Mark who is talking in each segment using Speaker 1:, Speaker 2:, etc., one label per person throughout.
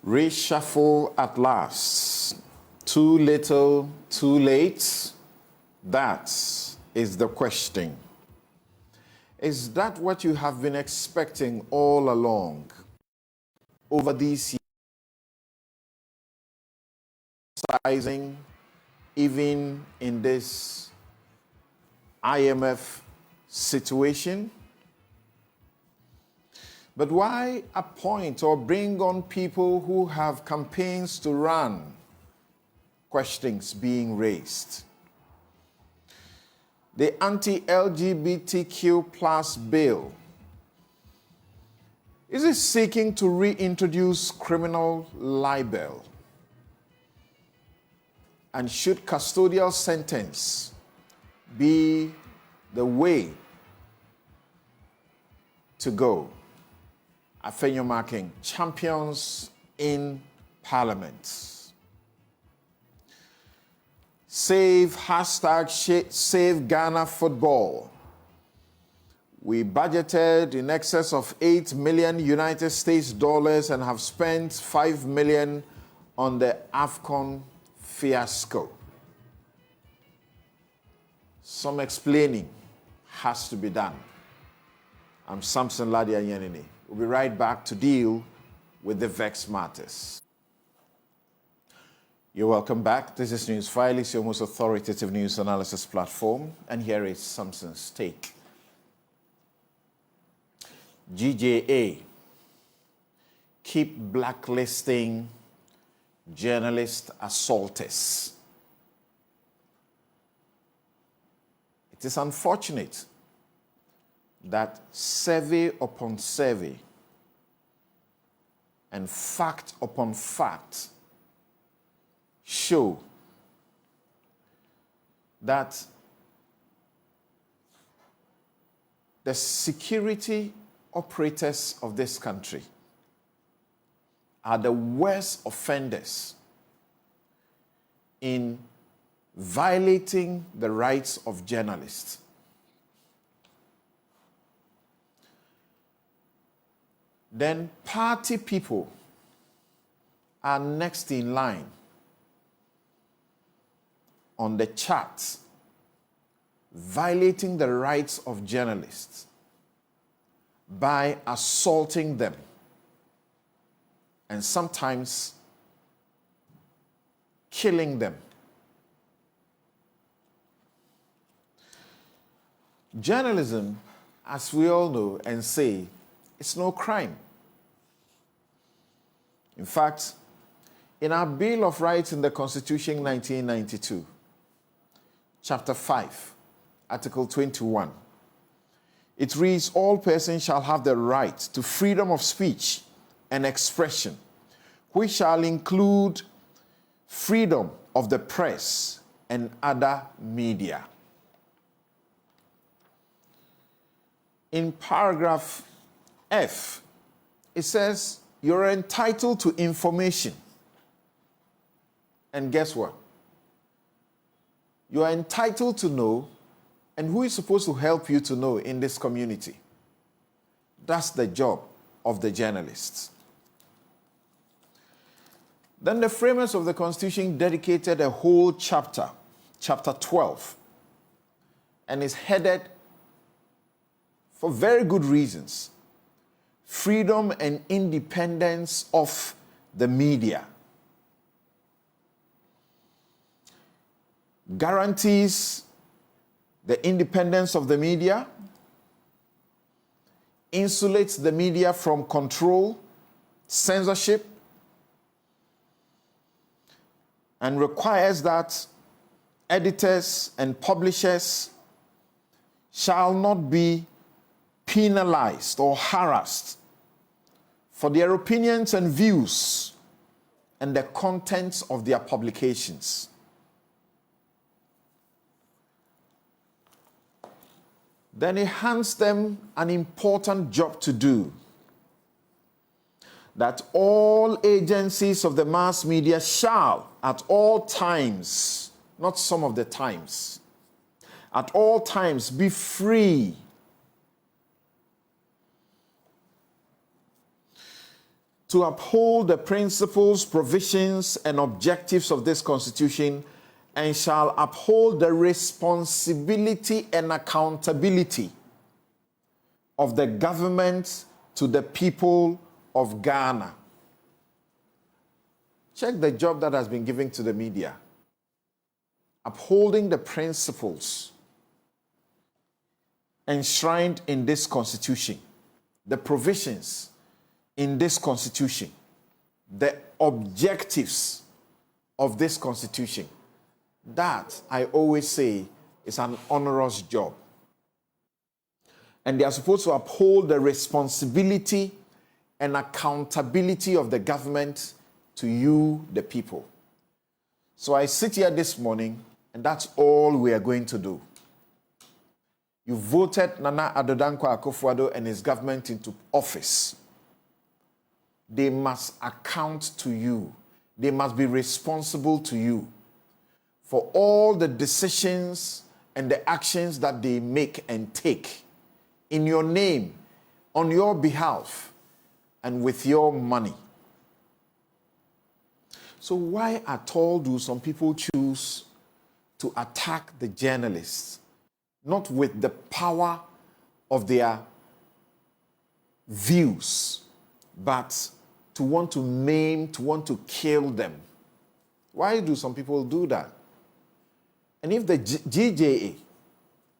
Speaker 1: Reshuffle at last. Too little, too late? That is the question. Is that what you have been expecting all along? Over these years, even in this IMF situation? But why appoint or bring on people who have campaigns to run? Questions being raised. The Anti-LGBTQ plus bill, is it seeking to reintroduce criminal libel? And should custodial sentence be the way to go? Afenyo marking champions in Parliament. Save Ghana football. We budgeted in excess of 8 million United States dollars and have spent 5 million on the AFCON fiasco. Some explaining has to be done. I'm Samson Lardy Anyenini. We'll be right back to deal with the vexed matters. You're welcome back. This is Newsfile. It's your most authoritative news analysis platform. And here is Samson's take. GJA keep blacklisting journalist assaulters. It is unfortunate that survey upon survey and fact upon fact show that the security operators of this country are the worst offenders in violating the rights of journalists. Then party people are next in line on the chart, violating the rights of journalists by assaulting them and sometimes killing them. Journalism, as we all know and say, it's no crime. In fact, in our Bill of Rights in the Constitution 1992, Chapter 5, Article 21, it reads, all persons shall have the right to freedom of speech and expression, which shall include freedom of the press and other media. In paragraph F, it says, you're entitled to information. And guess what? You are entitled to know, and who is supposed to help you to know in this community? That's the job of the journalists. Then the framers of the Constitution dedicated a whole chapter, chapter 12, and is headed, for very good reasons, freedom and independence of the media. Guarantees the independence of the media, insulates the media from control, censorship, and requires that editors and publishers shall not be penalized or harassed for their opinions and views and the contents of their publications. Then it hands them an important job to do, that all agencies of the mass media shall, at all times, not some of the times, at all times be free to uphold the principles, provisions, and objectives of this Constitution, and shall uphold the responsibility and accountability of the government to the people of Ghana. Check the job that has been given to the media. Upholding the principles enshrined in this Constitution, the provisions in this Constitution, the objectives of this Constitution. That, I always say, is an onerous job. And they are supposed to uphold the responsibility and accountability of the government to you, the people. So I sit here this morning, and that's all we are going to do. You voted Nana Addo Dankwa Akufo-Addo and his government into office. They must account to you. They must be responsible to you for all the decisions and the actions that they make and take in your name, on your behalf, and with your money. So why at all do some people choose to attack the journalists? Not with the power of their views, but to want to maim, to want to kill them. Why do some people do that? And if the GJA,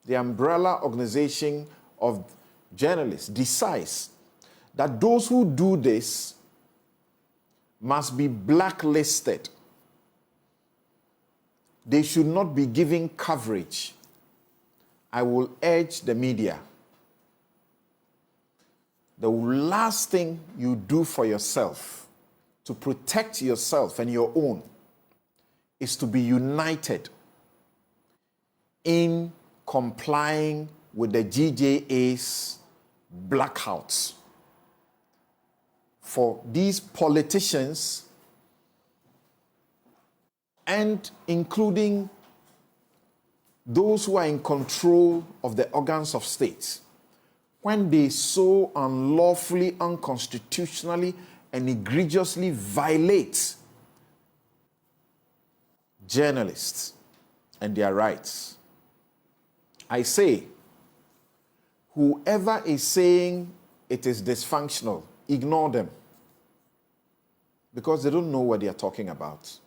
Speaker 1: the umbrella organization of journalists, decides that those who do this must be blacklisted, they should not be given coverage, I will urge the media, the last thing you do for yourself to protect yourself and your own is to be united in complying with the GJA's blackouts. For these politicians, and including those who are in control of the organs of state, when they so unlawfully, unconstitutionally, and egregiously violate journalists and their rights, I say, whoever is saying it is dysfunctional, ignore them, because they don't know what they are talking about.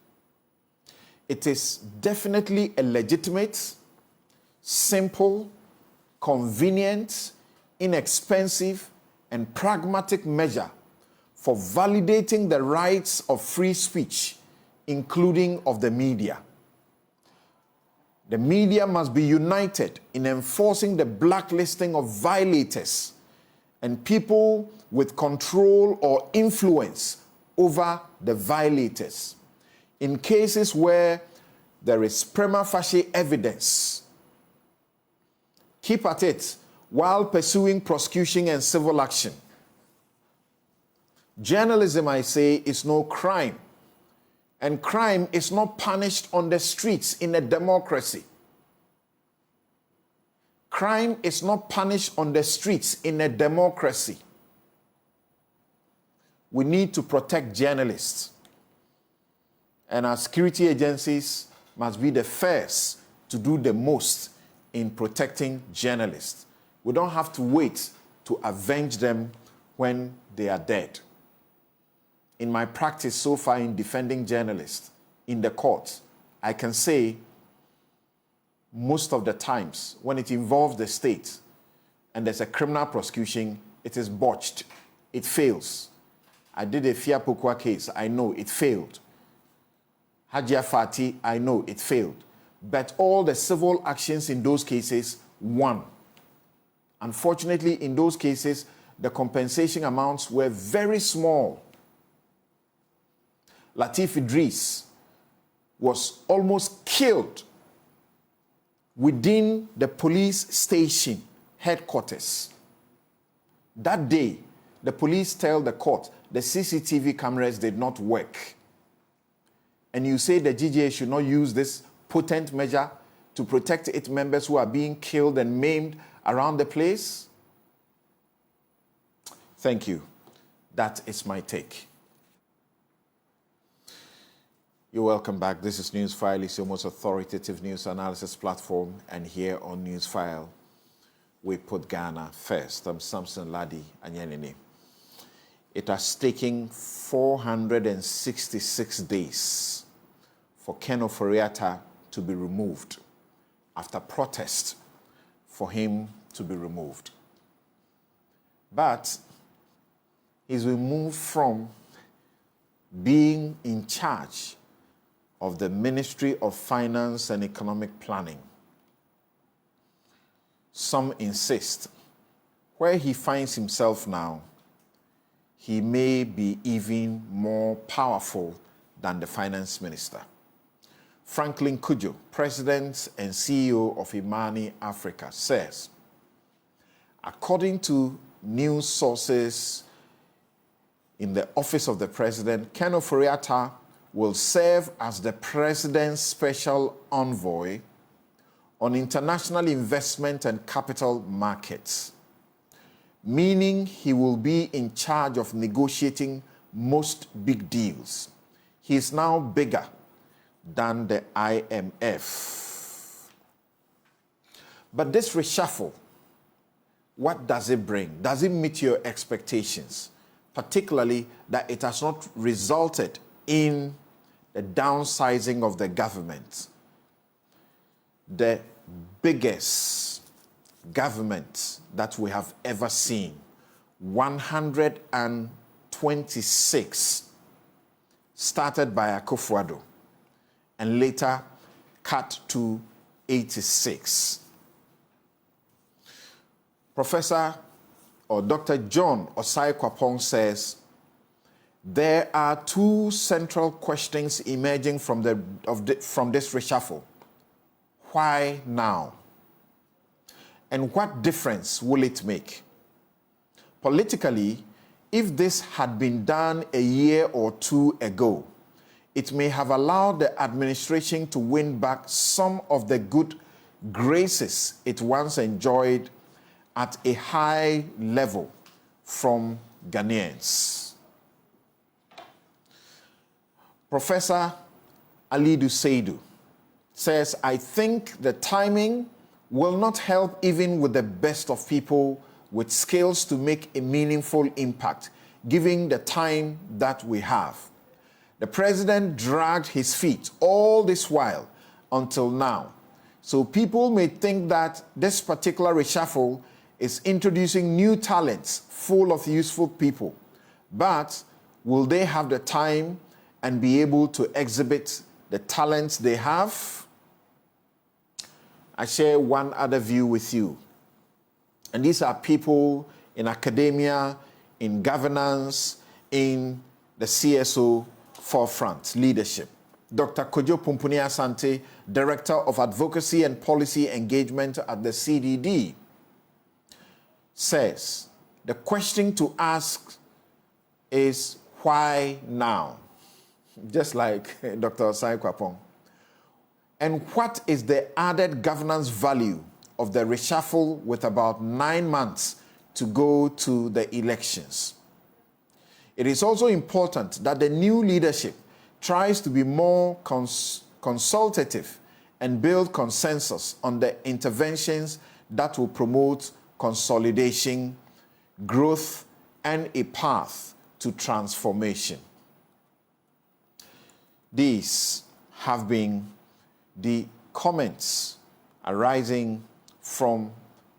Speaker 1: It is definitely a legitimate, simple, convenient, inexpensive, and pragmatic measure for validating the rights of free speech, including of the media. The media must be united in enforcing the blacklisting of violators and people with control or influence over the violators. In cases where there is prima facie evidence, keep at it while pursuing prosecution and civil action. Journalism, I say, is no crime. And crime is not punished on the streets in a democracy. Crime is not punished on the streets in a democracy. We need to protect journalists. And our security agencies must be the first to do the most in protecting journalists. We don't have to wait to avenge them when they are dead. In my practice so far in defending journalists in the court, I can say most of the times when it involves the state and there's a criminal prosecution, it is botched. It fails. I did a Fia Pokwa case. I know it failed. Hajia Fati, I know it failed. But all the civil actions in those cases won. Unfortunately, in those cases, the compensation amounts were very small. Latif Idris was almost killed within the police station headquarters. That day, the police tell the court the CCTV cameras did not work. And you say the GJA should not use this potent measure to protect its members who are being killed and maimed around the place? Thank you. That is my take. You're welcome back. This is Newsfile. It's your most authoritative news analysis platform. And here on Newsfile, we put Ghana first. I'm Samson Lardy, Anyenini. It has taken 466 days for Ken Ofori-Atta to be removed after protest for him to be removed. But he's removed from being in charge of the Ministry of Finance and Economic Planning. Some insist where he finds himself now, he may be even more powerful than the finance minister. Franklin Cudjoe, President and CEO of Imani Africa, says, according to news sources in the office of the president, Ken Ofori-Atta will serve as the president's special envoy on international investment and capital markets, meaning he will be in charge of negotiating most big deals. He is now bigger than the IMF. But this reshuffle, what does it bring? Does it meet your expectations? Particularly that it has not resulted in the downsizing of the government. The biggest government that we have ever seen, 126, started by Akufo-Addo and later cut to 86. Professor or Dr. John Osai-Kwapong says, there are two central questions emerging from this reshuffle. Why now? And what difference will it make? Politically, if this had been done a year or two ago, it may have allowed the administration to win back some of the good graces it once enjoyed at a high level from Ghanaians. Professor Alidu Seidu says, I think the timing will not help even with the best of people with skills to make a meaningful impact, given the time that we have. The president dragged his feet all this while until now. So people may think that this particular reshuffle is introducing new talents full of useful people. But will they have the time and be able to exhibit the talents they have? I share one other view with you. And these are people in academia, in governance, in the CSO forefront leadership. Dr. Kojo Pumpuni Asante, Director of Advocacy and Policy Engagement at the CDD, says, the question to ask is, why now? Just like Dr. Osai-Kwapong. And what is the added governance value of the reshuffle with about 9 months to go to the elections? It is also important that the new leadership tries to be more consultative and build consensus on the interventions that will promote consolidation, growth, and a path to transformation. These have been the comments arising from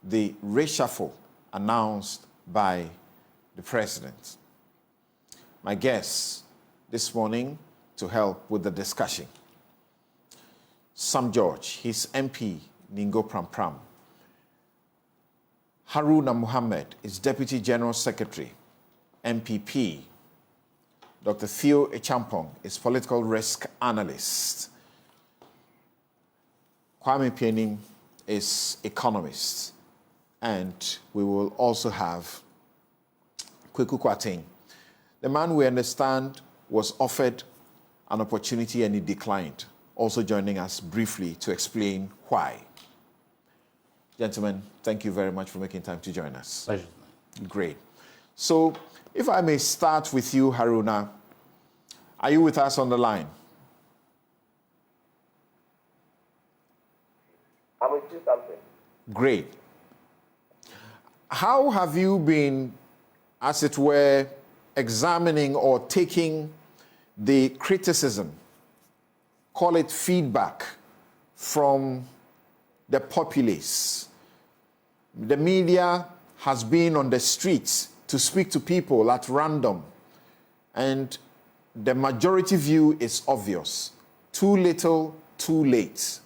Speaker 1: the reshuffle announced by the president. My guests this morning to help with the discussion, Sam George, his MP, Ningo Pram. Haruna Muhammad is Deputy General Secretary, MPP. Dr. Theo Echampong is Political Risk Analyst. Kwame Pienim is Economist. And we will also have Kweku Kwateng. The man we understand was offered an opportunity and he declined, also joining us briefly to explain why. Gentlemen, thank you very much for making time to join us.
Speaker 2: Pleasure.
Speaker 1: Great. So, if I may start with you, Haruna, are you with us on the line? Great. How have you been, as it were, examining or taking the criticism, call it feedback, from the populace? The media has been on the streets to speak to people at random, and the majority view is obvious: too little, too late.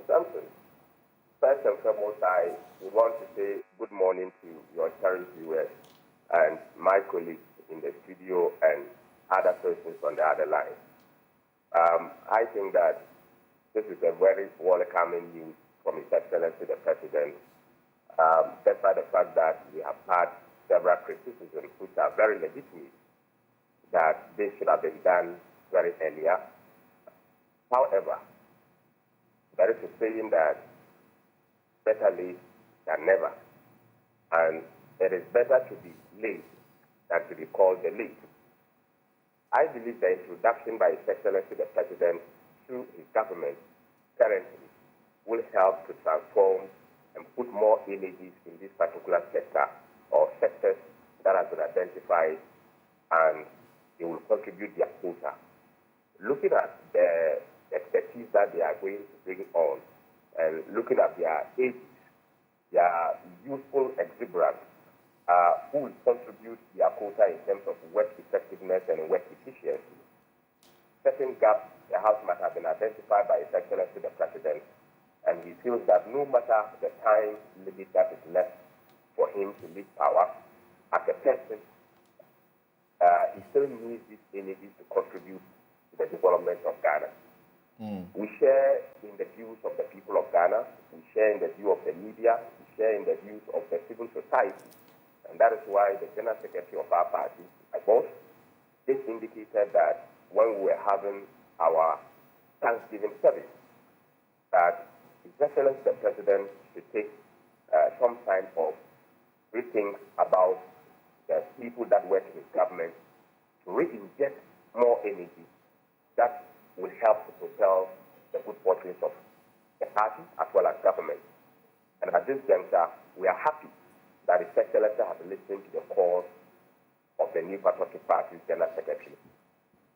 Speaker 2: Samson, first and foremost, I want to say good morning to your cherished viewers and my colleagues in the studio and other persons on the other line. I think that this is a very welcoming news from His Excellency the President, despite the fact that we have had several criticisms which are very legitimate, that this should have been done very earlier. However, there is a saying that better late than never, and it is better to be late than to be called the late. I believe the introduction by His Excellency the President to his government currently will help to transform and put more energies in this particular sector or sectors that have been identified, and they will contribute their quota. Looking at the expertise that they are going to bring on, and looking at their ages, their youthful exuberance, who will contribute their quota in terms of work effectiveness and work efficiency. Certain gaps the House might have been identified by His Excellency the President, and he feels that no matter the time limit that is left for him to leave power, as a person, he still needs these energies to contribute to the development of Ghana. We share in the views of the people of Ghana, we share in the view of the media, we share in the views of the civil society, and that is why the General Secretary of our party, my boss, just indicated that when we were having our Thanksgiving service, that His Excellency the President should take some time of rethink about the people that work in his government to re-inject more energy that will help to propel the good fortunes of the party as well as government. And at this juncture, we are happy that His Excellency has listened to the calls of the New Patriotic Party's General Secretary.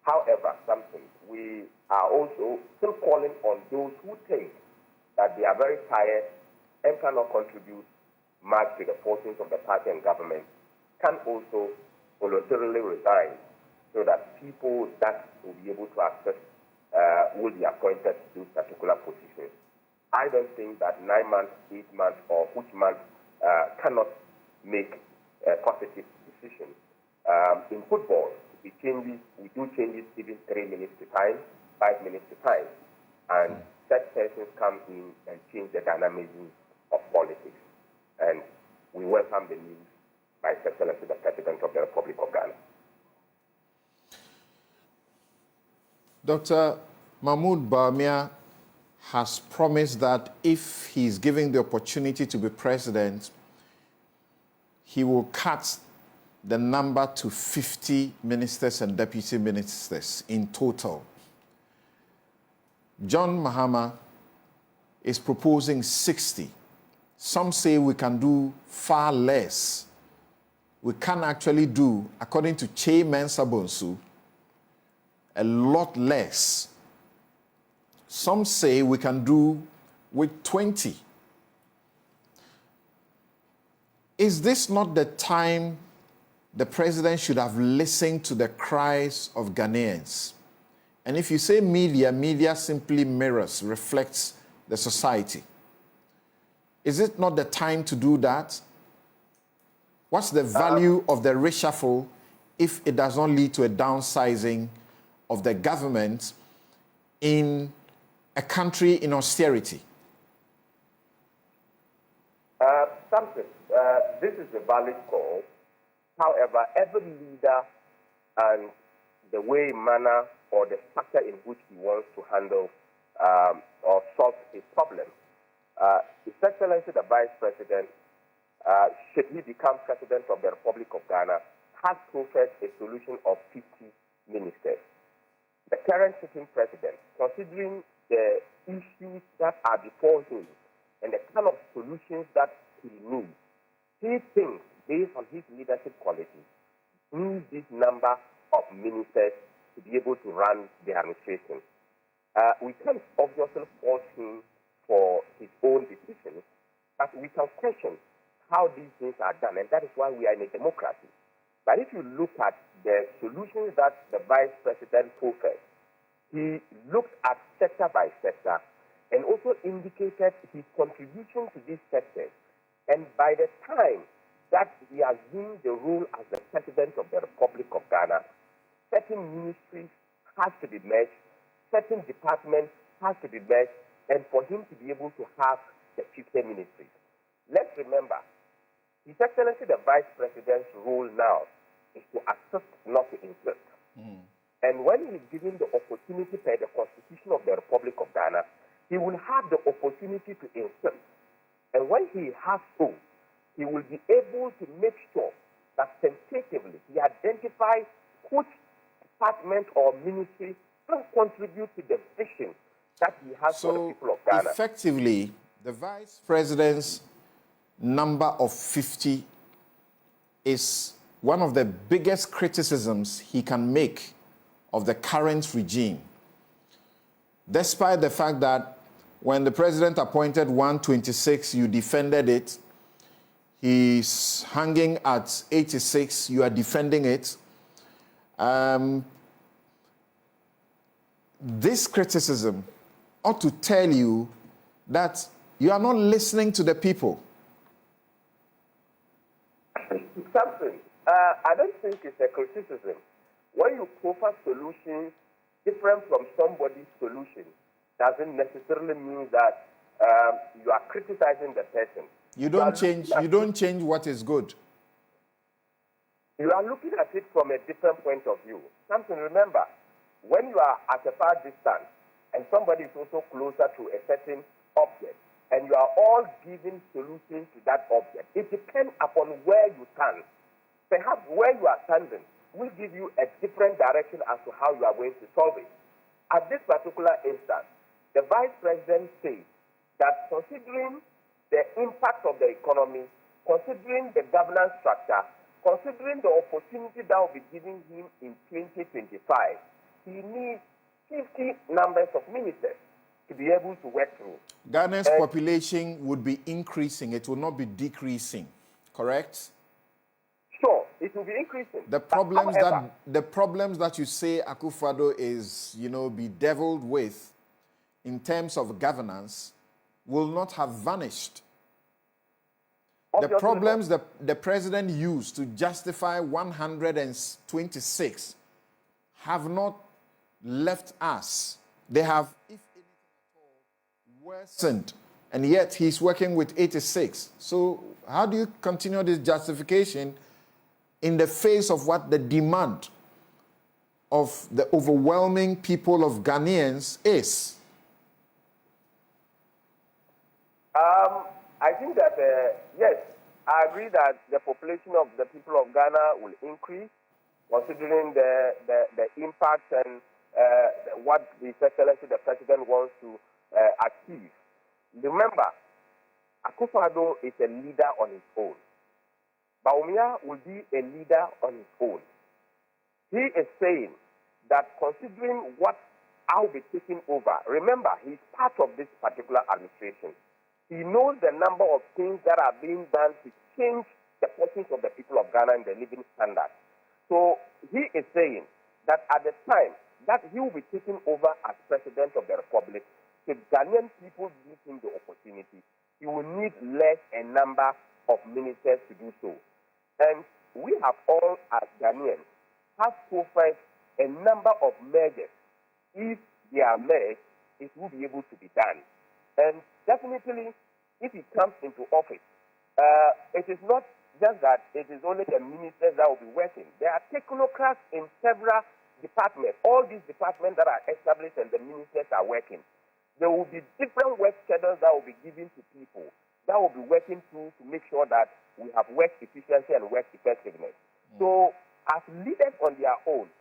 Speaker 2: However, Samson, we are also still calling on those who think that they are very tired and cannot contribute much to the fortunes of the party and government, can also voluntarily resign so that people that will be able to access will be appointed to those particular positions. I don't think that 9 months, 8 months, or which month cannot make a positive decision. In football, we do changes even 3 minutes to time, 5 minutes to time, and such persons come in and change the dynamism of politics. And we welcome the news by His Excellency the President of the Republic of Ghana.
Speaker 1: Dr. Mahmoud Bawumia has promised that if he's given the opportunity to be president, he will cut the number to 50 ministers and deputy ministers in total. John Mahama is proposing 60. Some say we can do far less. We can actually do, according to Che Mensa Bonsu, a lot less. Some say we can do with 20. Is this not the time the president should have listened to the cries of Ghanaians? And if you say media, media simply mirrors, reflects the society. Is it not the time to do that? What's the value of the reshuffle if it does not lead to a downsizing of the government in a country in austerity?
Speaker 2: Samson, this is a valid call. However, every leader and the way, manner, or the factor in which he wants to handle or solve his problem. His Excellency the Vice President, should he become President of the Republic of Ghana, has professed a solution of 50 ministers. The current sitting president, considering the issues that are before him and the kind of solutions that he needs, he thinks, based on his leadership qualities, needs this number of ministers to be able to run the administration. We can't obviously fault him for his own decisions, but we can question how these things are done, and that is why we are in a democracy. But if you look at the solutions that the Vice President professed, he looked at sector by sector and also indicated his contribution to these sectors. And by the time that he assumed the role as the President of the Republic of Ghana, certain ministries has to be merged, certain departments has to be merged, and for him to be able to have the 50 ministries. Let's remember, His Excellency the Vice President's role now is to assist, not to insist. And when he is given the opportunity by the Constitution of the Republic of Ghana, he will have the opportunity to insist. And when he has so, he will be able to make sure that tentatively he identifies which department or ministry can contribute to the vision that he has for the people of Ghana.
Speaker 1: Effectively, the Vice President's number of 50 is one of the biggest criticisms he can make of the current regime, despite the fact that when the president appointed 126, you defended it. He's hanging at 86, you are defending it. This criticism ought to tell you that you are not listening to the people.
Speaker 2: Samson, I don't think it's a criticism. When you offer solutions different from somebody's solution, doesn't necessarily mean that you are criticizing the person.
Speaker 1: You don't change what is good.
Speaker 2: You are looking at it from a different point of view. Samson, remember, when you are at a far distance and somebody is also closer to a certain object, and you are all giving solutions to that object, it depends upon where you stand. Perhaps where you are standing will give you a different direction as to how you are going to solve it. At this particular instance, the Vice President says that considering the impact of the economy, considering the governance structure, considering the opportunity that will be given him in 2025, he needs 50 numbers of ministers to be able to work through.
Speaker 1: Ghana's population would be increasing. It will not be decreasing, correct?
Speaker 2: Sure, it will be increasing.
Speaker 1: The problems that you say Akufo-Addo is, bedeviled with in terms of governance will not have vanished. The problems that the president used to justify 126 have not left us. They have, if anything at all, worsened. And yet he's working with 86. So how do you continue this justification in the face of what the demand of the overwhelming people of Ghanaians is?
Speaker 2: I think that, yes, I agree that the population of the people of Ghana will increase, considering the impact and what the Excellency the President wants to achieve. Remember, Akufo-Addo is a leader on his own. Bawumia will be a leader on his own. He is saying that considering what I'll be taking over, remember, he's part of this particular administration. He knows the number of things that are being done to change the fortunes of the people of Ghana and the living standard. So he is saying that at the time that he will be taking over as President of the Republic, the Ghanaian people give him the opportunity. He will need less a number of ministers to do so. And we have all, as Ghanaians, have profiled a number of mergers. If they are merged, it will be able to be done. And definitely, if he comes into office, it is not just that it is only the ministers that will be working. There are technocrats in several departments. All these departments that are established and the ministers are working. There will be different work schedules that will be given to people that will be working through to make sure that we have work efficiency and work effectiveness. So, as leaders on their own,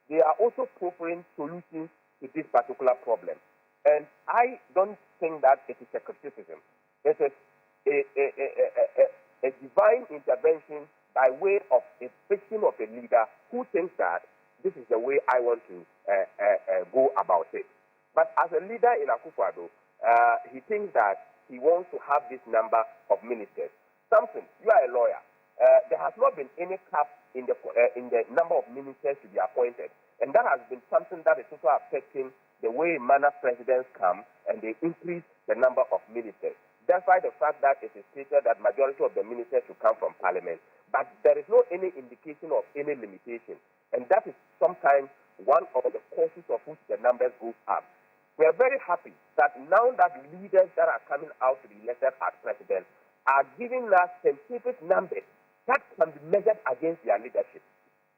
Speaker 2: they are also proposing solutions to this particular problem. And I don't think that it is a criticism. It is a divine intervention by way of a victim of a leader who thinks that this is the way I want to go about it. But as a leader in Akufo-Addo, he thinks that he wants to have this number of ministers. Samson, you are a lawyer. There has not been any cap in the number of ministers to be appointed. And that has been something that is also affecting the way manner presidents come and they increase the number of ministers. Despite the fact that it is stated that majority of the ministers should come from parliament, but there is no any indication of any limitation. And that is sometimes one of the causes of which the numbers go up. We are very happy that now that leaders that are coming out to be elected as president are giving us scientific numbers that can be measured against their leadership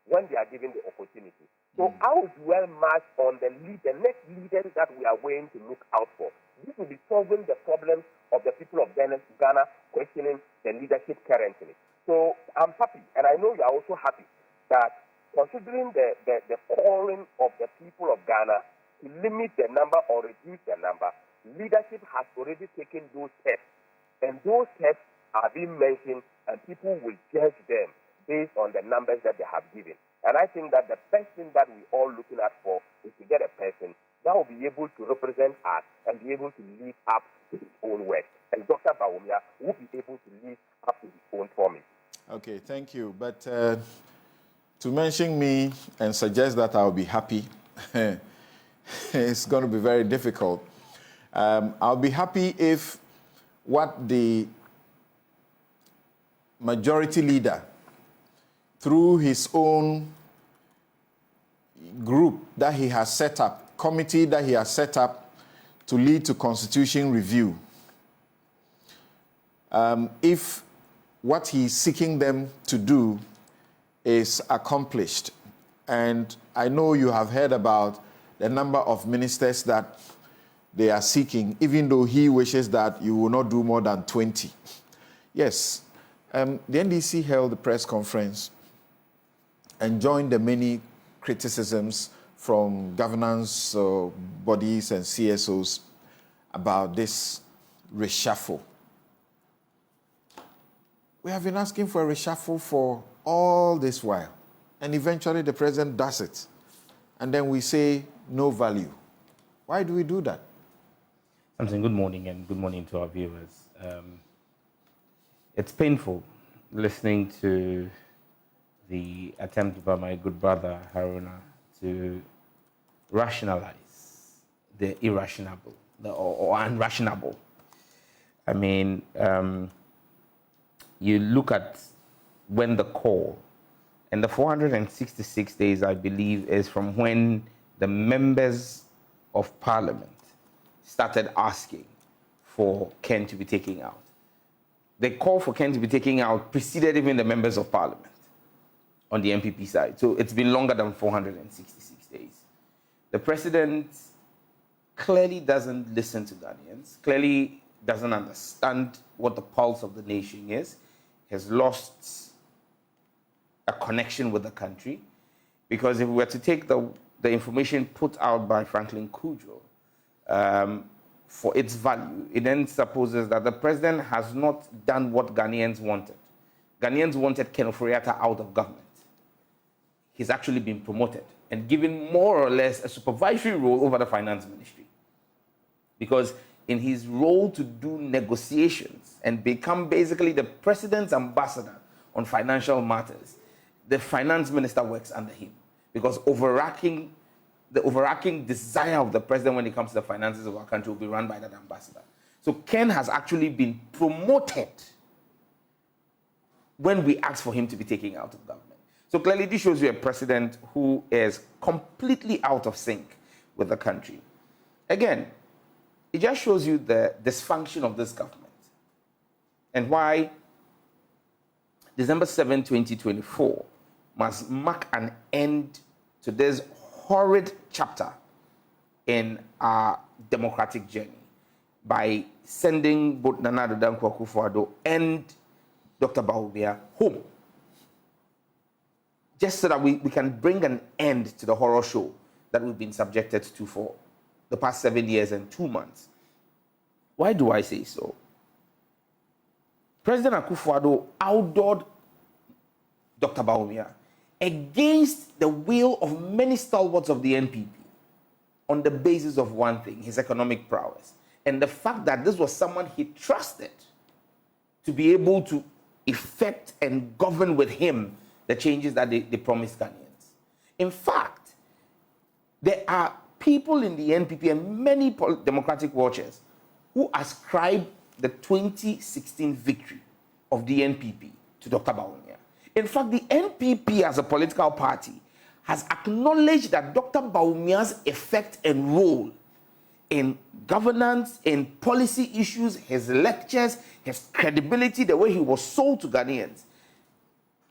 Speaker 2: when they are given the opportunity. So I would well march on the next leaders that we are going to look out for. This will be solving the problems of the people of Ghana questioning the leadership currently. So I'm happy, and I know you are also happy, that considering the calling of the people of Ghana to limit the number or reduce the number, leadership has already taken those steps. And those steps are being mentioned, and people will judge them based on the numbers that they have given. And I think that the best thing that we all looking at for is to get a person that will be able to represent us and be able to live up to his own work. And Dr. Bawumia will be able to live up to his own promise.
Speaker 1: Okay, thank you. But to mention me and suggest that I'll be happy, it's going to be very difficult. I'll be happy if what the majority leader, through his own group that he has set up, committee that he has set up to lead to constitution review, if what he's seeking them to do is accomplished, and I know you have heard about the number of ministers that they are seeking, even though he wishes that you will not do more than 20. Yes, the NDC held a press conference and joined the many criticisms from governance bodies and CSOs about this reshuffle. We have been asking for a reshuffle for all this while, and eventually the president does it. And then we say no value. Why do we do that?
Speaker 3: Samson, good morning, and good morning to our viewers. It's painful listening to the attempt by my good brother Haruna to rationalize the irrational or unrationable. I mean, you look at when the call, and the 466 days, I believe, is from when the members of parliament started asking for Ken to be taken out. The call for Ken to be taken out preceded even the members of parliament on the MPP side. So it's been longer than 466 days. The president clearly doesn't listen to Ghanaians, clearly doesn't understand what the pulse of the nation is, has lost a connection with the country. Because if we were to take the information put out by Franklin Kudjo for its value, it then supposes that the president has not done what Ghanaians wanted. Ghanaians wanted Ken Ofori-Atta out of government. He's actually been promoted and given more or less a supervisory role over the finance ministry. Because in his role to do negotiations and become basically the president's ambassador on financial matters, the finance minister works under him. Because the overarching desire of the president when it comes to the finances of our country will be run by that ambassador. So Ken has actually been promoted when we asked for him to be taken out of government. So clearly this shows you a president who is completely out of sync with the country. Again, it just shows you the dysfunction of this government and why December 7, 2024 must mark an end to this horrid chapter in our democratic journey by sending both Nana Addo Dankwa Akufo-Addo and Dr. Bawumia home, just so that we can bring an end to the horror show that we've been subjected to for the past 7 years and 2 months. Why do I say so? President Akufo-Addo outdoored Dr. Bawumia against the will of many stalwarts of the NPP on the basis of one thing, his economic prowess, and the fact that this was someone he trusted to be able to effect and govern with him the changes that they promised Ghanaians. In fact, there are people in the NPP and many democratic watchers who ascribe the 2016 victory of the NPP to Dr. Bawumia. In fact, the NPP as a political party has acknowledged that Dr. Bawumia's effect and role in governance, in policy issues, his lectures, his credibility, the way he was sold to Ghanaians,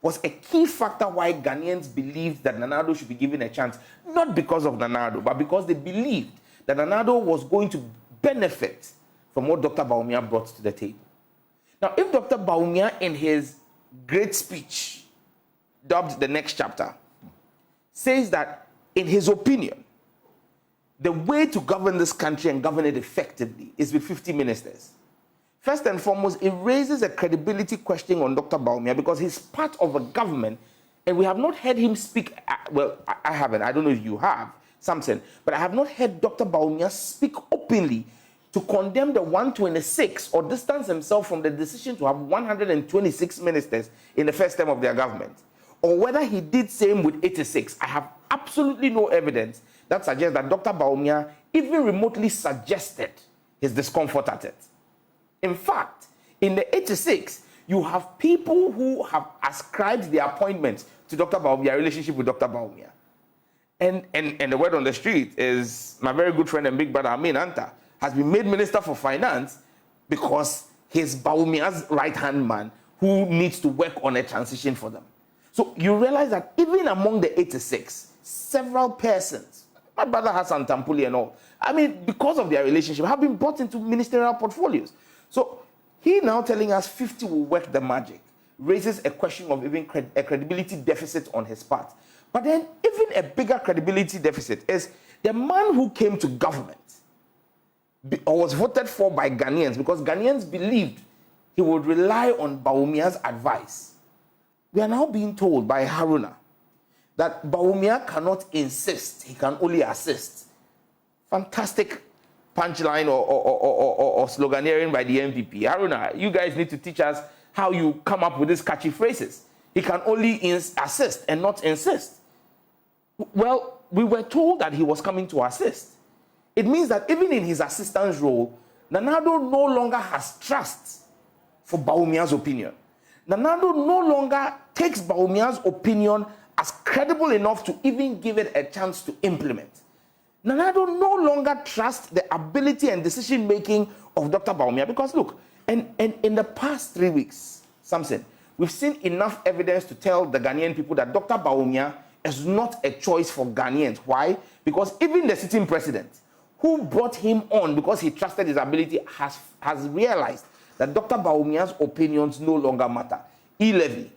Speaker 3: was a key factor why Ghanaians believed that Nana Addo should be given a chance, not because of Nana Addo, but because they believed that Nana Addo was going to benefit from what Dr. Bawumia brought to the table. Now, if Dr. Bawumia, in his great speech, dubbed the next chapter, says that, in his opinion, the way to govern this country and govern it effectively is with 50 ministers. First and foremost, it raises a credibility question on Dr. Bawumia because he's part of a government and we have not heard him speak. Well, I haven't. I don't know if you have, Samson, but I have not heard Dr. Bawumia speak openly to condemn the 126 or distance himself from the decision to have 126 ministers in the first term of their government. Or whether he did same with 86. I have absolutely no evidence that suggests that Dr. Bawumia even remotely suggested his discomfort at it. In fact, in the 86, you have people who have ascribed their appointments to Dr. Bawumia, relationship with Dr. Bawumia. And the word on the street is my very good friend and big brother, Amin Anta, has been made Minister for Finance because he's Bawumia's right-hand man who needs to work on a transition for them. So you realize that even among the 86, several persons, my brother Hassan Tampuli and all, I mean, because of their relationship, have been brought into ministerial portfolios. So he now telling us 50 will work the magic raises a question of even a credibility deficit on his part. But then even a bigger credibility deficit is the man who came to government or was voted for by Ghanaians because Ghanaians believed he would rely on Bawumia's advice. We are now being told by Haruna that Bawumia cannot insist, he can only assist. Fantastic punchline or sloganeering by the MPP. Haruna, you guys need to teach us how you come up with these catchy phrases. He can only assist and not insist. Well, we were told that he was coming to assist. It means that even in his assistance role, Nana Addo no longer has trust for Bawumia's opinion. Nana Addo no longer takes Bawumia's opinion as credible enough to even give it a chance to implement. Nana Addo no longer trusts the ability and decision-making of Dr. Bawumia because, look, and in the past 3 weeks, Samson, we've seen enough evidence to tell the Ghanaian people that Dr. Bawumia is not a choice for Ghanaians. Why? Because even the sitting president, who brought him on because he trusted his ability, has realized that Dr. Bawumia's opinions no longer matter. E-levy.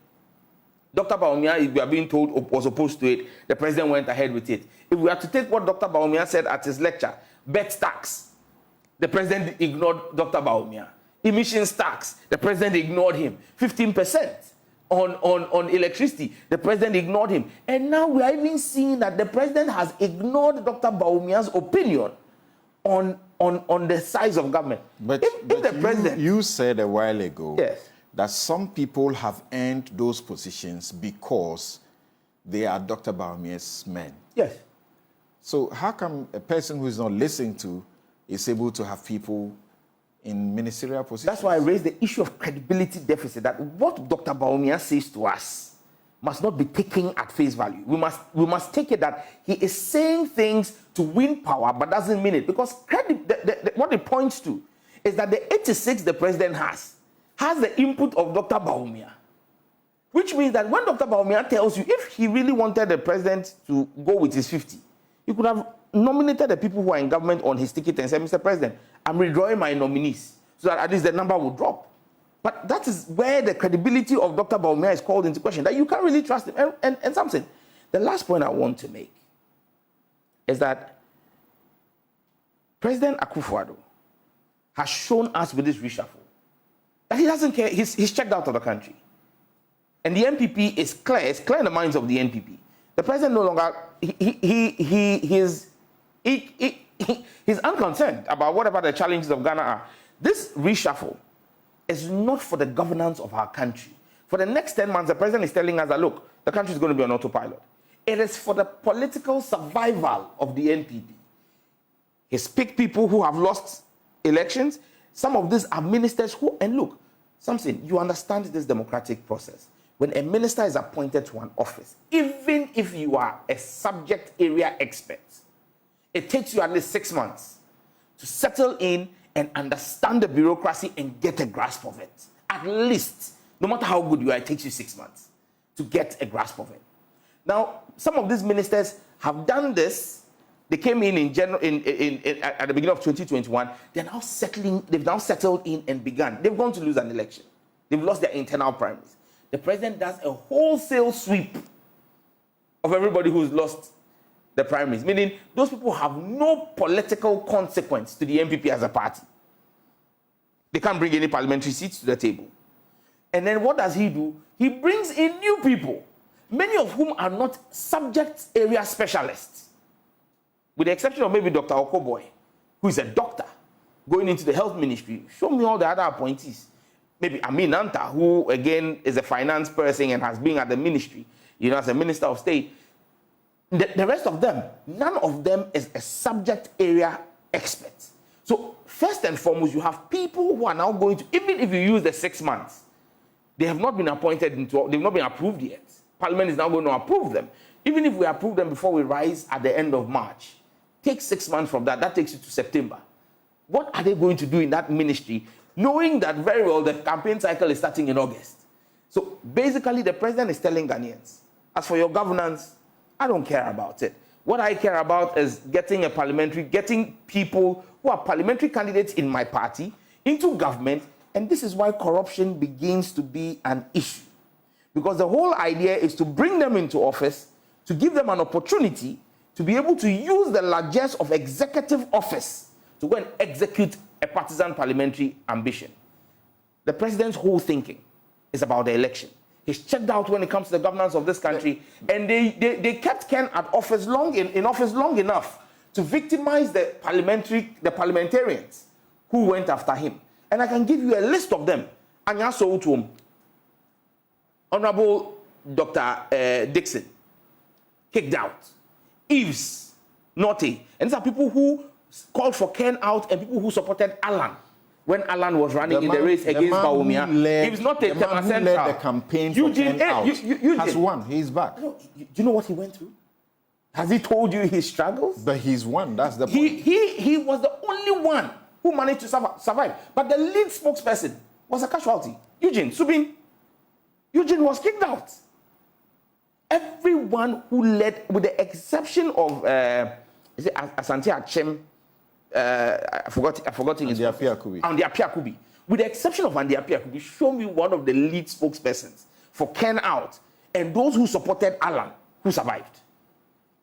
Speaker 3: Dr. Bawumia, if we are being told, was opposed to it, the president went ahead with it. If we are to take what Dr. Bawumia said at his lecture, bet tax, the president ignored Dr. Bawumia. Emissions tax, the president ignored him. 15% on electricity, the president ignored him. And now we are even seeing that the president has ignored Dr. Bawumia's opinion on the size of government.
Speaker 1: But,
Speaker 3: if the president,
Speaker 1: you said a while ago,
Speaker 3: yes,
Speaker 1: that some people have earned those positions because they are Dr. Bawumia's men.
Speaker 3: yes.
Speaker 1: So how come a person who is not listened to is able to have people in ministerial positions?
Speaker 3: That's why I raised the issue of credibility deficit, that what Dr. Bawumia says to us must not be taken at face value. We must take it that he is saying things to win power, but doesn't mean it. Because what it points to is that the 86 the president has the input of Dr. Bawumia. Which means that when Dr. Bawumia tells you, if he really wanted the president to go with his 50, he could have nominated the people who are in government on his ticket and said, Mr. President, I'm withdrawing my nominees, so that at least the number will drop. But that is where the credibility of Dr. Bawumia is called into question, that you can't really trust him. And something, the last point I want to make is that President Akufo-Addo has shown us with this reshuffle that he doesn't care. He's checked out of the country. And the NPP is clear. It's clear in the minds of the NPP. The president no longer, he's unconcerned about whatever the challenges of Ghana are. This reshuffle is not for the governance of our country. For the next 10 months, the president is telling us that, look, the country is going to be on autopilot. It is for the political survival of the NPP. He's picked people who have lost elections. Some of these are ministers who, and look, Samson, you understand this democratic process. When a minister is appointed to an office, even if you are a subject area expert, it takes you at least 6 months to settle in and understand the bureaucracy and get a grasp of it. At least, no matter how good you are, it takes you 6 months to get a grasp of it. Now, some of these ministers have done this. They came in at the beginning of 2021. They've now settled in and begun. They're going to lose an election. They've lost their internal primaries. The president does a wholesale sweep of everybody who's lost the primaries, meaning those people have no political consequence to the NPP as a party. They can't bring any parliamentary seats to the table. And then what does he do? He brings in new people, many of whom are not subject area specialists, with the exception of maybe Dr. Okoboy, who is a doctor going into the health ministry. Show me all the other appointees. Maybe Amin Anta, who again is a finance person and has been at the ministry, as a minister of state. The rest of them, none of them is a subject area expert. So first and foremost, you have people who are now going to, even if you use the 6 months, they have not been appointed they've not been approved yet. Parliament is now going to approve them. Even if we approve them before we rise at the end of March, take 6 months from that takes you to September. What are they going to do in that ministry, knowing that very well the campaign cycle is starting in August? So basically, the president is telling Ghanaians, as for your governance, I don't care about it. What I care about is getting people who are parliamentary candidates in my party into government, and this is why corruption begins to be an issue. Because the whole idea is to bring them into office, to give them an opportunity to be able to use the largesse of executive office to go and execute a partisan parliamentary ambition. The president's whole thinking is about the election. He's checked out when it comes to the governance of this country, and they kept Ken in office long enough to victimize the parliamentarians who went after him. And I can give you a list of them. Anyaso Utum, Honorable Dr. Dixon, kicked out. Eves, Naughty. And these are people who called for Ken out and people who supported Alan when Alan was running in the race against Bawumia. He was not a man who led
Speaker 1: the campaign for Ken out. Has won. He's back.
Speaker 3: Do you know what he went through? Has he told you his struggles?
Speaker 1: But he's won. That's the point.
Speaker 3: He was the only one who managed to survive. But the lead spokesperson was a casualty. Eugene Subin. Eugene was kicked out. Everyone who led, with the exception of Asante Achem, I forgot his name. Andy Apiakubi. With the exception of Andy Apiakubi, show me one of the lead spokespersons for Ken out and those who supported Alan who survived.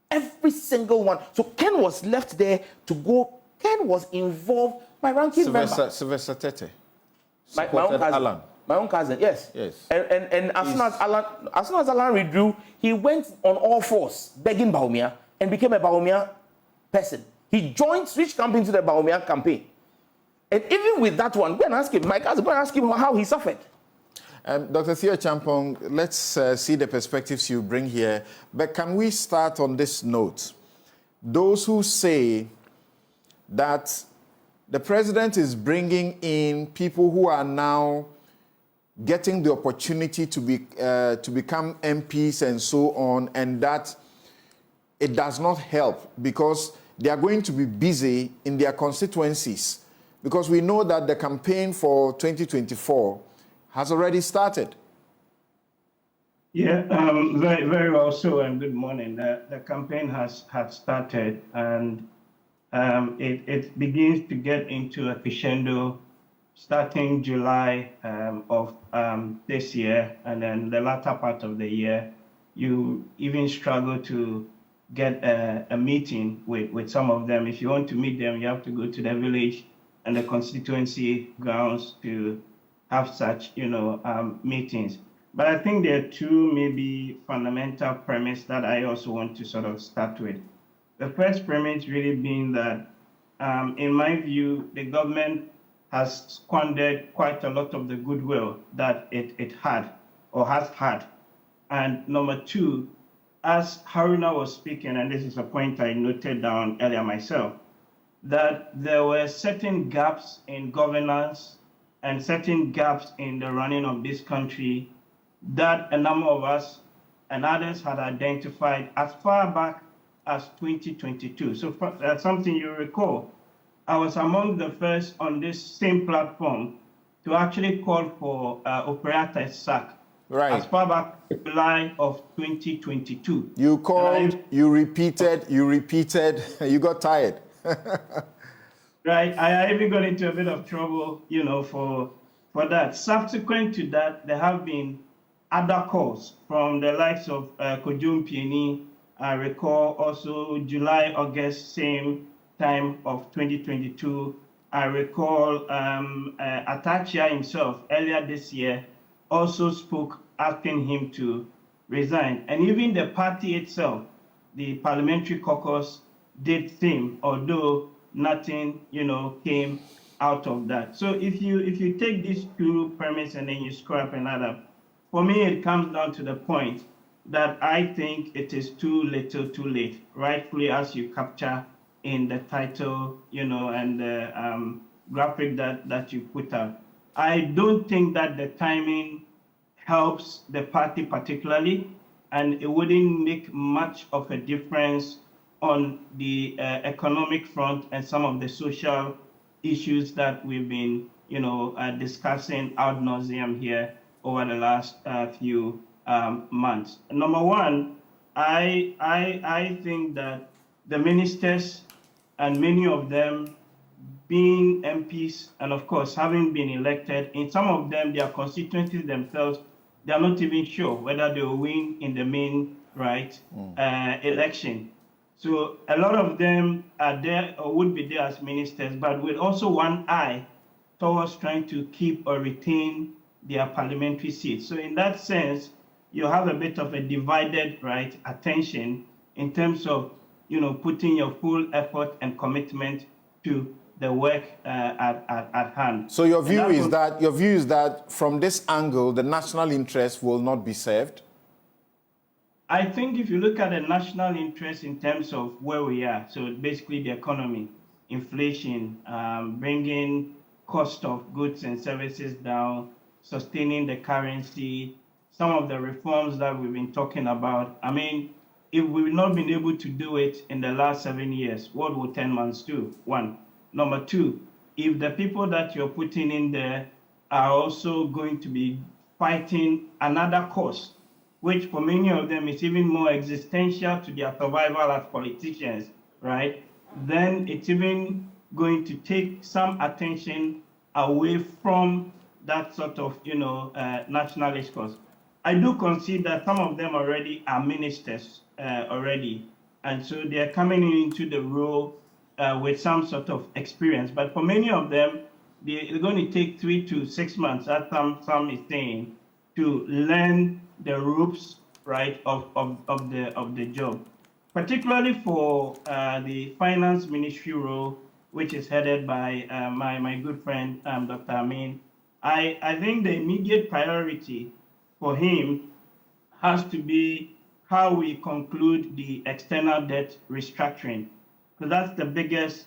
Speaker 3: Every single one. So Ken was left there to go. Ken was involved. My ranking member.
Speaker 1: Sylvester Tete.
Speaker 3: My own cousin. Alan. My own cousin, yes. And as soon as Alan withdrew, he went on all fours, begging Bawumia, and became a Bawumia person. He switched campaign to the Bawumia campaign. And even with that one, go and ask him, my cousin, go and ask him how he suffered.
Speaker 1: Dr. Theo Champong, let's see the perspectives you bring here. But can we start on this note? Those who say that the president is bringing in people who are now getting the opportunity to become MPs and so on, and that it does not help because they are going to be busy in their constituencies, because we know that the campaign for 2024 has already started.
Speaker 4: Yeah, very, very well so, and good morning. The campaign has started, and it begins to get into a crescendo starting July of this year, and then the latter part of the year, you even struggle to get a meeting with some of them. If you want to meet them, you have to go to the village and the constituency grounds to have such, meetings. But I think there are two maybe fundamental premise that I also want to sort of start with. The first premise really being that, in my view, the government has squandered quite a lot of the goodwill that it had or has had. And number two, as Haruna was speaking, and this is a point I noted down earlier myself, that there were certain gaps in governance and certain gaps in the running of this country that a number of us and others had identified as far back as 2022. So that's something you recall. I was among the first on this same platform to actually call for operator's sack.
Speaker 1: Right.
Speaker 4: As far back July of 2022.
Speaker 1: You called, you repeated, you got tired.
Speaker 4: Right. I even got into a bit of trouble, for that. Subsequent to that, there have been other calls from the likes of Kojum Pieni. I recall also July, August, same time of 2022. I recall Atachia himself earlier this year also spoke asking him to resign. And even the party itself, the parliamentary caucus, did same, although nothing, came out of that. So if you take these two premises and then you scrap another, for me, it comes down to the point that I think it is too little, too late, rightfully as you capture in the title, and the graphic that you put out. I don't think that the timing helps the party particularly, and it wouldn't make much of a difference on the economic front and some of the social issues that we've been, discussing ad nauseum here over the last few months. Number one, I think that the ministers and many of them being MPs and of course having been elected, in some of them, their constituencies themselves, they are not even sure whether they will win in the main election. So a lot of them are there or would be there as ministers, but with also one eye towards trying to keep or retain their parliamentary seats. So in that sense, you have a bit of a divided attention in terms of putting your full effort and commitment to the work at hand.
Speaker 1: So your view is that from this angle, the national interest will not be served?
Speaker 4: I think if you look at the national interest in terms of where we are, so basically the economy, inflation, bringing cost of goods and services down, sustaining the currency, some of the reforms that we've been talking about. I mean, if we've not been able to do it in the last 7 years, what will 10 months do? One. Number two, if the people that you're putting in there are also going to be fighting another cause, which for many of them is even more existential to their survival as politicians, right? Then it's even going to take some attention away from that sort of, nationalist cause. I do concede that some of them already are ministers already, and so they're coming into the role with some sort of experience. But for many of them, they're going to take 3 to 6 months, as some is saying, to learn the ropes, right, of the job. Particularly for the finance ministry role, which is headed by my good friend Dr. Amin. I think the immediate priority for him has to be how we conclude the external debt restructuring. So that's the biggest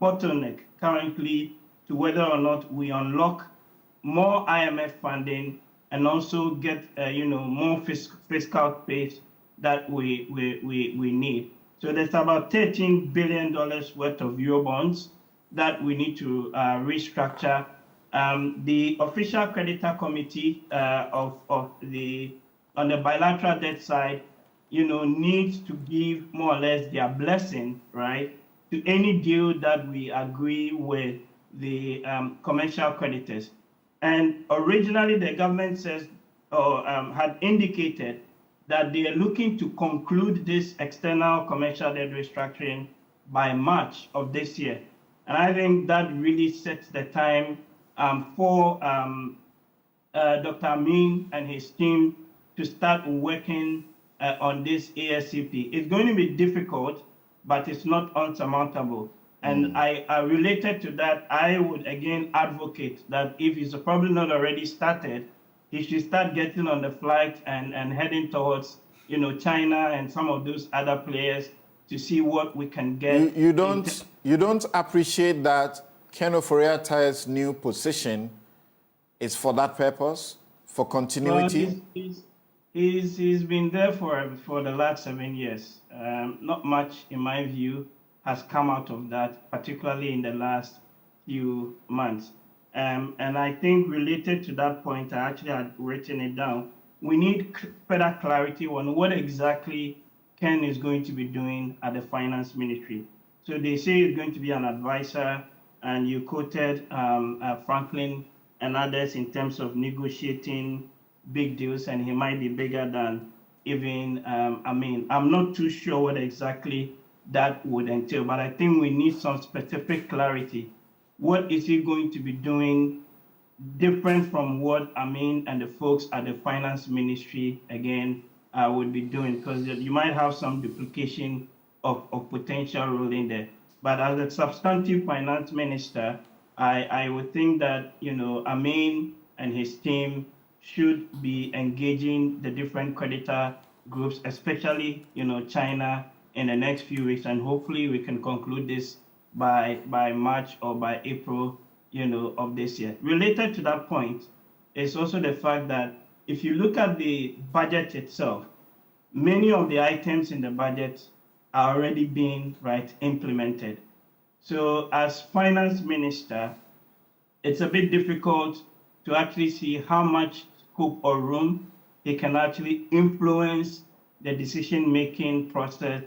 Speaker 4: bottleneck currently to whether or not we unlock more IMF funding and also get more fiscal space that we need. So there's about $13 billion worth of Eurobonds that we need to restructure. The official creditor committee on the bilateral debt side, needs to give more or less their blessing, right, to any deal that we agree with the commercial creditors. And originally, the government says or had indicated that they are looking to conclude this external commercial debt restructuring by March of this year. And I think that really sets the time for Dr. Amin and his team to start working on this ASCP. It's going to be difficult, but it's not unsurmountable. And I related to that, I would again advocate that if it's probably not already started, he should start getting on the flight and heading towards, China and some of those other players to see what we can get.
Speaker 1: You don't appreciate that Ken Ofori-Attah's new position is for that purpose, for continuity?
Speaker 4: Well, he's been there for the last 7 years. Not much, in my view, has come out of that, particularly in the last few months. And I think related to that point, I actually had written it down. We need further clarity on what exactly Ken is going to be doing at the finance ministry. So they say he's going to be an advisor, and you quoted Franklin and others in terms of negotiating big deals, and he might be bigger than even Amin. I'm not too sure what exactly that would entail, but I think we need some specific clarity. What is he going to be doing different from what Amin and the folks at the finance ministry, again, would be doing? Because you might have some duplication of potential role in there. But as a substantive finance minister, I would think that, Amin and his team should be engaging the different creditor groups, especially, China, in the next few weeks, and hopefully we can conclude this by March or by April, of this year. Related to that point is also the fact that if you look at the budget itself, many of the items in the budget are already being implemented. So as finance minister, it's a bit difficult to actually see how much scope or room he can actually influence the decision-making process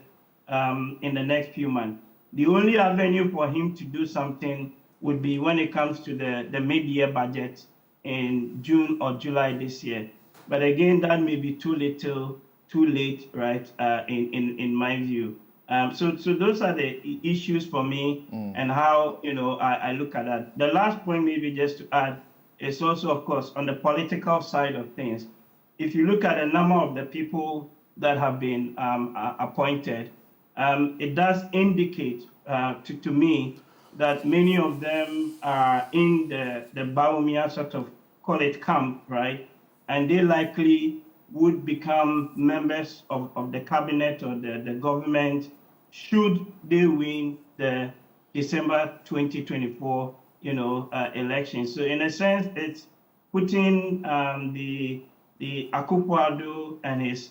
Speaker 4: in the next few months. The only avenue for him to do something would be when it comes to the mid-year budget in June or July this year. But again, that may be too little, too late, right, in my view. So those are the issues for me and how, I look at that. The last point, maybe just to add, is also, of course, on the political side of things. If you look at a number of the people that have been appointed, it does indicate to me that many of them are in the Bawumia sort of, call it camp, right? And they likely would become members of the cabinet or the government should they win the December 2024, election. So in a sense, it's putting the Akufo-Addo and his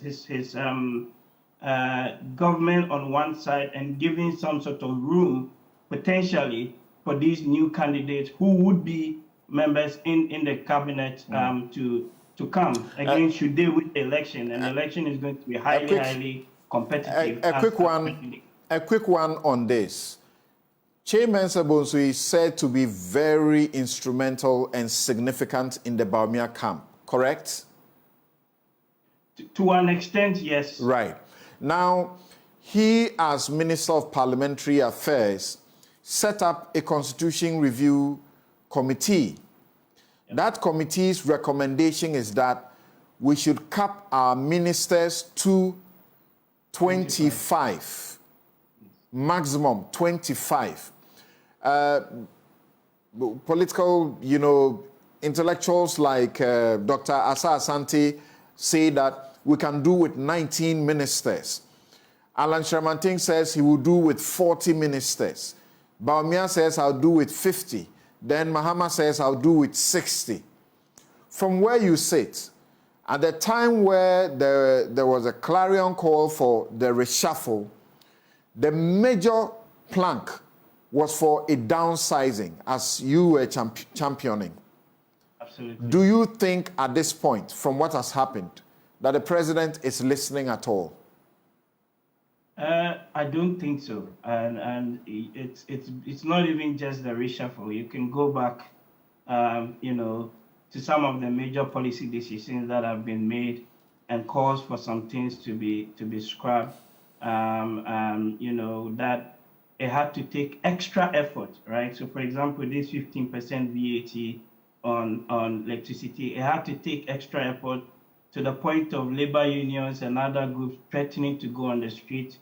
Speaker 4: government on one side and giving some sort of room potentially for these new candidates who would be members in the cabinet to come. Again, should they win the election, and the election is going to be highly competitive.
Speaker 1: A quick one on this. Chairman Sabonsu is said to be very instrumental and significant in the Bawumia camp, correct?
Speaker 4: To an extent, yes.
Speaker 1: Right. Now, he, as Minister of Parliamentary Affairs, set up a Constitution Review Committee. Yep. That committee's recommendation is that we should cap our ministers to 25. Maximum 25. Political, intellectuals like Dr. Asa Asante say that we can do with 19 ministers. Alan Shramanting says he will do with 40 ministers. Bawumia says I'll do with 50. Then Mahama says I'll do with 60. From where you sit, at the time where there was a clarion call for the reshuffle, the major plank was for a downsizing, as you were championing.
Speaker 4: Absolutely.
Speaker 1: Do you think at this point, from what has happened, that the president is listening at all?
Speaker 4: I don't think so, and it's not even just the reshuffle. You can go back, to some of the major policy decisions that have been made, and calls for some things to be scrapped. That it had to take extra effort, right? So, for example, this 15% VAT on electricity, it had to take extra effort to the point of labor unions and other groups threatening to go on the street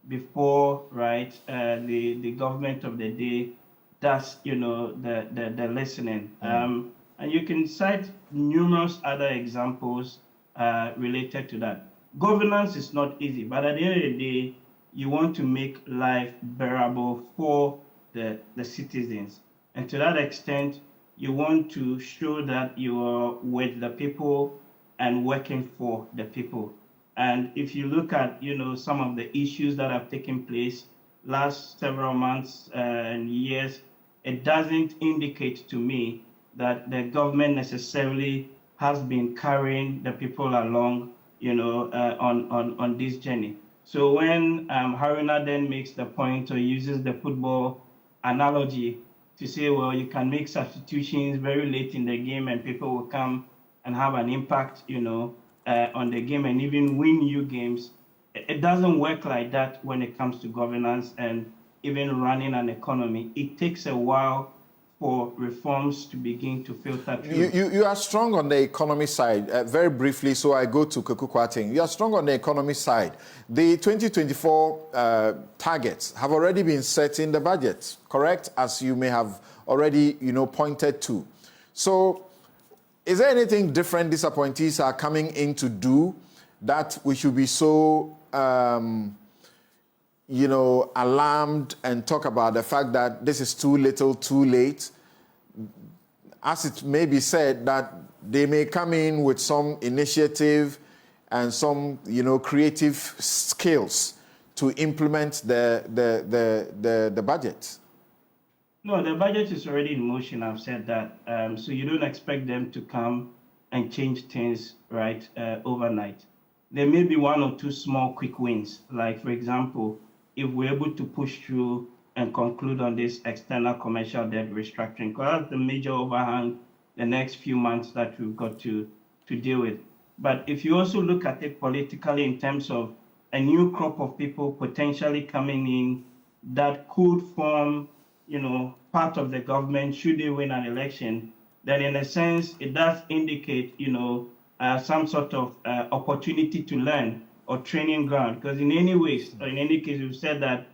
Speaker 4: before, right, the government of the day does, the listening. And you can cite numerous other examples related to that. Governance is not easy, but at the end of the day, you want to make life bearable for the citizens. And to that extent, you want to show that you are with the people and working for the people. And if you look at, some of the issues that have taken place last several months and years, it doesn't indicate to me that the government necessarily has been carrying the people along, on this journey. So when Haruna then makes the point or uses the football analogy to say, well, you can make substitutions very late in the game and people will come and have an impact, on the game and even win you games. It doesn't work like that when it comes to governance and even running an economy. It takes a while for reforms to begin to filter through.
Speaker 1: You are strong on the economy side. Very briefly, so I go to Kwaku Kwarteng. You are strong on the economy side. The 2024 targets have already been set in the budget, correct? As you may have already, pointed to. So, is there anything different these appointees are coming in to do that we should be so, alarmed and talk about the fact that this is too little, too late? As it may be said that they may come in with some initiative and some, creative skills to implement the budget.
Speaker 4: No, the budget is already in motion. I've said that. So you don't expect them to come and change things, right, overnight. There may be one or two small quick wins. Like, for example, if we're able to push through and conclude on this external commercial debt restructuring, because that's the major overhang the next few months that we've got to deal with. But if you also look at it politically in terms of a new crop of people potentially coming in that could form, part of the government should they win an election, then in a sense, it does indicate, some sort of opportunity to learn or training ground. Because in any ways, or in any case, we've said that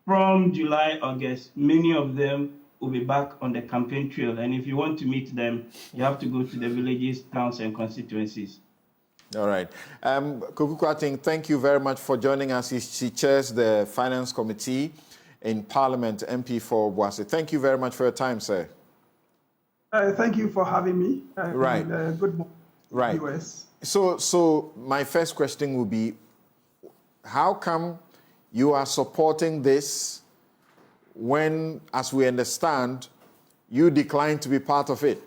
Speaker 4: from July, August, many of them will be back on the campaign trail. And if you want to meet them, you have to go to the villages, towns, and constituencies.
Speaker 1: All right. Kwaku Kwarteng, thank you very much for joining us. She chairs the Finance Committee in Parliament, MP for Boase. Thank you very much for your time, sir.
Speaker 5: Thank you for having me.
Speaker 1: Right.
Speaker 5: And, good morning,
Speaker 1: right.
Speaker 5: US.
Speaker 1: So my first question will be, how come you are supporting this when, as we understand, you declined to be part of it?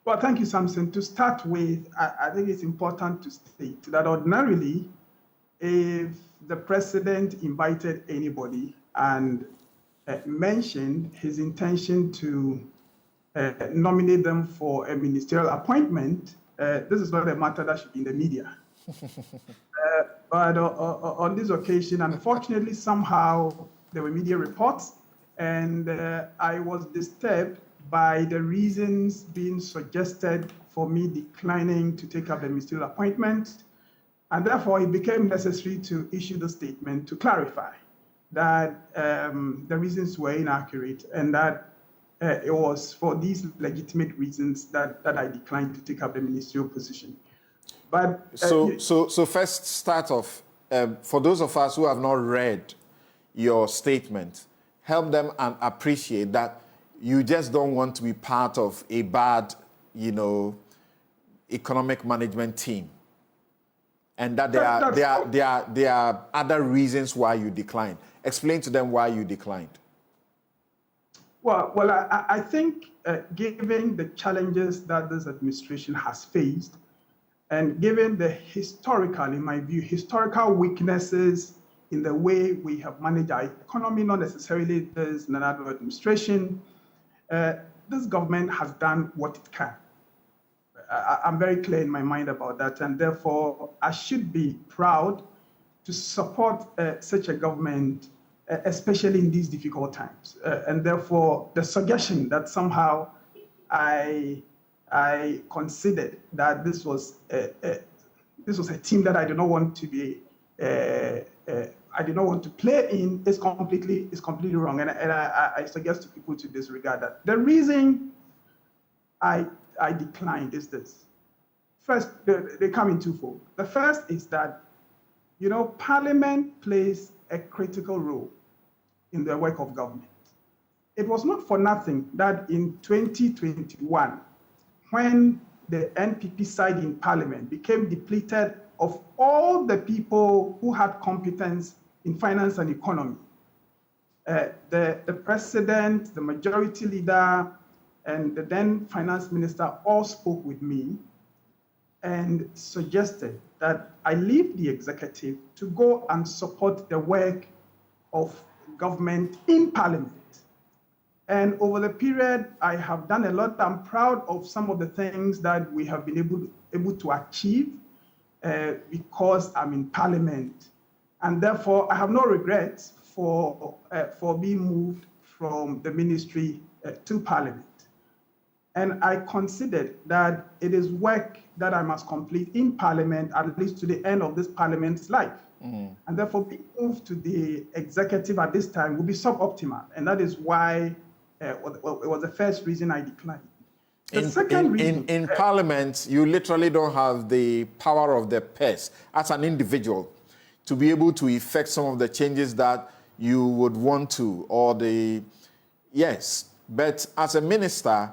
Speaker 5: Well, thank you, Samson. To start with, I think it's important to state that ordinarily, if the president invited anybody and mentioned his intention to nominate them for a ministerial appointment, this is not a matter that should be in the media. But on this occasion, unfortunately, somehow there were media reports, and I was disturbed by the reasons being suggested for me declining to take up the ministerial appointment. And therefore, it became necessary to issue the statement to clarify that the reasons were inaccurate and that it was for these legitimate reasons that I declined to take up the ministerial position. But
Speaker 1: so first start off, for those of us who have not read your statement, help them and appreciate that you just don't want to be part of a bad, economic management team, and that there are other reasons why you declined. Explain to them why you declined.
Speaker 5: Well, I think given the challenges that this administration has faced, and given the historical weaknesses in the way we have managed our economy, not necessarily this another administration, this government has done what it can. I'm very clear in my mind about that, and therefore I should be proud to support such a government, especially in these difficult times. And therefore, the suggestion that somehow I considered that this was a team that I do not want to be, I do not want to play in is completely wrong, and I suggest to people to disregard that. The reason I declined is this. First, they come in twofold. The first is that, you know, Parliament plays a critical role in the work of government. It was not for nothing that in 2021, when the NPP side in Parliament became depleted of all the people who had competence in finance and economy, the president, the majority leader, and the then finance minister all spoke with me and suggested that I leave the executive to go and support the work of government in Parliament. And over the period, I have done a lot. I'm proud of some of the things that we have been able to achieve because I'm in Parliament. And therefore, I have no regrets for being moved from the ministry to Parliament. And I considered that it is work that I must complete in Parliament, at least to the end of this Parliament's life. And therefore, being moved to the executive at this time would be suboptimal. And that is why it was the first reason I declined. The second reason...
Speaker 1: In Parliament, you literally don't have the power of the purse as an individual to be able to effect some of the changes that you would want to, or the... Yes, but as a minister,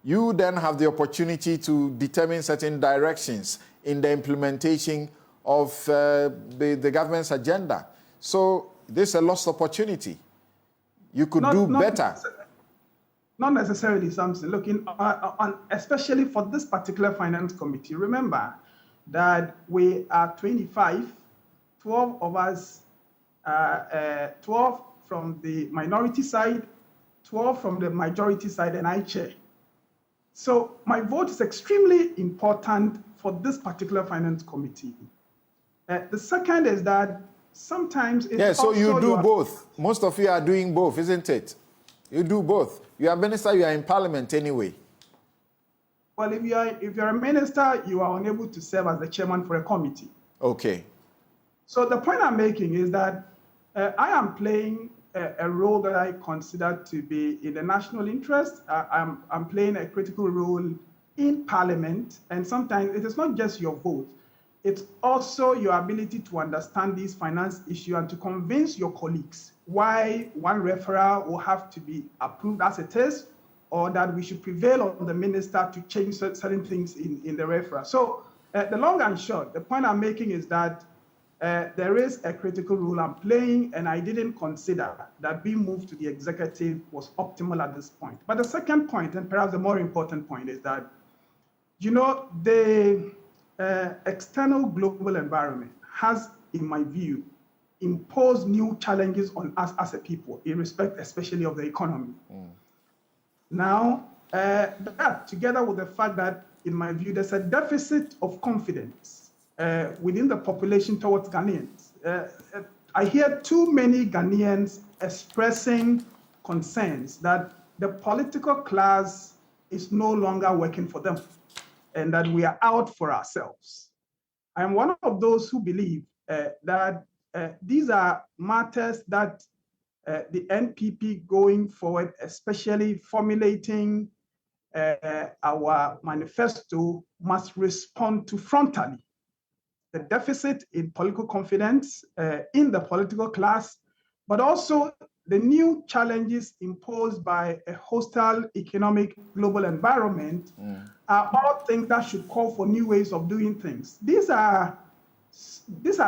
Speaker 1: you then have the opportunity to determine certain directions in the implementation of the government's agenda. So this is a lost opportunity. You could do better.
Speaker 5: Not necessarily, Samson. Look, especially for this particular finance committee, remember that we are 25, 12 of us, 12 from the minority side, 12 from the majority side, and I chair. So my vote is extremely important for this particular finance committee. The second is that sometimes it's
Speaker 1: so you do both. Most of you are doing both, isn't it? You do both. You are minister, you are in Parliament anyway.
Speaker 5: Well, if you're a minister, you are unable to serve as the chairman for a committee.
Speaker 1: Okay.
Speaker 5: So the point I'm making is that I am playing a role that I consider to be in the national interest. I'm playing a critical role in Parliament, and sometimes it is not just your vote. It's also your ability to understand these finance issues and to convince your colleagues why one referral will have to be approved as it is, or that we should prevail on the minister to change certain things in the referral. So the long and short, the point I'm making is that there is a critical role I'm playing, and I didn't consider that being moved to the executive was optimal at this point. But the second point, and perhaps the more important point, is that, you know, the external global environment has, in my view, imposed new challenges on us as a people, in respect especially of the economy. Now, that together with the fact that, in my view, there's a deficit of confidence within the population towards Ghanaians. I hear too many Ghanaians expressing concerns that the political class is no longer working for them and that we are out for ourselves. I am one of those who believe that these are matters that the NPP going forward, especially formulating our manifesto, must respond to frontally. The deficit in political confidence in the political class, but also the new challenges imposed by a hostile economic global environment are all things that should call for new ways of doing things. These are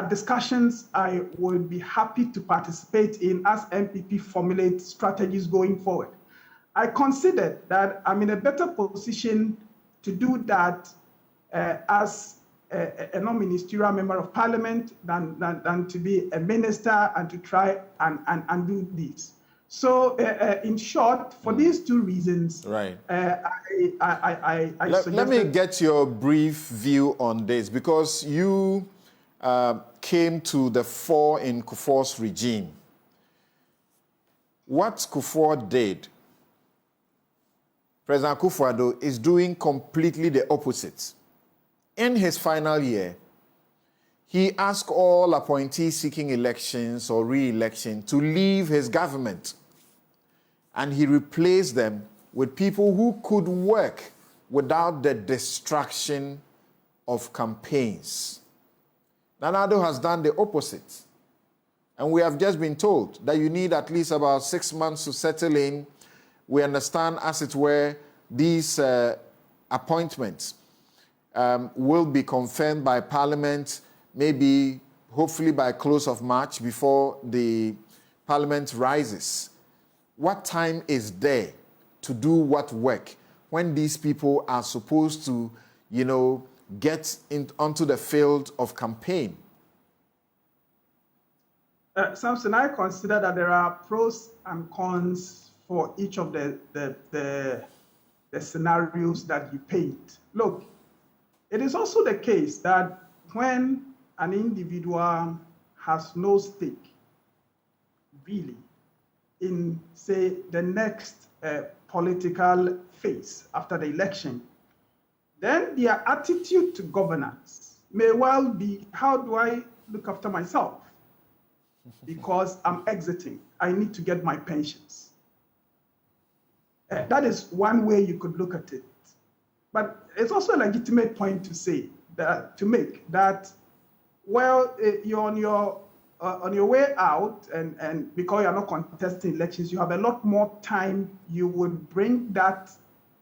Speaker 5: discussions I would be happy to participate in as NPP formulate strategies going forward. I consider that I'm in a better position to do that as a non-ministerial member of Parliament than to be a minister and to try and do this. So, in short, for these two reasons,
Speaker 1: Right.
Speaker 5: I
Speaker 1: Let me get your brief view on this, because you came to the fore in Kufuor's regime. What Kufuor did, President Kufuor is doing completely the opposite. In his final year, he asked all appointees seeking elections or re-election to leave his government, and he replaced them with people who could work without the distraction of campaigns. Nana Addo has done the opposite. And we have just been told that you need at least about 6 months to settle in. We understand, as it were, these appointments will be confirmed by Parliament, maybe, hopefully by close of March, before the Parliament rises. What time is there to do what work when these people are supposed to, get onto the field of campaign?
Speaker 5: Samson, I consider that there are pros and cons for each of the scenarios that you paint. Look, it is also the case that when an individual has no stake, really, in, say, the next political phase after the election, then their attitude to governance may well be, how do I look after myself? Because I'm exiting, I need to get my pensions. That is one way you could look at it. But it's also a legitimate point to say that, well, you're on your way out, and because you're not contesting elections, you have a lot more time. You would bring that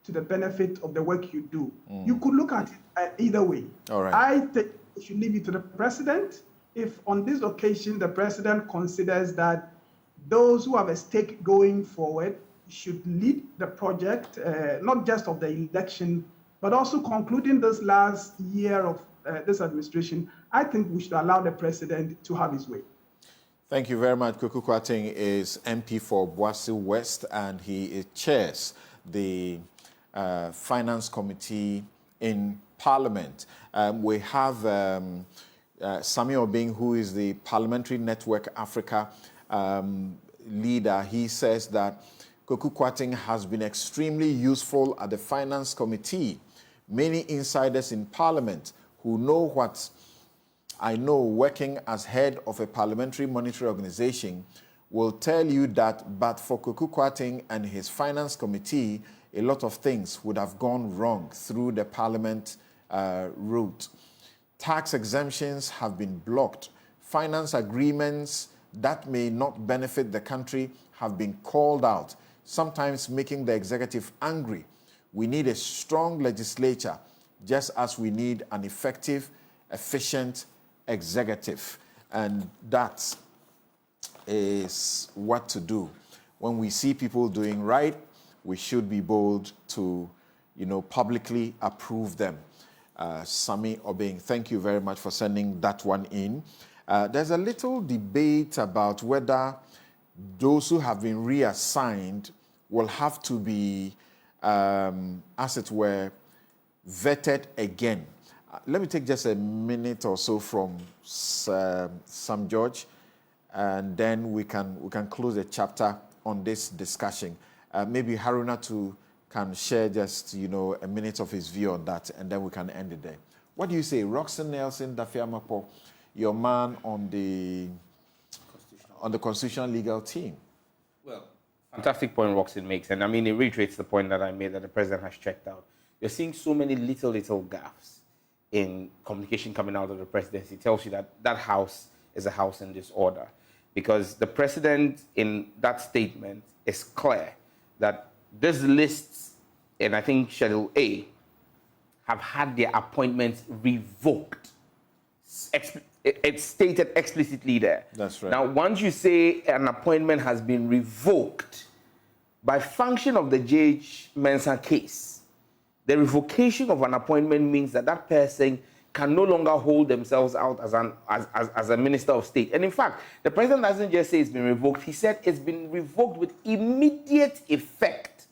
Speaker 5: to the benefit of the work you do. You could look at it either way.
Speaker 1: All right.
Speaker 5: I think you should leave it to the president. If on this occasion the president considers that those who have a stake going forward should lead the project, not just of the election, but also concluding this last year of this administration, I think we should allow the president to have his way.
Speaker 1: Thank you very much. Kwaku Kwarteng is MP for Boase West, and he chairs the Finance Committee in Parliament. We have Sami Obeng, who is the Parliamentary Network Africa leader. He says that Kwaku Kwarteng has been extremely useful at the Finance Committee. Many insiders in Parliament who know what I know working as head of a parliamentary monetary organization will tell you that but for Kwaku Kwarteng and his Finance Committee, a lot of things would have gone wrong through the Parliament route. Tax exemptions have been blocked. Finance agreements that may not benefit the country have been called out, sometimes making the executive angry. We need a strong legislature, just as we need an effective, efficient executive. And that is what to do. When we see people doing right, we should be bold to, publicly approve them. Sami Obeng, thank you very much for sending that one in. There's a little debate about whether those who have been reassigned will have to be, as it were, vetted again. Let me take just a minute or so from Sam George, and then we can close the chapter on this discussion. Maybe Haruna can share just, a minute of his view on that, and then we can end it there. What do you say, Roxanne Nelson Dafiamapo, your man on the Constitutional Legal Team?
Speaker 3: Well, fantastic point Roxanne makes, and it reiterates the point that I made that the president has checked out. You're seeing so many little gaffes in communication coming out of the presidency. It tells you that that house is a house in disorder, because the president in that statement is clear that these lists, and I think Schedule A, have had their appointments revoked. It's stated explicitly there.
Speaker 1: That's right.
Speaker 3: Now, once you say an appointment has been revoked, by function of the J.H. Mensah case, the revocation of an appointment means that that person can no longer hold themselves out as a minister of state. And in fact, the president doesn't just say it's been revoked. He said it's been revoked with immediate effect.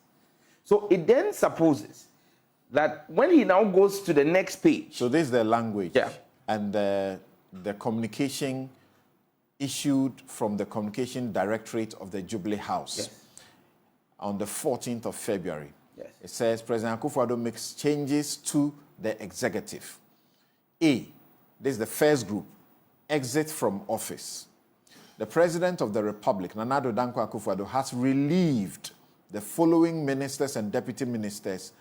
Speaker 3: So it then supposes that when he now goes to the next page.
Speaker 1: So this is the language.
Speaker 3: Yeah.
Speaker 1: And the communication issued from the Communication Directorate of the Jubilee House.
Speaker 3: Yes.
Speaker 1: On the 14th of February.
Speaker 3: Yes.
Speaker 1: It says President Akufo-Addo makes changes to the executive. A, this is the first group, exit from office. The President of the Republic, Nana Addo Dankwa Akufo-Addo, has relieved the following ministers and deputy ministers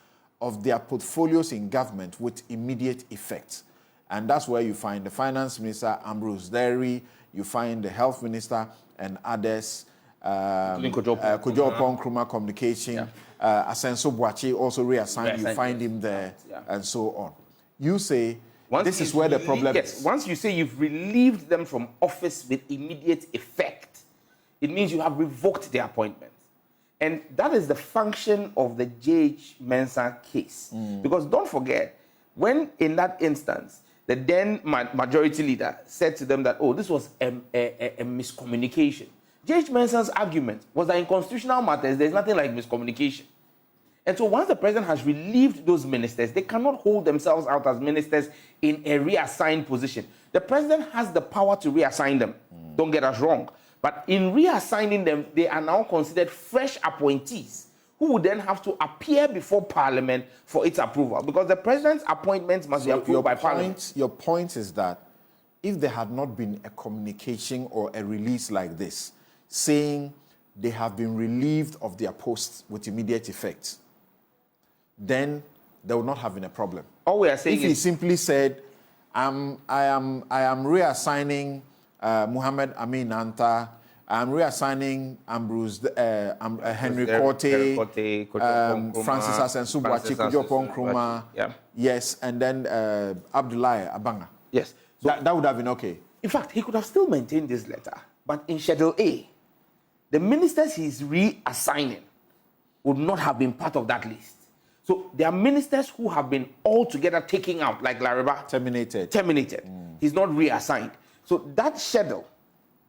Speaker 1: of their portfolios in government with immediate effect. And that's where you find the Finance Minister, Ambrose Derry, you find the Health Minister and others, Kojo Oppong-Nkrumah Communication, Asenso Boakye also reassigned, you find him there, and so on. You say, this is where the problem is.
Speaker 3: Once you say you've relieved them from office with immediate effect, it means you have revoked their appointment. And that is the function of the J.H. Mensah case. Because don't forget, when in that instance, the then majority leader said to them that, oh, this was a miscommunication. J.H. Mensah's argument was that in constitutional matters, there's nothing like miscommunication. And so once the president has relieved those ministers, they cannot hold themselves out as ministers in a reassigned position. The president has the power to reassign them. Don't get us wrong. But in reassigning them, they are now considered fresh appointees who would then have to appear before Parliament for its approval, because the president's appointments must be approved by Parliament.
Speaker 1: Your point is that if there had not been a communication or a release like this, saying they have been relieved of their posts with immediate effect, then there would not have been a problem.
Speaker 3: All we are saying
Speaker 1: if he simply said, I am reassigning Muhammad Amin Anta, I'm reassigning Ambrose, Henry Korte, Francis Asenso Boakye, Kojo Oppong-Nkrumah, yes, and then Abdullahi Abanga.
Speaker 3: Yes.
Speaker 1: So that would have been okay.
Speaker 3: In fact, he could have still maintained this letter, but in Schedule A, the ministers he's reassigning would not have been part of that list. So there are ministers who have been altogether taken out, like Lariba. Terminated. He's not reassigned. So that schedule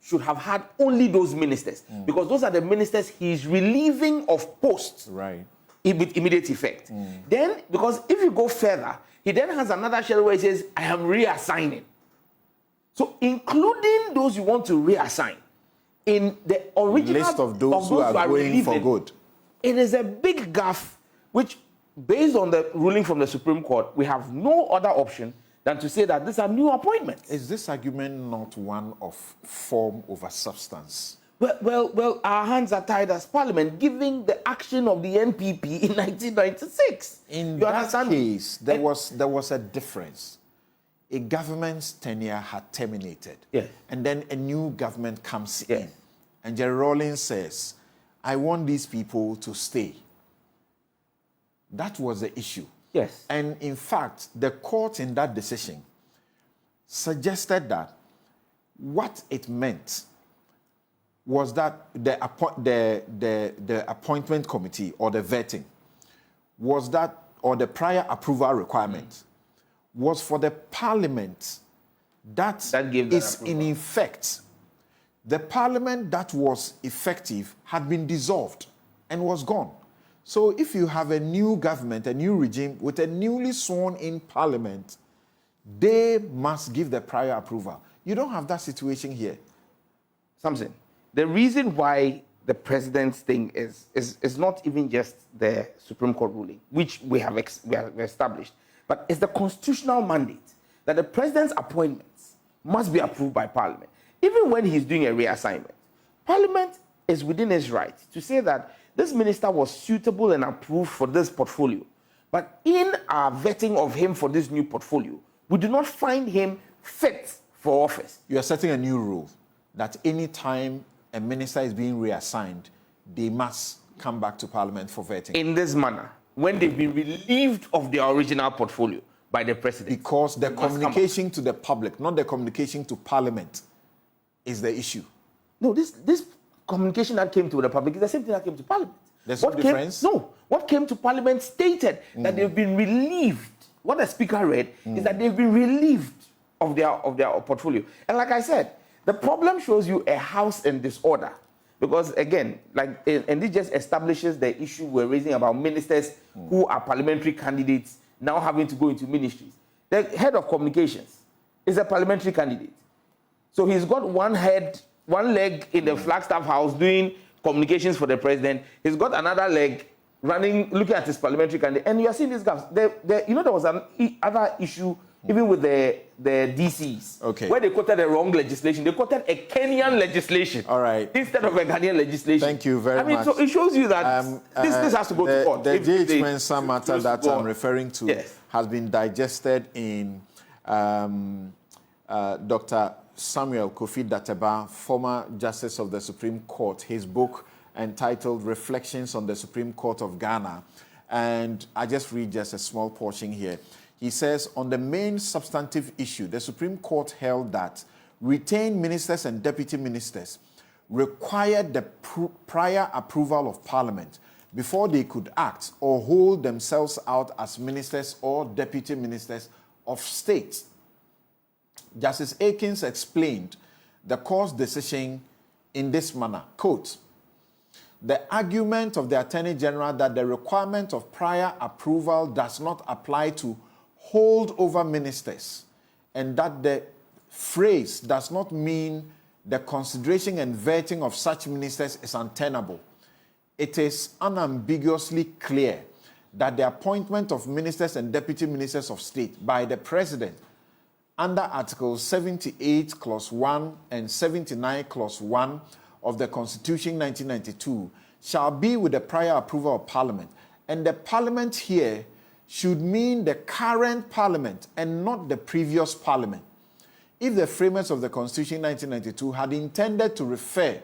Speaker 3: should have had only those ministers, because those are the ministers he's relieving of posts with immediate effect. Then, because if you go further, he then has another schedule where he says, I am reassigning. So including those you want to reassign in the original
Speaker 1: list of those who are going for good.
Speaker 3: It is a big gaffe, which, based on the ruling from the Supreme Court, we have no other option than to say that these are new appointments.
Speaker 1: Is this argument not one of form over substance?
Speaker 3: Well, our hands are tied as Parliament, given the action of the NPP in 1996.
Speaker 1: In that case, there was a difference. A government's tenure had terminated.
Speaker 3: Yes.
Speaker 1: And then a new government comes in. And Jerry Rawlings says, I want these people to stay. That was the issue.
Speaker 3: Yes.
Speaker 1: And in fact, the court in that decision suggested that what it meant was that the appointment committee or the vetting was that, or the prior approval requirement was for the Parliament that is in effect. The Parliament that was effective had been dissolved and was gone. So if you have a new government, a new regime with a newly sworn in Parliament, they must give the prior approval. You don't have that situation here.
Speaker 3: Samson, the reason why the president's thing is not even just the Supreme Court ruling, which we have established, but it's the constitutional mandate that the president's appointments must be approved by Parliament. Even when he's doing a reassignment, Parliament is within its right to say that this minister was suitable and approved for this portfolio. But in our vetting of him for this new portfolio, we do not find him fit for office.
Speaker 1: You are setting a new rule that any time a minister is being reassigned, they must come back to Parliament for vetting.
Speaker 3: In this manner, when they've been relieved of their original portfolio by the president.
Speaker 1: Because the communication to the public, not the communication to Parliament, is the issue.
Speaker 3: No, this communication that came to the public is the same thing that came to Parliament.
Speaker 1: There's no difference?
Speaker 3: What came to Parliament stated that they've been relieved what the speaker read is that they've been relieved of their portfolio. And like I said, the problem shows you a house in disorder. Because again, and this just establishes the issue we're raising about ministers who are parliamentary candidates now having to go into ministries. The head of communications is a parliamentary candidate. So he's got one leg in the Flagstaff House doing communications for the president. He's got another leg looking at his parliamentary candidate. And you are seeing these gaps. There was another issue even with the DCs, where they quoted the wrong legislation. They quoted a Kenyan legislation, instead of a Ghanaian legislation.
Speaker 1: Thank you very much.
Speaker 3: So it shows you that this has to go to court.
Speaker 1: The J.H. Mensah matter that I'm referring to has been digested in Dr. Samuel Kofi Dateba, former Justice of the Supreme Court, his book entitled Reflections on the Supreme Court of Ghana. And I just read just a small portion here. He says, on the main substantive issue, the Supreme Court held that retained ministers and deputy ministers required the prior approval of Parliament before they could act or hold themselves out as ministers or deputy ministers of state. Justice Akins explained the court's decision in this manner, quote, the argument of the Attorney General that the requirement of prior approval does not apply to hold over ministers, and that the phrase does not mean the consideration and vetting of such ministers is untenable. It is unambiguously clear that the appointment of ministers and deputy ministers of state by the President under Articles 78, Clause 1 and 79, Clause 1 of the Constitution 1992 shall be with the prior approval of Parliament. And the Parliament here should mean the current Parliament and not the previous Parliament. If the framers of the Constitution 1992 had intended to refer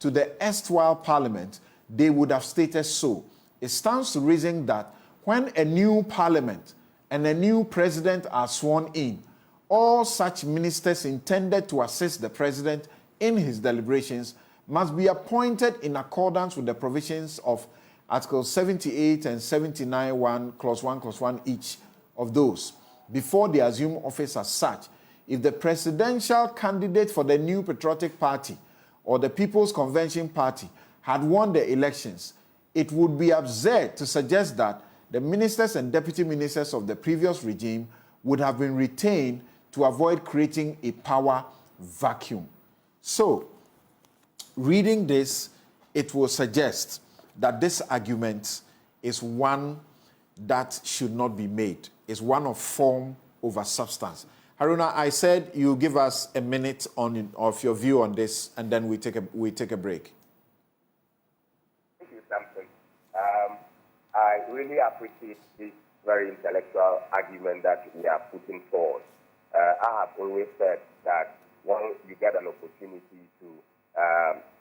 Speaker 1: to the erstwhile Parliament, they would have stated so. It stands to reason that when a new Parliament and a new President are sworn in, all such ministers intended to assist the President in his deliberations must be appointed in accordance with the provisions of Articles 78 and 79, Clause 1 each of those, before they assume office as such. If the presidential candidate for the New Patriotic Party or the People's Convention Party had won the elections, it would be absurd to suggest that the ministers and deputy ministers of the previous regime would have been retained to avoid creating a power vacuum. So, reading this, it will suggest that this argument is one that should not be made. It's one of form over substance. Haruna, I said you give us a minute of your view on this, and then we take a break.
Speaker 2: Thank you, Samson. I really appreciate this very intellectual argument that we are putting forward. I have always said that when you get an opportunity to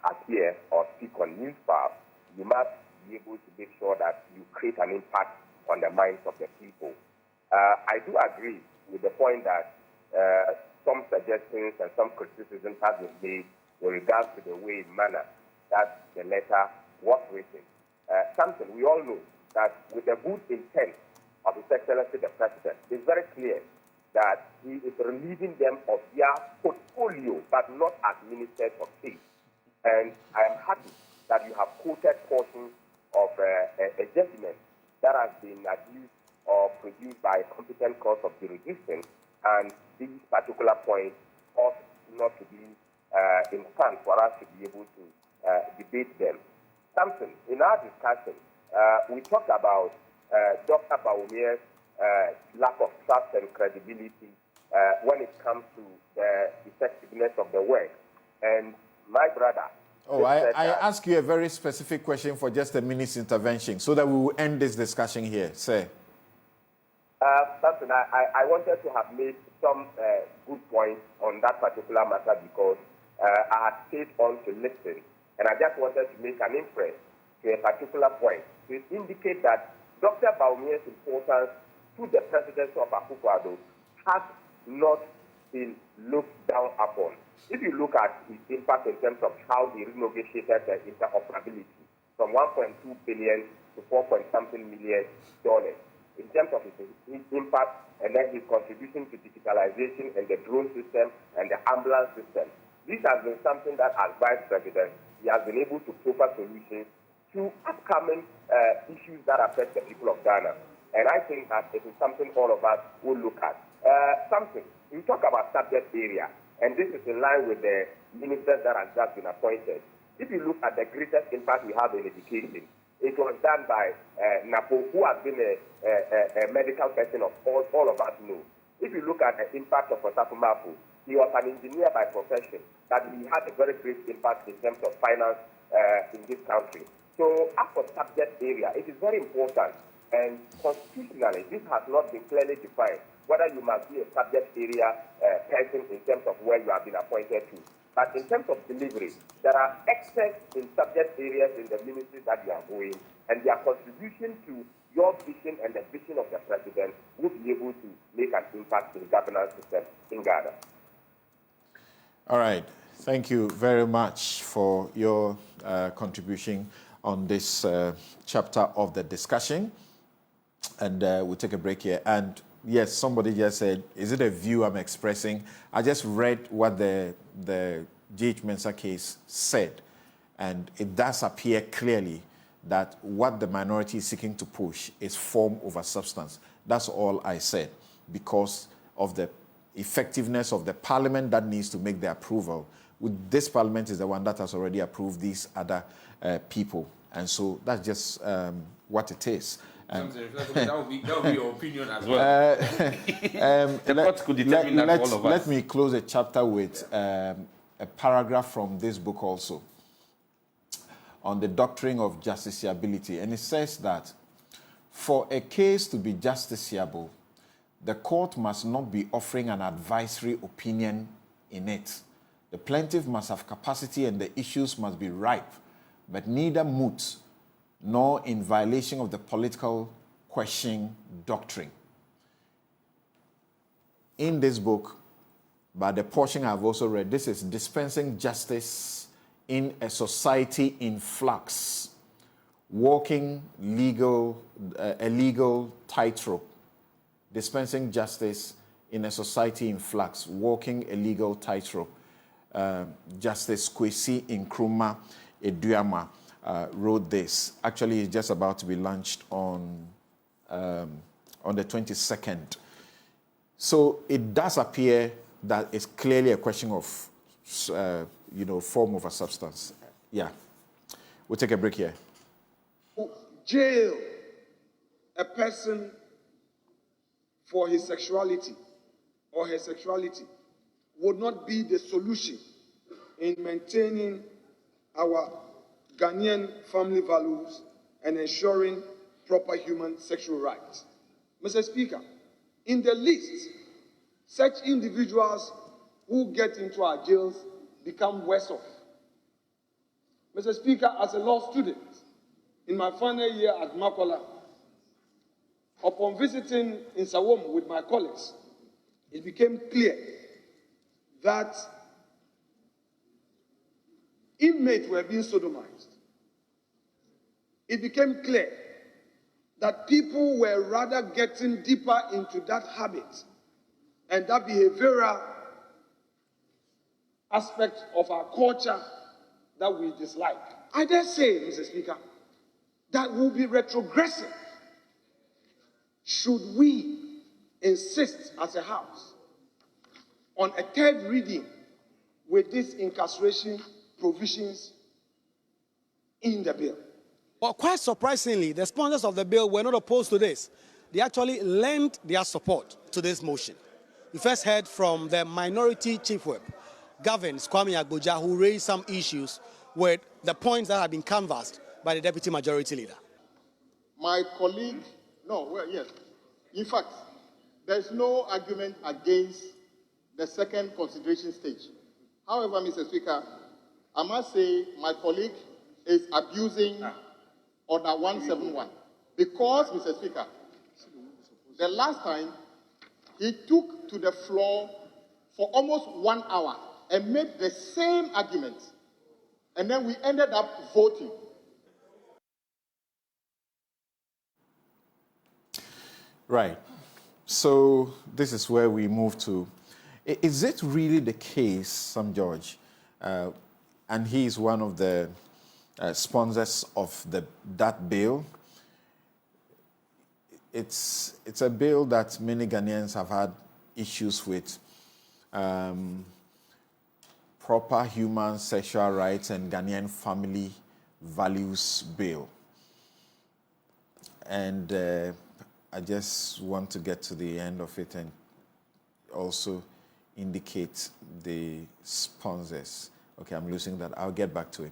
Speaker 2: appear or speak on Newsfile, you must be able to make sure that you create an impact on the minds of the people. I do agree with the point that some suggestions and some criticisms have been made with regards to the way, manner that the letter was written. Something we all know that with the good intent of His Excellency the President, it's very clear that he is relieving them of their portfolio, but not as ministers of state. And I am happy that you have quoted portions of a judgment that has been adduced or produced by a competent court of jurisdiction, and these particular points ought not to be in stand for us to be able to debate them. Samson, in our discussion, we talked about Dr. Bawumia's lack of trust and credibility when it comes to the effectiveness of the work. And my brother...
Speaker 1: Oh, I ask you a very specific question for just a minute's intervention so that we will end this discussion here. Say.
Speaker 2: Samson, I wanted to have made some good points on that particular matter because I had stayed on to listen, and I just wanted to make an inference to a particular point to indicate that Dr. Bawumia's importance to the presidency of Akufo-Addo has not been looked down upon. If you look at its impact in terms of how he renegotiated the interoperability from $1.2 billion to $4.something million, in terms of his impact, and then his contribution to digitalization and the drone system and the ambulance system. This has been something that, as Vice President, he has been able to provide solutions to upcoming issues that affect the people of Ghana. And I think that it is something all of us will look at. Something, we talk about subject area, and this is in line with the ministers that have just been appointed. If you look at the greatest impact we have in education, it was done by Napo, who has been a medical person of all of us know. If you look at the impact of Osafu Mafu, he was an engineer by profession, but he had a very great impact in terms of finance in this country. So as for subject area, it is very important, and constitutionally, this has not been clearly defined, whether you must be a subject area person in terms of where you have been appointed to. But in terms of delivery, there are excess in subject areas in the ministries that you are going, and their contribution to your vision and the vision of the president will be able to make an impact in the governance system in Ghana.
Speaker 1: All right. Thank you very much for your contribution on this chapter of the discussion. And we'll take a break here. And yes, somebody just said, is it a view I'm expressing? I just read what the G.H. Mensah case said, and it does appear clearly that what the minority is seeking to push is form over substance. That's all I said, because of the effectiveness of the parliament that needs to make the approval. This parliament is the one that has already approved these other people, and so that's just what it is.
Speaker 3: That would be your opinion as well. The court could determine that for all of us.
Speaker 1: Let me close a chapter with a paragraph from this book also on the doctrine of justiciability. And it says that for a case to be justiciable, the court must not be offering an advisory opinion in it. The plaintiff must have capacity and the issues must be ripe, but neither moot nor in violation of the political question doctrine. In this book, by the portion I've also read, this is dispensing justice in a society in flux, walking a legal tightrope. Dispensing justice in a society in flux, walking a legal tightrope. Justice Kwesi Nkrumah Eduama wrote this. Actually, it's just about to be launched on the 22nd. So it does appear that it's clearly a question of, form over substance. Yeah. We'll take a break here.
Speaker 6: Jail a person for his sexuality or her sexuality would not be the solution in maintaining our Ghanaian family values and ensuring proper human sexual rights. Mr. Speaker, in the list, such individuals who get into our jails become worse off. Mr. Speaker, as a law student, in my final year at Makola, upon visiting in Sawom with my colleagues, it became clear that inmates were being sodomized. It became clear that people were rather getting deeper into that habit and that behavioral aspect of our culture that we dislike. I dare say, Mr. Speaker, that will be retrogressive should we insist as a House on a third reading with these incarceration provisions in the bill.
Speaker 7: Well, quite surprisingly, the sponsors of the bill were not opposed to this. They actually lent their support to this motion. We first heard from the minority chief whip, Gavin Kwame Agboja, who raised some issues with the points that had been canvassed by the deputy majority leader.
Speaker 8: My colleague, yes. In fact, there's no argument against the second consideration stage. However, Mr. Speaker, I must say my colleague is abusing Order 171 because, Mr. Speaker, the last time he took to the floor for almost 1 hour and made the same argument, and then we ended up voting.
Speaker 1: Right. So this is where we move to. Is it really the case, Sam George, and he is one of the sponsors of that bill? It's a bill that many Ghanaians have had issues with. Proper human sexual rights and Ghanaian family values bill. And I just want to get to the end of it and also indicate the sponsors. Okay, I'm losing that. I'll get back to it.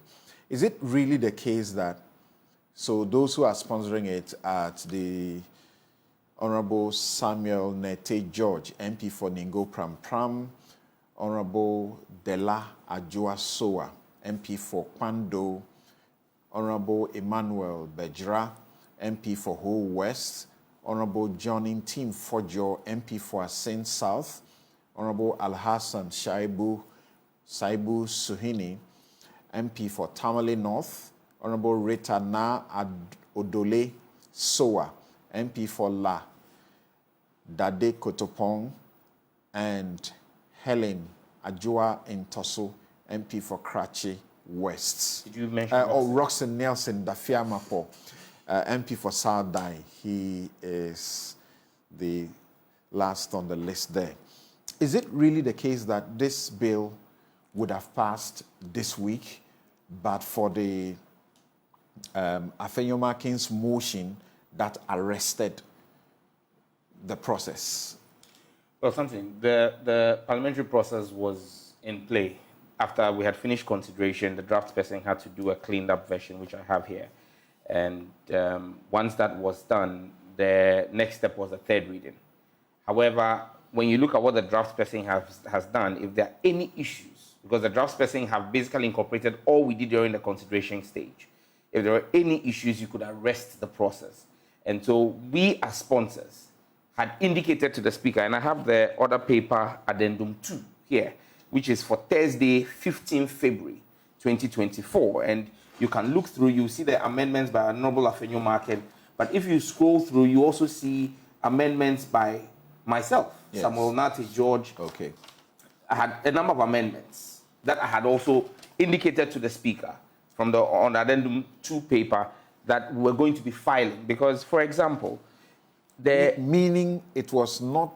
Speaker 1: Is it really the case that, so those who are sponsoring it at the Honorable Samuel Nete George, MP for Ningo Pram Pram, Honorable Dela Ajua Soa, MP for Kwando, Honorable Emmanuel Bejra, MP for Ho West, Honorable John Tim Fojo, MP for Asen South, Honorable Al-Hassan Saibu Suhini, MP for Tamale North, Honorable Rita Na Odole Soa, MP for La Dade Kotopong, and Helen Ajua Ntoso, MP for Krachi West.
Speaker 3: Did you mention
Speaker 1: Roxanne Nelson Dafiamapo, MP for Sardai. He is the last on the list there. Is it really the case that this bill would have passed this week, but for the Afenyomakin's motion that arrested the process?
Speaker 3: Well, the parliamentary process was in play. After we had finished consideration, the draft person had to do a cleaned up version, which I have here. And once that was done, the next step was the third reading. However, when you look at what the draft person has done, if there are any issues, because the draft person have basically incorporated all we did during the consideration stage, if there were any issues, you could arrest the process. And so we as sponsors had indicated to the Speaker, and I have the order paper addendum 2 here, which is for Thursday, 15 February 2024. And you can look through, you see the amendments by Honorable Afenyo Market, but if you scroll through, you also see amendments by myself, yes. Samuel Nate George.
Speaker 1: Okay.
Speaker 3: I had a number of amendments that I had also indicated to the Speaker on the addendum 2 paper that we're going to be filing. Because, for example,
Speaker 1: meaning it was not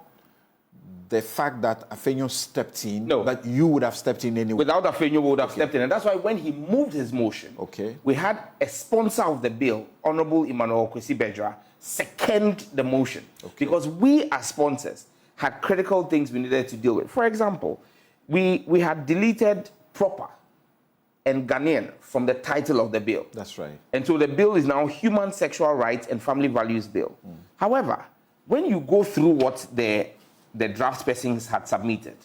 Speaker 1: the fact that Afenyo stepped in,
Speaker 3: no,
Speaker 1: that you would have stepped in anyway.
Speaker 3: Without Afenyo, we would have stepped in. And that's why when he moved his motion, we had a sponsor of the bill, Honorable Emmanuel Kwesi Bejra, second the motion. Because we as sponsors had critical things we needed to deal with. For example, we had deleted proper and Ghanaian from the title of the bill.
Speaker 1: That's right.
Speaker 3: And so the bill is now Human Sexual Rights and Family Values Bill. However, when you go through what the draft persons had submitted,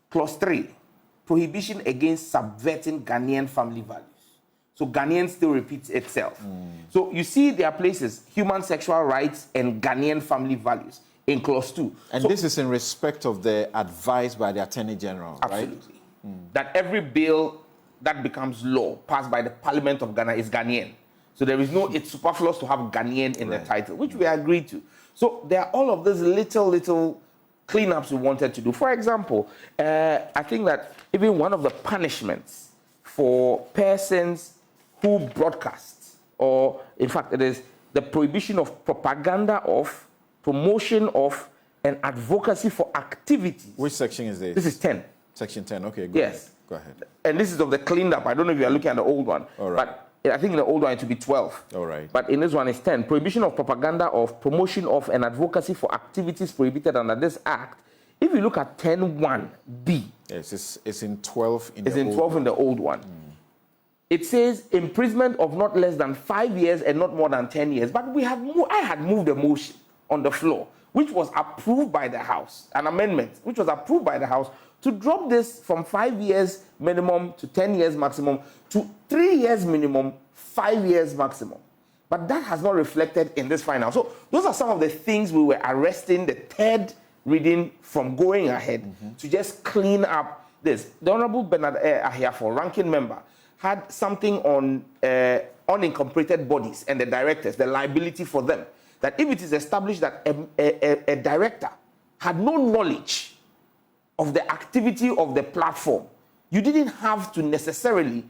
Speaker 3: clause 3, prohibition against subverting Ghanaian family values. So Ghanaian still repeats itself. So you see there are places, human sexual rights and Ghanaian family values in clause 2.
Speaker 1: And this is in respect of the advice by the Attorney General,
Speaker 3: absolutely, right? That every bill that becomes law passed by the Parliament of Ghana is Ghanaian. So there is no, it's superfluous to have Ghanaian in the title, which we agreed to. So there are all of these little cleanups we wanted to do. For example, I think that even one of the punishments for persons who broadcast, or in fact it is the prohibition of propaganda of, promotion of, and advocacy for activities.
Speaker 1: Which section is this?
Speaker 3: This is 10.
Speaker 1: Section 10, okay,
Speaker 3: yes.
Speaker 1: Go ahead.
Speaker 3: And this is of the cleaned up. I don't know if you are looking at the old one.
Speaker 1: All right.
Speaker 3: But I think in the old one it will be 12.
Speaker 1: All right.
Speaker 3: But in this one it's 10. Prohibition of propaganda of, promotion of, and advocacy for activities prohibited under this act. If you look at 10(1)(b.
Speaker 1: Yes, it's in 12 in
Speaker 3: it's
Speaker 1: the
Speaker 3: in
Speaker 1: old
Speaker 3: 12
Speaker 1: one.
Speaker 3: In the old one. It says imprisonment of not less than 5 years and not more than 10 years. But I had moved a motion on the floor, which was approved by the House, an amendment, which was approved by the House, to drop this from 5 years minimum to 10 years maximum to 3 years minimum, 5 years maximum. But that has not reflected in this final. So those are some of the things we were arresting the third reading from going ahead to just clean up this. The Honorable Bernard Ahiafo, ranking member, had something on unincorporated bodies and the directors, the liability for them. that if it is established that a director had no knowledge of the activity of the platform, you didn't have to necessarily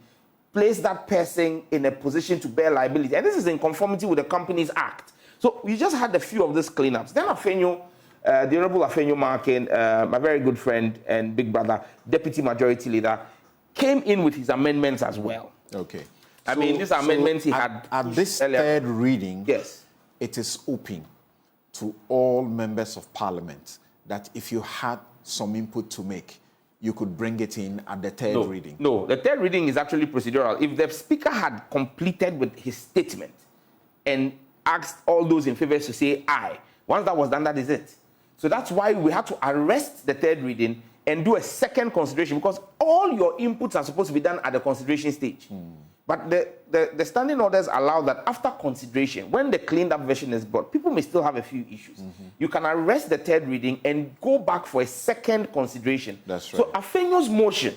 Speaker 3: place that person in a position to bear liability. And this is in conformity with the Companies Act. So we just had a few of these cleanups. Then Afenyo, the Honorable Afenyo Markin, my very good friend and big brother, Deputy Majority Leader, came in with his amendments as well.
Speaker 1: Okay.
Speaker 3: I mean, these amendments he had
Speaker 1: at this
Speaker 3: earlier.
Speaker 1: third reading,
Speaker 3: yes,
Speaker 1: it is open to all members of parliament that if you had some input to make, you could bring it in at the third reading.
Speaker 3: No, the third reading is actually procedural. If the speaker had completed with his statement and asked all those in favor to say aye, once that was done, that is it. So that's why we had to arrest the third reading and do a second consideration, because all your inputs are supposed to be done at the consideration stage. But the standing orders allow that after consideration, when the cleaned up version is brought, people may still have a few issues. You can arrest the third reading and go back for a second consideration.
Speaker 1: That's right.
Speaker 3: So Afenyo's motion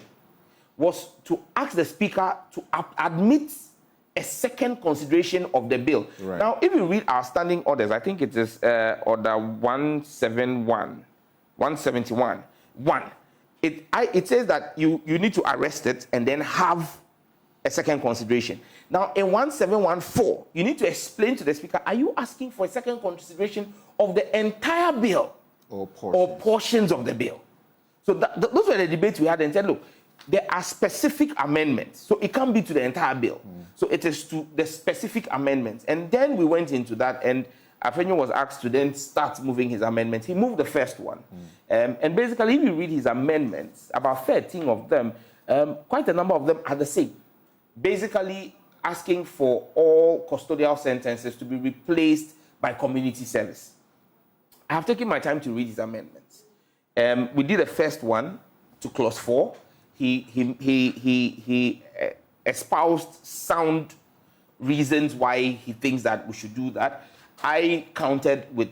Speaker 3: was to ask the speaker to admit a second consideration of the bill.
Speaker 1: Right.
Speaker 3: Now, if you read our standing orders, I think it is order 171, 171, 1. It says that you need to arrest it and then have a second consideration. Now, in 1714, you need to explain to the speaker, are you asking for a second consideration of the entire bill
Speaker 1: Or portions
Speaker 3: of the bill? So those were the debates we had and said, look, there are specific amendments, so it can't be to the entire bill. So it is to the specific amendments. And then we went into that, and Afenyo was asked to then start moving his amendments. He moved the first one. And basically, if you read his amendments, about 13 of them, quite a number of them are the same. Basically, asking for all custodial sentences to be replaced by community service. I have taken my time to read his amendments. We did the first one to clause 4. He espoused sound reasons why he thinks that we should do that. I countered with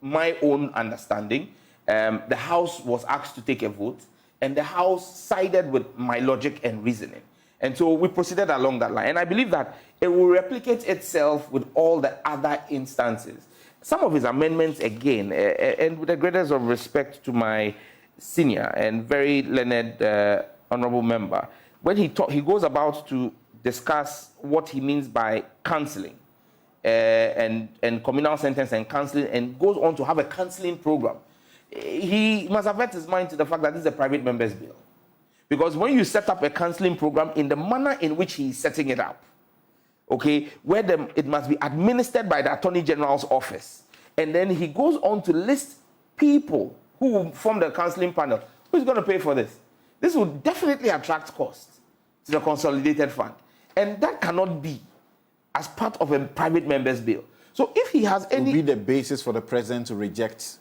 Speaker 3: my own understanding. The House was asked to take a vote, and the House sided with my logic and reasoning. And so we proceeded along that line. And I believe that it will replicate itself with all the other instances. Some of his amendments, again, and with the greatest of respect to my senior and very learned honorable member, when he goes about to discuss what he means by counseling and communal sentence and counseling, and goes on to have a counseling program. He must have set his mind to the fact that this is a private member's bill. Because when you set up a counseling program in the manner in which he is setting it up, okay, where it must be administered by the Attorney General's office, and then he goes on to list people who will form the counseling panel. Who's going to pay for this? This will definitely attract costs to the consolidated fund. And that cannot be as part of a private member's bill. So if he has any...
Speaker 1: It will be the basis for the president to reject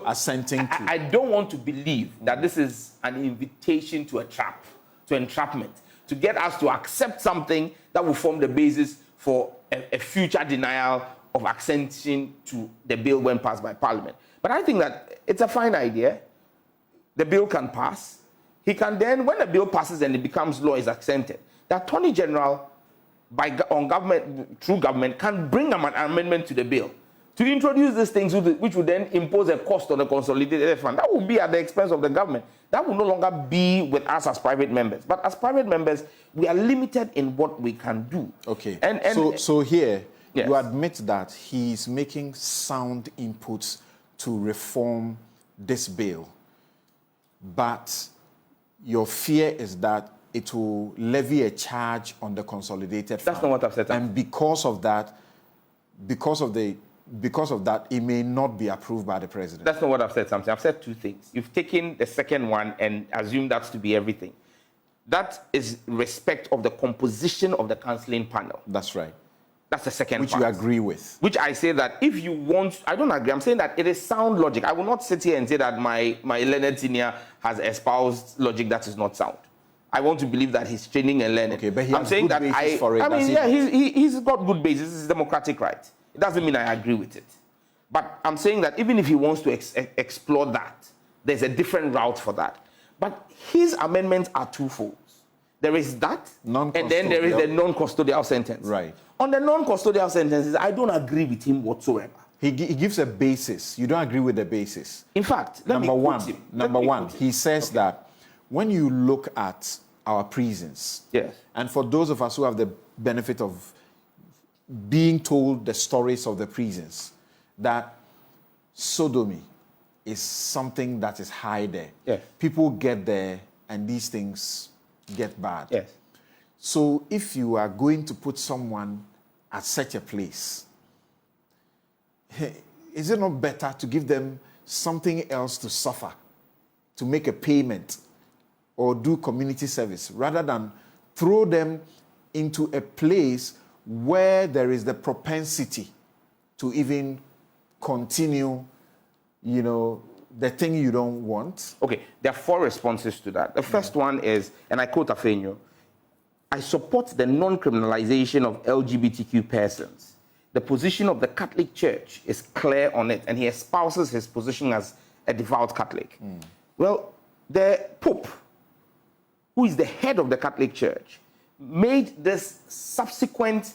Speaker 1: assenting to...
Speaker 3: I don't want to believe that this is an invitation to a trap, to entrapment, to get us to accept something that will form the basis for a future denial of accession to the bill when passed by Parliament. But I think that it's a fine idea. The bill can pass. He can then, when the bill passes and it becomes law, is accented, the Attorney General, through government, can bring an amendment to the bill to introduce these things which would then impose a cost on the consolidated fund. That will be at the expense of the government. That will no longer be with us as private members. But as private members, we are limited in what we can do.
Speaker 1: Okay.
Speaker 3: So
Speaker 1: here,
Speaker 3: yes,
Speaker 1: you admit that he's making sound inputs to reform this bill. But your fear is that it will levy a charge on the consolidated fund.
Speaker 3: That's not what I've said.
Speaker 1: And because of that, it may not be approved by the president.
Speaker 3: That's not what I've said, Samson. I've said two things. You've taken the second one and assumed that's to be everything. That is respect of the composition of the counseling panel.
Speaker 1: That's right.
Speaker 3: That's the second
Speaker 1: Which
Speaker 3: part.
Speaker 1: you agree with.
Speaker 3: Which I say that if you want, I don't agree. I'm saying that it is sound logic. I will not sit here and say that my learned senior has espoused logic that is not sound. I want to believe that he's training and learning.
Speaker 1: Okay, but he
Speaker 3: I'm
Speaker 1: has
Speaker 3: saying
Speaker 1: good
Speaker 3: that
Speaker 1: basis for it.
Speaker 3: I mean, yeah, he's got good basis. It's democratic right. It doesn't mean I agree with it. But I'm saying that even if he wants to explore that, there's a different route for that. But his amendments are twofold. There is that, and then there is the non-custodial sentence.
Speaker 1: Right.
Speaker 3: On the non-custodial sentences, I don't agree with him whatsoever.
Speaker 1: He gives a basis. You don't agree with the basis.
Speaker 3: In fact, number one,
Speaker 1: he says that when you look at our prisons,
Speaker 3: yes,
Speaker 1: and for those of us who have the benefit of being told the stories of the prisons, that sodomy is something that is high there.
Speaker 3: Yes.
Speaker 1: People get there and these things get bad.
Speaker 3: Yes.
Speaker 1: So if you are going to put someone at such a place, is it not better to give them something else to suffer, to make a payment or do community service, rather than throw them into a place where there is the propensity to even continue, the thing you don't want?
Speaker 3: Okay, there are 4 responses to that. The first one is, and I quote Afenyo, I support the non-criminalization of LGBTQ persons. The position of the Catholic Church is clear on it, and he espouses his position as a devout Catholic. Well, the Pope, who is the head of the Catholic Church, made this subsequent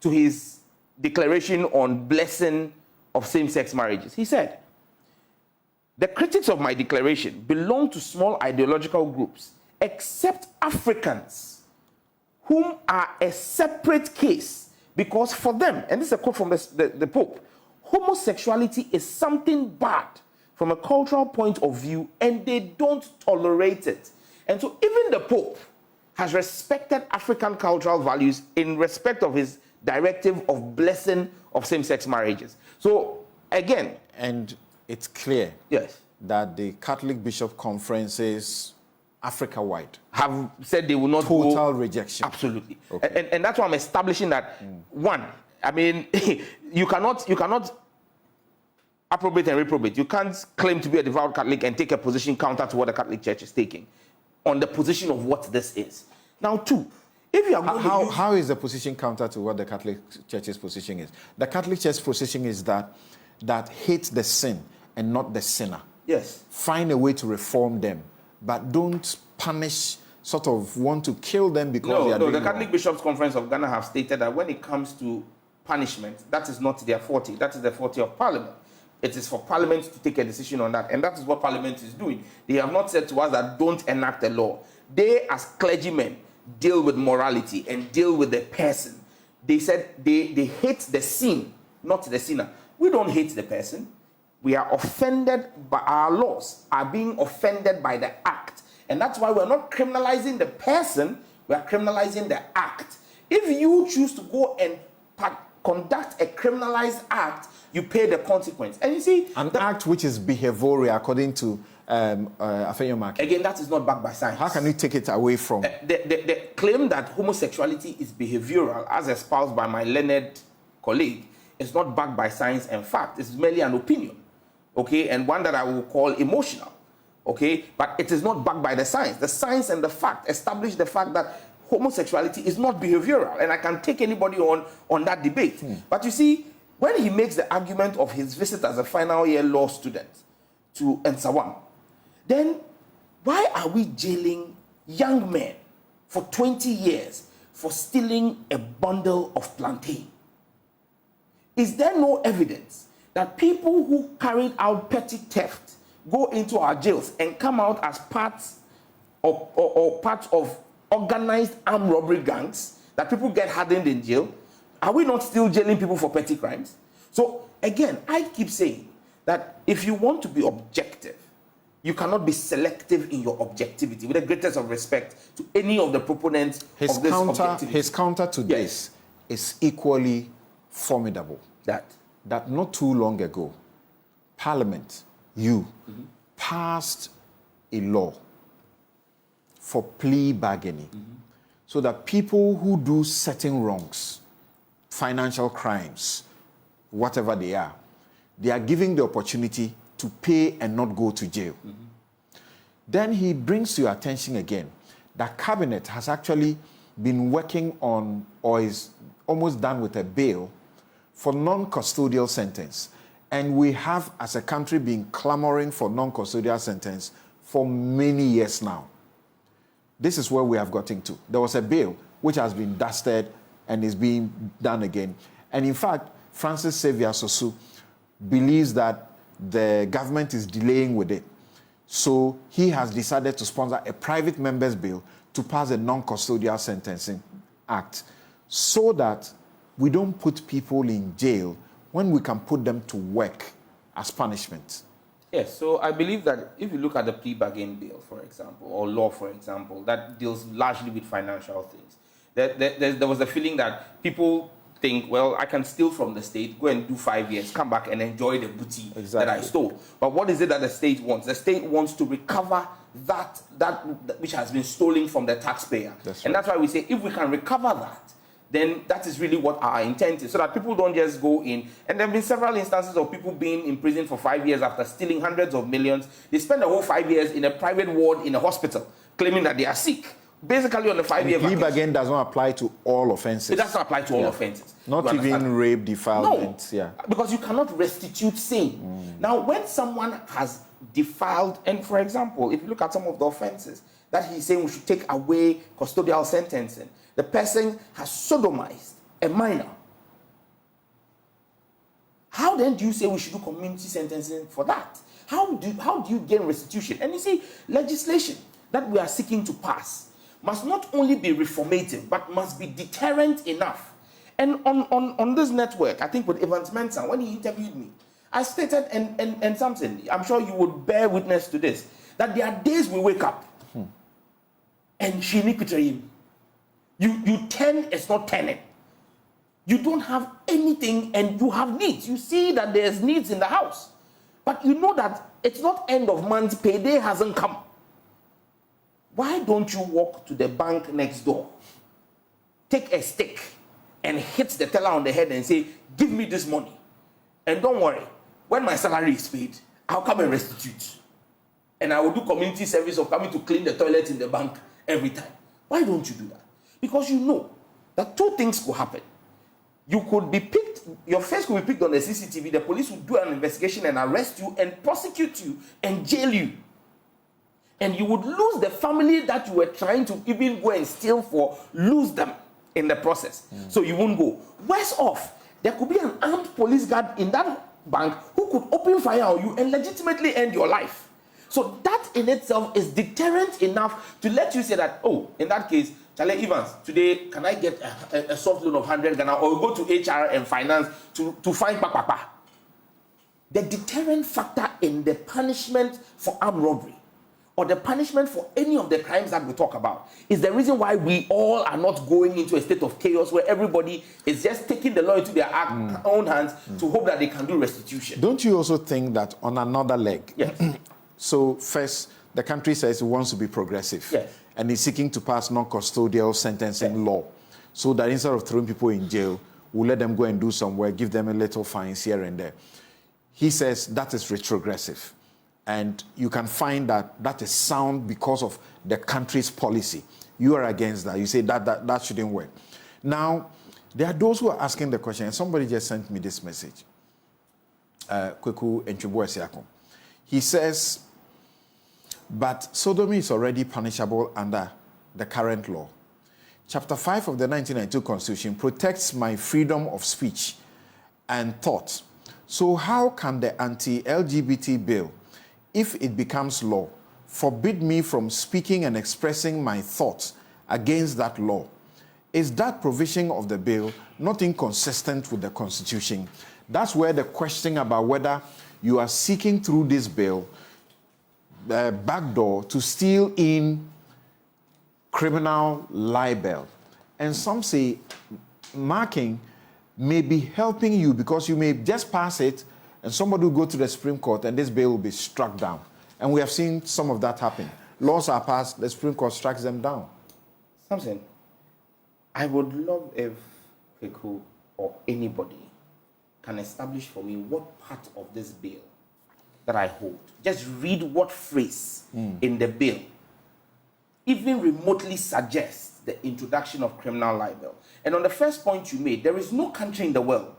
Speaker 3: to his declaration on blessing of same-sex marriages. He said, the critics of my declaration belong to small ideological groups, except Africans, whom are a separate case, because for them, and this is a quote from the Pope, homosexuality is something bad from a cultural point of view, and they don't tolerate it. And so even the Pope has respected African cultural values in respect of his directive of blessing of same-sex marriages. So again,
Speaker 1: and it's clear,
Speaker 3: yes,
Speaker 1: that the Catholic Bishop conferences Africa-wide
Speaker 3: have said they will not
Speaker 1: total rejection.
Speaker 3: Absolutely.
Speaker 1: Okay.
Speaker 3: And that's why I'm establishing that, one, I mean, you cannot approbate and reprobate. You can't claim to be a devout Catholic and take a position counter to what the Catholic Church is taking on the position of what this is. Now, 2, if you are going
Speaker 1: how is the position counter to what the Catholic Church's position is? The Catholic Church's position is that hate the sin and not the sinner.
Speaker 3: Yes.
Speaker 1: Find a way to reform them, but don't punish, sort of want to kill them because they are doing
Speaker 3: the
Speaker 1: wrong.
Speaker 3: Catholic Bishops' Conference of Ghana have stated that when it comes to punishment, that is not their forte. That is the forte of Parliament. It is for Parliament to take a decision on that, and that is what Parliament is doing. They have not said to us that don't enact a law. They, as clergymen, deal with morality and deal with the person. They said they hate the sin, not the sinner. We don't hate the person. We are offended by our laws, are being offended by the act. And that's why we're not criminalizing the person, we are criminalizing the act. If you choose to go and conduct a criminalized act, you pay the consequence. And you see...
Speaker 1: An act which is behavioral, according to Afenyo Mark.
Speaker 3: Again, that is not backed by science.
Speaker 1: How can you take it away from...
Speaker 3: The claim that homosexuality is behavioral, as espoused by my learned colleague, is not backed by science and fact. It's merely an opinion, okay, and one that I will call emotional, okay, but it is not backed by the science. The science and the fact establish the fact that homosexuality is not behavioral, and I can take anybody on that debate. But you see, when he makes the argument of his visit as a final year law student to Nsawam, then why are we jailing young men for 20 years for stealing a bundle of plantain? Is there no evidence that people who carried out petty theft go into our jails and come out as parts of organized armed robbery gangs, that people get hardened in jail? Are we not still jailing people for petty crimes? So again, I keep saying that if you want to be objective, you cannot be selective in your objectivity, with the greatest of respect to any of the proponents of this objectivity.
Speaker 1: His counter to this is equally formidable. That not too long ago, Parliament, passed a law for plea bargaining, so that people who do certain wrongs, financial crimes, whatever they are given the opportunity to pay and not go to jail. Then he brings to your attention again that Cabinet has actually been working on, or is almost done with, a bill for non-custodial sentence. And we have, as a country, been clamoring for non-custodial sentence for many years now. this is where we have gotten to. There was a bill which has been dusted and is being done again. And in fact, Francis Xavier Sosu believes that the government is delaying with it. So he has decided to sponsor a private member's bill to pass a non-custodial sentencing act so that we don't put people in jail when we can put them to work as punishment.
Speaker 3: Yes, so I believe that if you look at the plea bargain bill, for example, or law, for example, that deals largely with financial things. There was a feeling that people think, well, I can steal from the state, go and do 5 years, come back and enjoy the booty that I stole. But what is it that the state wants? The state wants to recover that which has been stolen from the taxpayer. And that's why we say if we can recover that, then that is really what our intent is, so that people don't just go in. And there have been several instances of people being in prison for 5 years after stealing hundreds of millions. They spend the whole 5 years in a private ward in a hospital, claiming that they are sick. Basically on the 5-year
Speaker 1: vacation. Plea bargain does not apply to all offenses.
Speaker 3: It does not apply to all offenses.
Speaker 1: Not even rape, defilement.
Speaker 3: No, because you cannot restitute sin. Now, when someone has defiled, and for example, if you look at some of the offenses that he's saying we should take away custodial sentencing, the person has sodomized a minor. How then do you say we should do community sentencing for that? How do you gain restitution? And you see, legislation that we are seeking to pass must not only be reformative, but must be deterrent enough. And on this network, I think with Evans Mensah, when he interviewed me, I stated, and Samson, I'm sure you would bear witness to this, that there are days we wake up and Shinikitrayim. You 10 is not 10. You don't have anything and you have needs. You see that there's needs in the house. But you know that it's not end of month, payday hasn't come. Why don't you walk to the bank next door, take a stick and hit the teller on the head and say, give me this money. And don't worry, when my salary is paid, I'll come and restitute. And I will do community service of coming to clean the toilet in the bank every time. Why don't you do that? Because you know that two things could happen. You could be picked, your face could be picked on the CCTV, the police would do an investigation and arrest you and prosecute you and jail you. And you would lose the family that you were trying to even go and steal for, lose them in the process. So you won't go. Worse off, there could be an armed police guard in that bank who could open fire on you and legitimately end your life. So that in itself is deterrent enough to let you say that, oh, in that case, Charlie Evans, today, can I get a soft loan of 100 Ghana or go to HR and finance to find Papa? The deterrent factor in the punishment for armed robbery or the punishment for any of the crimes that we talk about is the reason why we all are not going into a state of chaos where everybody is just taking the law into their own hands to hope that they can do restitution.
Speaker 1: Don't you also think that on another leg?
Speaker 3: Yes.
Speaker 1: So first, the country says it wants to be progressive.
Speaker 3: Yes.
Speaker 1: And is seeking to pass non-custodial sentencing law so that instead of throwing people in jail, we'll let them go and do some work, give them a little fines here and there. He says that is retrogressive. And you can find that that is sound because of the country's policy. You are against that. You say that shouldn't work. Now, there are those who are asking the question, and somebody just sent me this message. Kweku Enchumbo Esiako. He says, but sodomy is already punishable under the current law. Chapter 5 of the 1992 Constitution protects my freedom of speech and thought. So how can the Anti-LGBT Bill, if it becomes law, forbid me from speaking and expressing my thoughts against that law? Is that provision of the bill not inconsistent with the Constitution? That's where the question about whether you are seeking through this bill backdoor to steal in criminal libel. And some say marking may be helping you because you may just pass it and somebody will go to the Supreme Court and this bill will be struck down. And we have seen some of that happen. Laws are passed, the Supreme Court strikes them down.
Speaker 3: Samson, I would love if Kweku or anybody can establish for me what part of this bill that I hold. Just read what phrase in the bill even remotely suggests the introduction of criminal libel. And on the first point you made, there is no country in the world,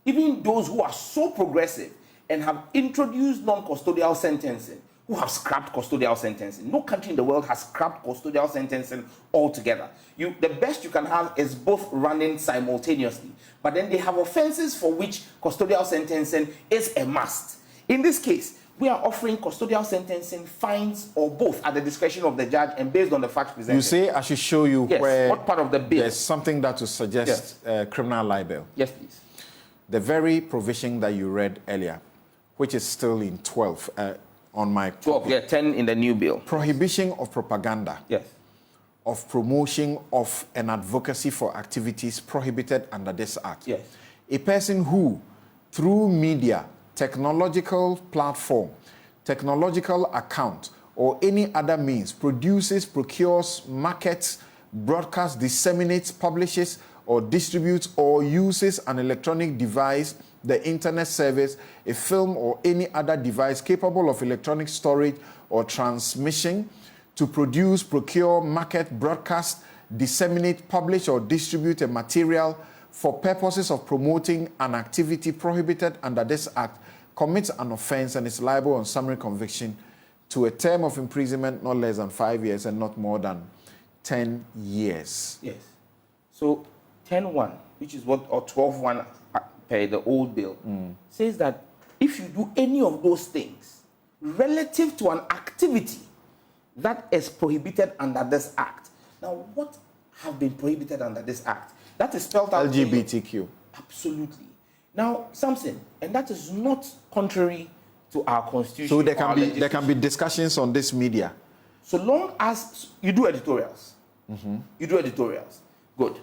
Speaker 3: even those who are so progressive and have introduced non-custodial sentencing, who have scrapped custodial sentencing. No country in the world has scrapped custodial sentencing altogether. The best you can have is both running simultaneously. But then they have offenses for which custodial sentencing is a must. In this case, we are offering custodial sentencing, fines, or both at the discretion of the judge and based on the facts presented.
Speaker 1: You say I should show you
Speaker 3: yes,
Speaker 1: where
Speaker 3: what part of the bill?
Speaker 1: There's something that will suggest
Speaker 3: yes.
Speaker 1: Criminal libel.
Speaker 3: Yes, please.
Speaker 1: The very provision that you read earlier, which is still in 12 on my
Speaker 3: 12, yeah, 10 in the new bill.
Speaker 1: Prohibition of propaganda.
Speaker 3: Yes.
Speaker 1: Of promotion of an advocacy for activities prohibited under this act.
Speaker 3: Yes.
Speaker 1: A person who, through media, technological platform, technological account, or any other means produces, procures, markets, broadcasts, disseminates, publishes, or distributes or uses an electronic device, the internet service, a film, or any other device capable of electronic storage or transmission to produce, procure, market, broadcast, disseminate, publish, or distribute a material for purposes of promoting an activity prohibited under this act, commits an offense and is liable on summary conviction to a term of imprisonment not less than 5 years and not more than 10 years.
Speaker 3: Yes. So 10.1, which is what, or 12.1 per the old bill, says that if you do any of those things relative to an activity that is prohibited under this act. Now, what have been prohibited under this act? That is spelled out.
Speaker 1: LGBTQ.
Speaker 3: Absolutely. Now, Samson, and that is not contrary to our constitution.
Speaker 1: So there can be discussions on this media.
Speaker 3: So long as you do editorials. You do editorials. Good.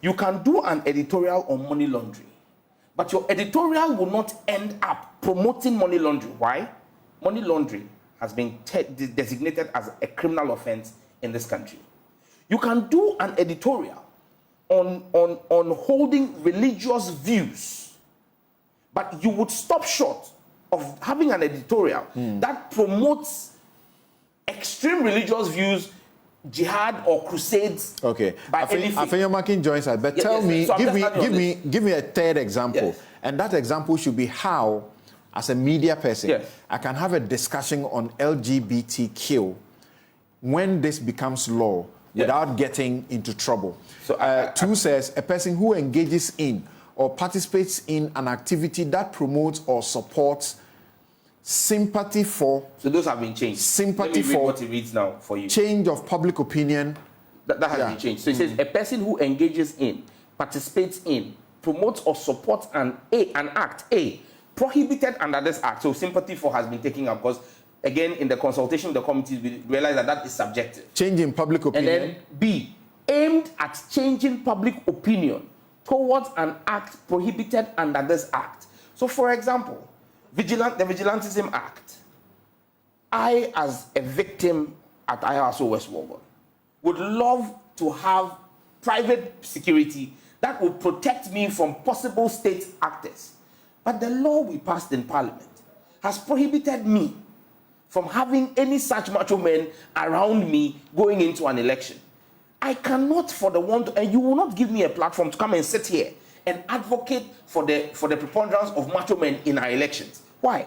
Speaker 3: You can do an editorial on money laundering. But your editorial will not end up promoting money laundering. Why? Money laundering has been designated as a criminal offense in this country. You can do an editorial on holding religious views, but you would stop short of having an editorial that promotes extreme religious views, jihad or crusades.
Speaker 1: Okay.
Speaker 3: I
Speaker 1: think you're marking joints, but tell me,
Speaker 3: so
Speaker 1: give me a third example.
Speaker 3: Yes.
Speaker 1: And that example should be how, as a media person,
Speaker 3: yes,
Speaker 1: I can have a discussion on LGBTQ when this becomes law, yes, without getting into trouble. So 2 says a person who engages in or participates in an activity that promotes or supports sympathy for.
Speaker 3: So those have been changed.
Speaker 1: Sympathy
Speaker 3: Let me read
Speaker 1: for
Speaker 3: what it reads now for you.
Speaker 1: Change of public opinion.
Speaker 3: That has been changed. So it says a person who engages in, participates in, promotes or supports an act prohibited under this act. So sympathy for has been taken up because, again, in the consultation with the committees, we realize that is subjective.
Speaker 1: Change in public opinion.
Speaker 3: And then B, aimed at changing public opinion towards an act prohibited under this act. So, for example, the Vigilantism Act. I, as a victim at IRSO West Woburn, would love to have private security that would protect me from possible state actors. But the law we passed in Parliament has prohibited me from having any such macho men around me going into an election. I cannot, for the one, and you will not give me a platform to come and sit here and advocate for the preponderance of macho men in our elections. Why?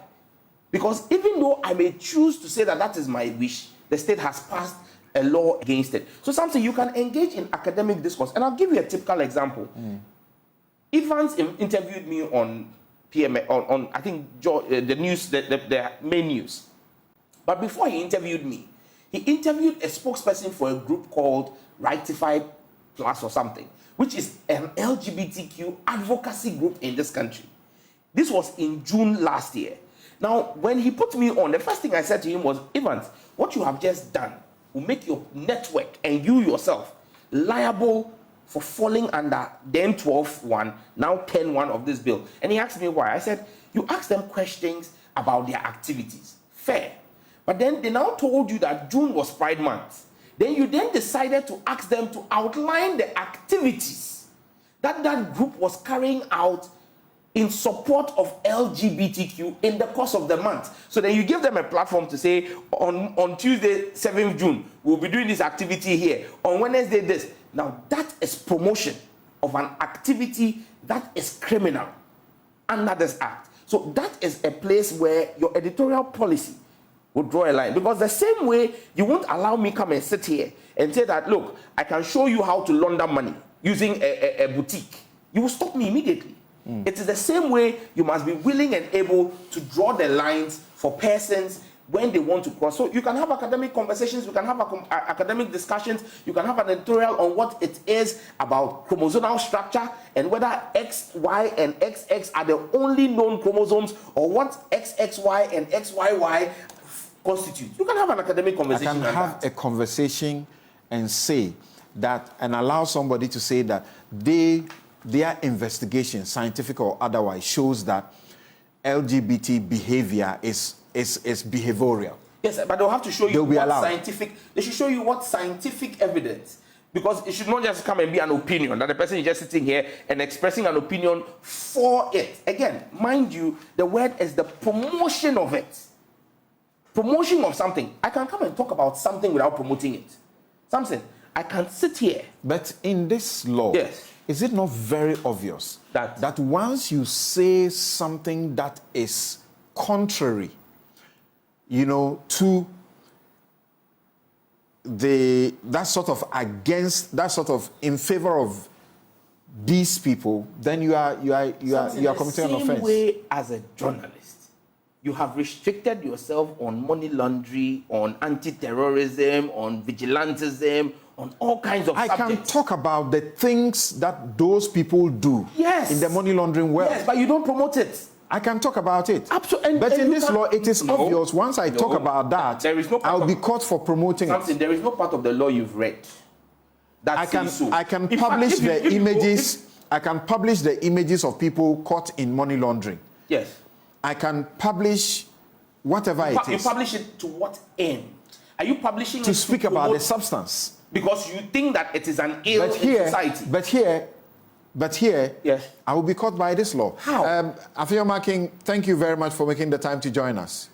Speaker 3: Because even though I may choose to say that is my wish, the state has passed a law against it. So something you can engage in academic discourse. And I'll give you a typical example. Evans interviewed me on PMA, on I think the news, the main news. But before he interviewed me, he interviewed a spokesperson for a group called Rectify Plus or something, which is an LGBTQ advocacy group in this country. This was in June last year. Now, when he put me on, the first thing I said to him was, Evans, what you have just done will make your network and you yourself liable for falling under then 12.1, now 10.1 of this bill. And he asked me why. I said, you asked them questions about their activities. Fair. But then they now told you that June was Pride Month. Then you decided to ask them to outline the activities that group was carrying out in support of LGBTQ in the course of the month. So then you give them a platform to say, on Tuesday, 7th June, we'll be doing this activity here. On Wednesday, this. Now, that is promotion of an activity that is criminal under this act. So that is a place where your editorial policy would draw a line. Because the same way you won't allow me come and sit here and say that, look, I can show you how to launder money using a boutique. You will stop me immediately. It is the same way you must be willing and able to draw the lines for persons when they want to cross. So you can have academic conversations, you can have academic discussions, you can have an editorial on what it is about chromosomal structure and whether X, Y, and XX are the only known chromosomes or what XXY and XYY constitute. You can have an academic conversation.
Speaker 1: I can have a conversation and say that, and allow somebody to say that their investigation, scientific or otherwise, shows that LGBT behavior is behavioral.
Speaker 3: Yes, but they'll have to show you what
Speaker 1: allowed.
Speaker 3: they should show you what scientific evidence, because it should not just come and be an opinion, that the person is just sitting here and expressing an opinion for it. Again, mind you, the word is the promotion of it. Promotion of something. I can come and talk about something without promoting it. Something. I can sit here.
Speaker 1: But in this law,
Speaker 3: yes,
Speaker 1: is it not very obvious that once you say something that is contrary, you know, to that sort of in favor of these people, then you are committing an offense.
Speaker 3: The same way as a journalist, you have restricted yourself on money laundering, on anti-terrorism, on vigilantism, on all kinds of subjects.
Speaker 1: I can talk about the things that those people do in the money laundering world.
Speaker 3: Yes, but you don't promote it.
Speaker 1: I can talk about it.
Speaker 3: Absolutely.
Speaker 1: But in this law, it is obvious. Once I talk about that,
Speaker 3: there is no
Speaker 1: I'll be caught for promoting it.
Speaker 3: There is no part of the law you've read that
Speaker 1: I can
Speaker 3: in
Speaker 1: publish
Speaker 3: fact,
Speaker 1: the images. I can publish the images of people caught in money laundering.
Speaker 3: Yes.
Speaker 1: I can publish whatever it is.
Speaker 3: You publish it to what end? Are you publishing it
Speaker 1: to speak about the substance?
Speaker 3: Because you think that it is an ill in society.
Speaker 1: But here,
Speaker 3: yes,
Speaker 1: I will be caught by this law.
Speaker 3: How?
Speaker 1: Afiyoma King, thank you very much for making the time to join us.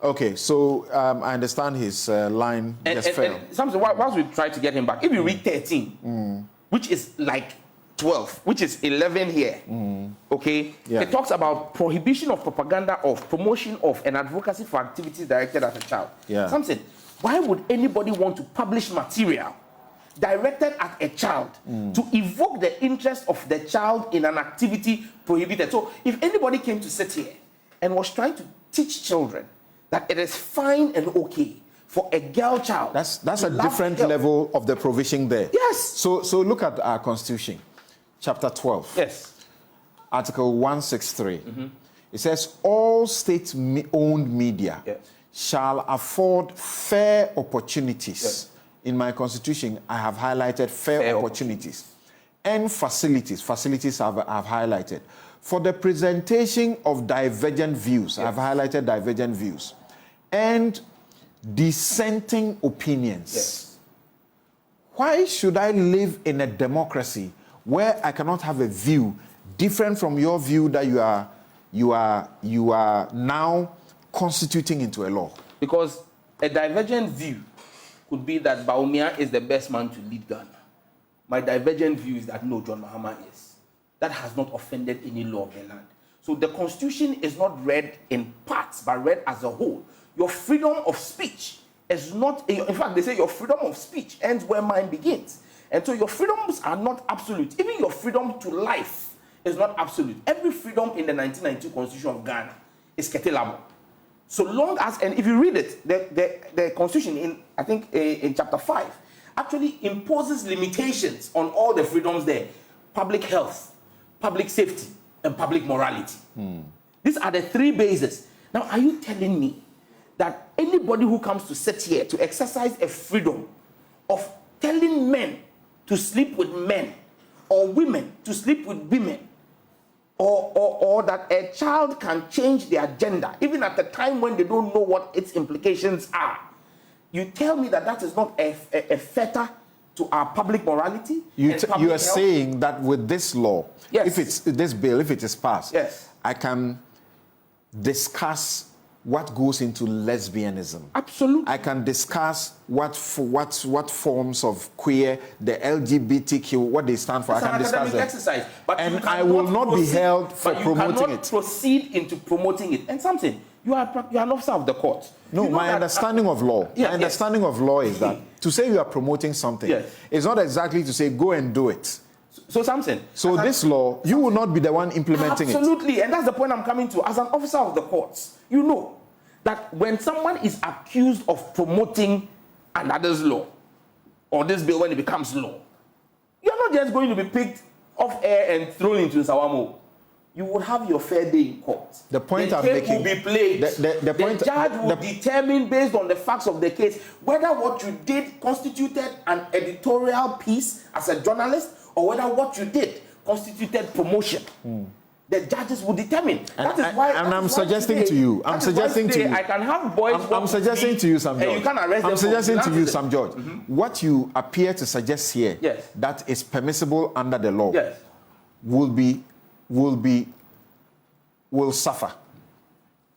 Speaker 1: Okay, so I understand his line just failed.
Speaker 3: Samson, whilst we try to get him back, if you read 13, which is like 12, which is 11 here, okay, it talks about prohibition of propaganda of, promotion of, and advocacy for activities directed at a child. Samson, why would anybody want to publish material directed at a child to evoke the interest of the child in an activity prohibited? So if anybody came to sit here and was trying to teach children that it is fine and okay for a girl child,
Speaker 1: that's a different level of the provision there.
Speaker 3: Yes.
Speaker 1: So look at our Constitution, chapter 12.
Speaker 3: Yes.
Speaker 1: Article 163. It says all state-owned media shall afford fair opportunities. In my Constitution, I have highlighted fair opportunities. And facilities. Facilities I've highlighted. For the presentation of divergent views, I've highlighted divergent views. And dissenting opinions. Why should I live in a democracy where I cannot have a view different from your view that you are now constituting into a law?
Speaker 3: Because a divergent view could be that Bawumia is the best man to lead Ghana. My divergent view is that no, John Mahama is. That has not offended any law of the land. So the Constitution is not read in parts, but read as a whole. Your freedom of speech is not, in fact, they say your freedom of speech ends where mine begins. And so your freedoms are not absolute. Even your freedom to life is not absolute. Every freedom in the 1992 Constitution of Ghana is curtailable. So long as, and if you read it, the Constitution, I think in chapter 5, actually imposes limitations on all the freedoms there. Public health, public safety, and public morality. These are the three bases. Now, are you telling me that anybody who comes to sit here to exercise a freedom of telling men to sleep with men, or women to sleep with women, or that a child can change their gender, even at the time when they don't know what its implications are, you tell me that that is not a fetter to our public morality? You are
Speaker 1: saying that with this law, if it's this bill, if it is passed, I can discuss what goes into lesbianism.
Speaker 3: Absolutely.
Speaker 1: I can discuss what forms of queer, the LGBTQ, what they stand for.
Speaker 3: It's
Speaker 1: I can discuss them.
Speaker 3: Exercise, but
Speaker 1: and I will not be held for promoting it.
Speaker 3: Proceed into promoting it. And something, You are an officer of the court.
Speaker 1: No, my understanding of law.
Speaker 3: Yes,
Speaker 1: my understanding of law is that to say you are promoting something, it's not exactly to say go and do it.
Speaker 3: So Samson.
Speaker 1: So this law, you will not be the one implementing it.
Speaker 3: Absolutely, and that's the point I'm coming to. As an officer of the courts, you know that when someone is accused of promoting another's law, or this bill when it becomes law, you're not just going to be picked off air and thrown into Sawamo. You will have your fair day in court.
Speaker 1: The point
Speaker 3: I'm
Speaker 1: making
Speaker 3: will be played. The judge will determine based on the facts of the case whether what you did constituted an editorial piece as a journalist or whether what you did constituted promotion. The judges will determine. That is why. And
Speaker 1: I'm suggesting to you. I'm suggesting to you.
Speaker 3: I can have boys.
Speaker 1: I'm suggesting to you, Sam George.
Speaker 3: And you can arrest them.
Speaker 1: I'm suggesting to you, Sam George. What you appear to suggest here, that is permissible under the law, will suffer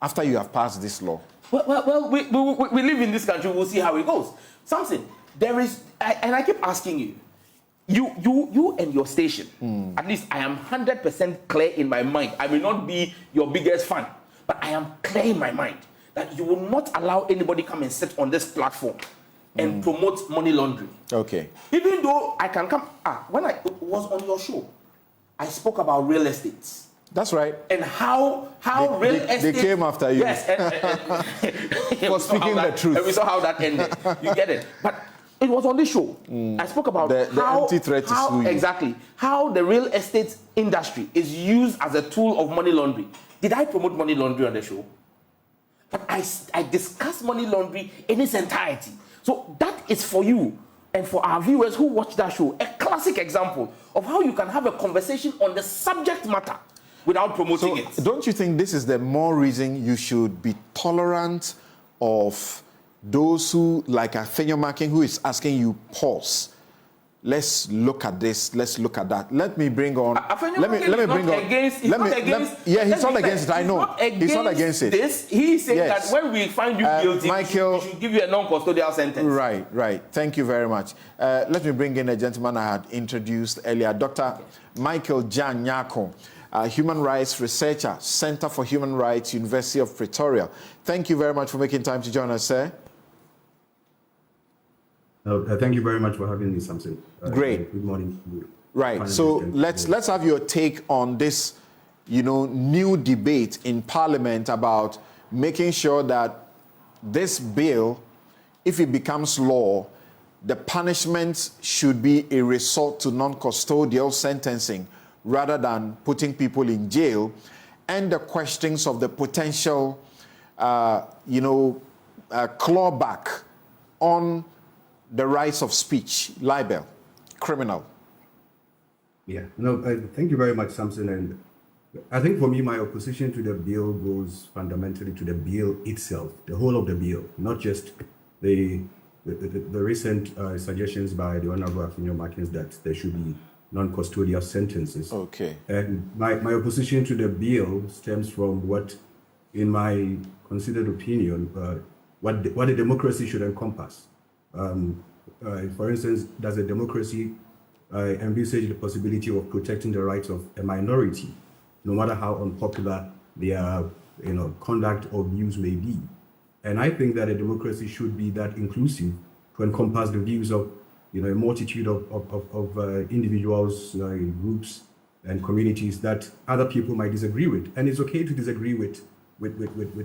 Speaker 1: after you have passed this law.
Speaker 3: Well, we live in this country. We'll see how it goes. Something there is, and I keep asking you. You and your station, at least I am 100% clear in my mind. I may not be your biggest fan, but I am clear in my mind that you will not allow anybody come and sit on this platform and promote money laundering.
Speaker 1: Okay.
Speaker 3: Even though I can come, when I was on your show, I spoke about real estate.
Speaker 1: That's right.
Speaker 3: And how real estate...
Speaker 1: They came after you.
Speaker 3: Yes.
Speaker 1: For speaking the truth.
Speaker 3: And we saw how that ended. You get it? But it was on this show. I spoke about how the real estate industry is used as a tool of money laundering. Did I promote money laundering on the show? But I discussed money laundering in its entirety. So that is for you and for our viewers who watch that show, a classic example of how you can have a conversation on the subject matter without promoting it.
Speaker 1: Don't you think this is the more reason you should be tolerant of those who, like Afenyo Makin, who is asking you, pause. Let's look at this. Let's look at that. Let me bring on. Let me bring on.
Speaker 3: He's not
Speaker 1: against it. I know. He's not against it.
Speaker 3: This, he said that when we find you guilty,
Speaker 1: Michael,
Speaker 3: we should give you a non-custodial sentence.
Speaker 1: Right. Thank you very much. Let me bring in a gentleman I had introduced earlier, Dr. Michael Jan Nyako, human rights researcher, Center for Human Rights, University of Pretoria. Thank you very much for making time to join us, sir.
Speaker 9: Thank you very much for having me, Samson.
Speaker 1: Great.
Speaker 9: Good morning to you.
Speaker 1: Right. So let's have your take on this, new debate in Parliament about making sure that this bill, if it becomes law, the punishment should be a resort to non-custodial sentencing rather than putting people in jail, and the questions of the potential, clawback on the rights of speech, libel, criminal.
Speaker 9: Yeah, thank you very much, Samson. And I think for me, my opposition to the bill goes fundamentally to the bill itself, the whole of the bill, not just the recent suggestions by the Honorable Afenyo Makin that there should be non-custodial sentences.
Speaker 1: Okay.
Speaker 9: And my opposition to the bill stems from what, in my considered opinion, what a democracy should encompass. For instance, does a democracy envisage the possibility of protecting the rights of a minority, no matter how unpopular their conduct or views may be? And I think that a democracy should be that inclusive to encompass the views of a multitude of individuals, groups, and communities that other people might disagree with. And it's okay to disagree with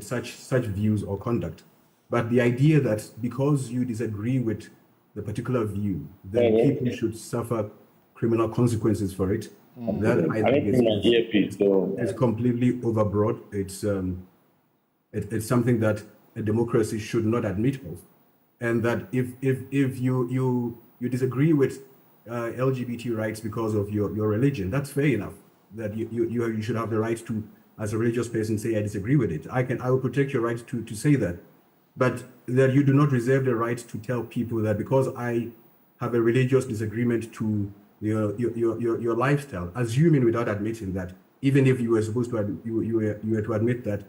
Speaker 9: such views or conduct. But the idea that because you disagree with the particular view, then people should suffer criminal consequences for it, that I think is completely overbroad. It's something that a democracy should not admit of. And that if you disagree with LGBT rights because of your religion, that's fair enough. That you should have the right to, as a religious person, say I disagree with it. I will protect your right to say that. But that you do not reserve the right to tell people that because I have a religious disagreement to your lifestyle, assuming without admitting that, even if you were supposed to, you were to admit that,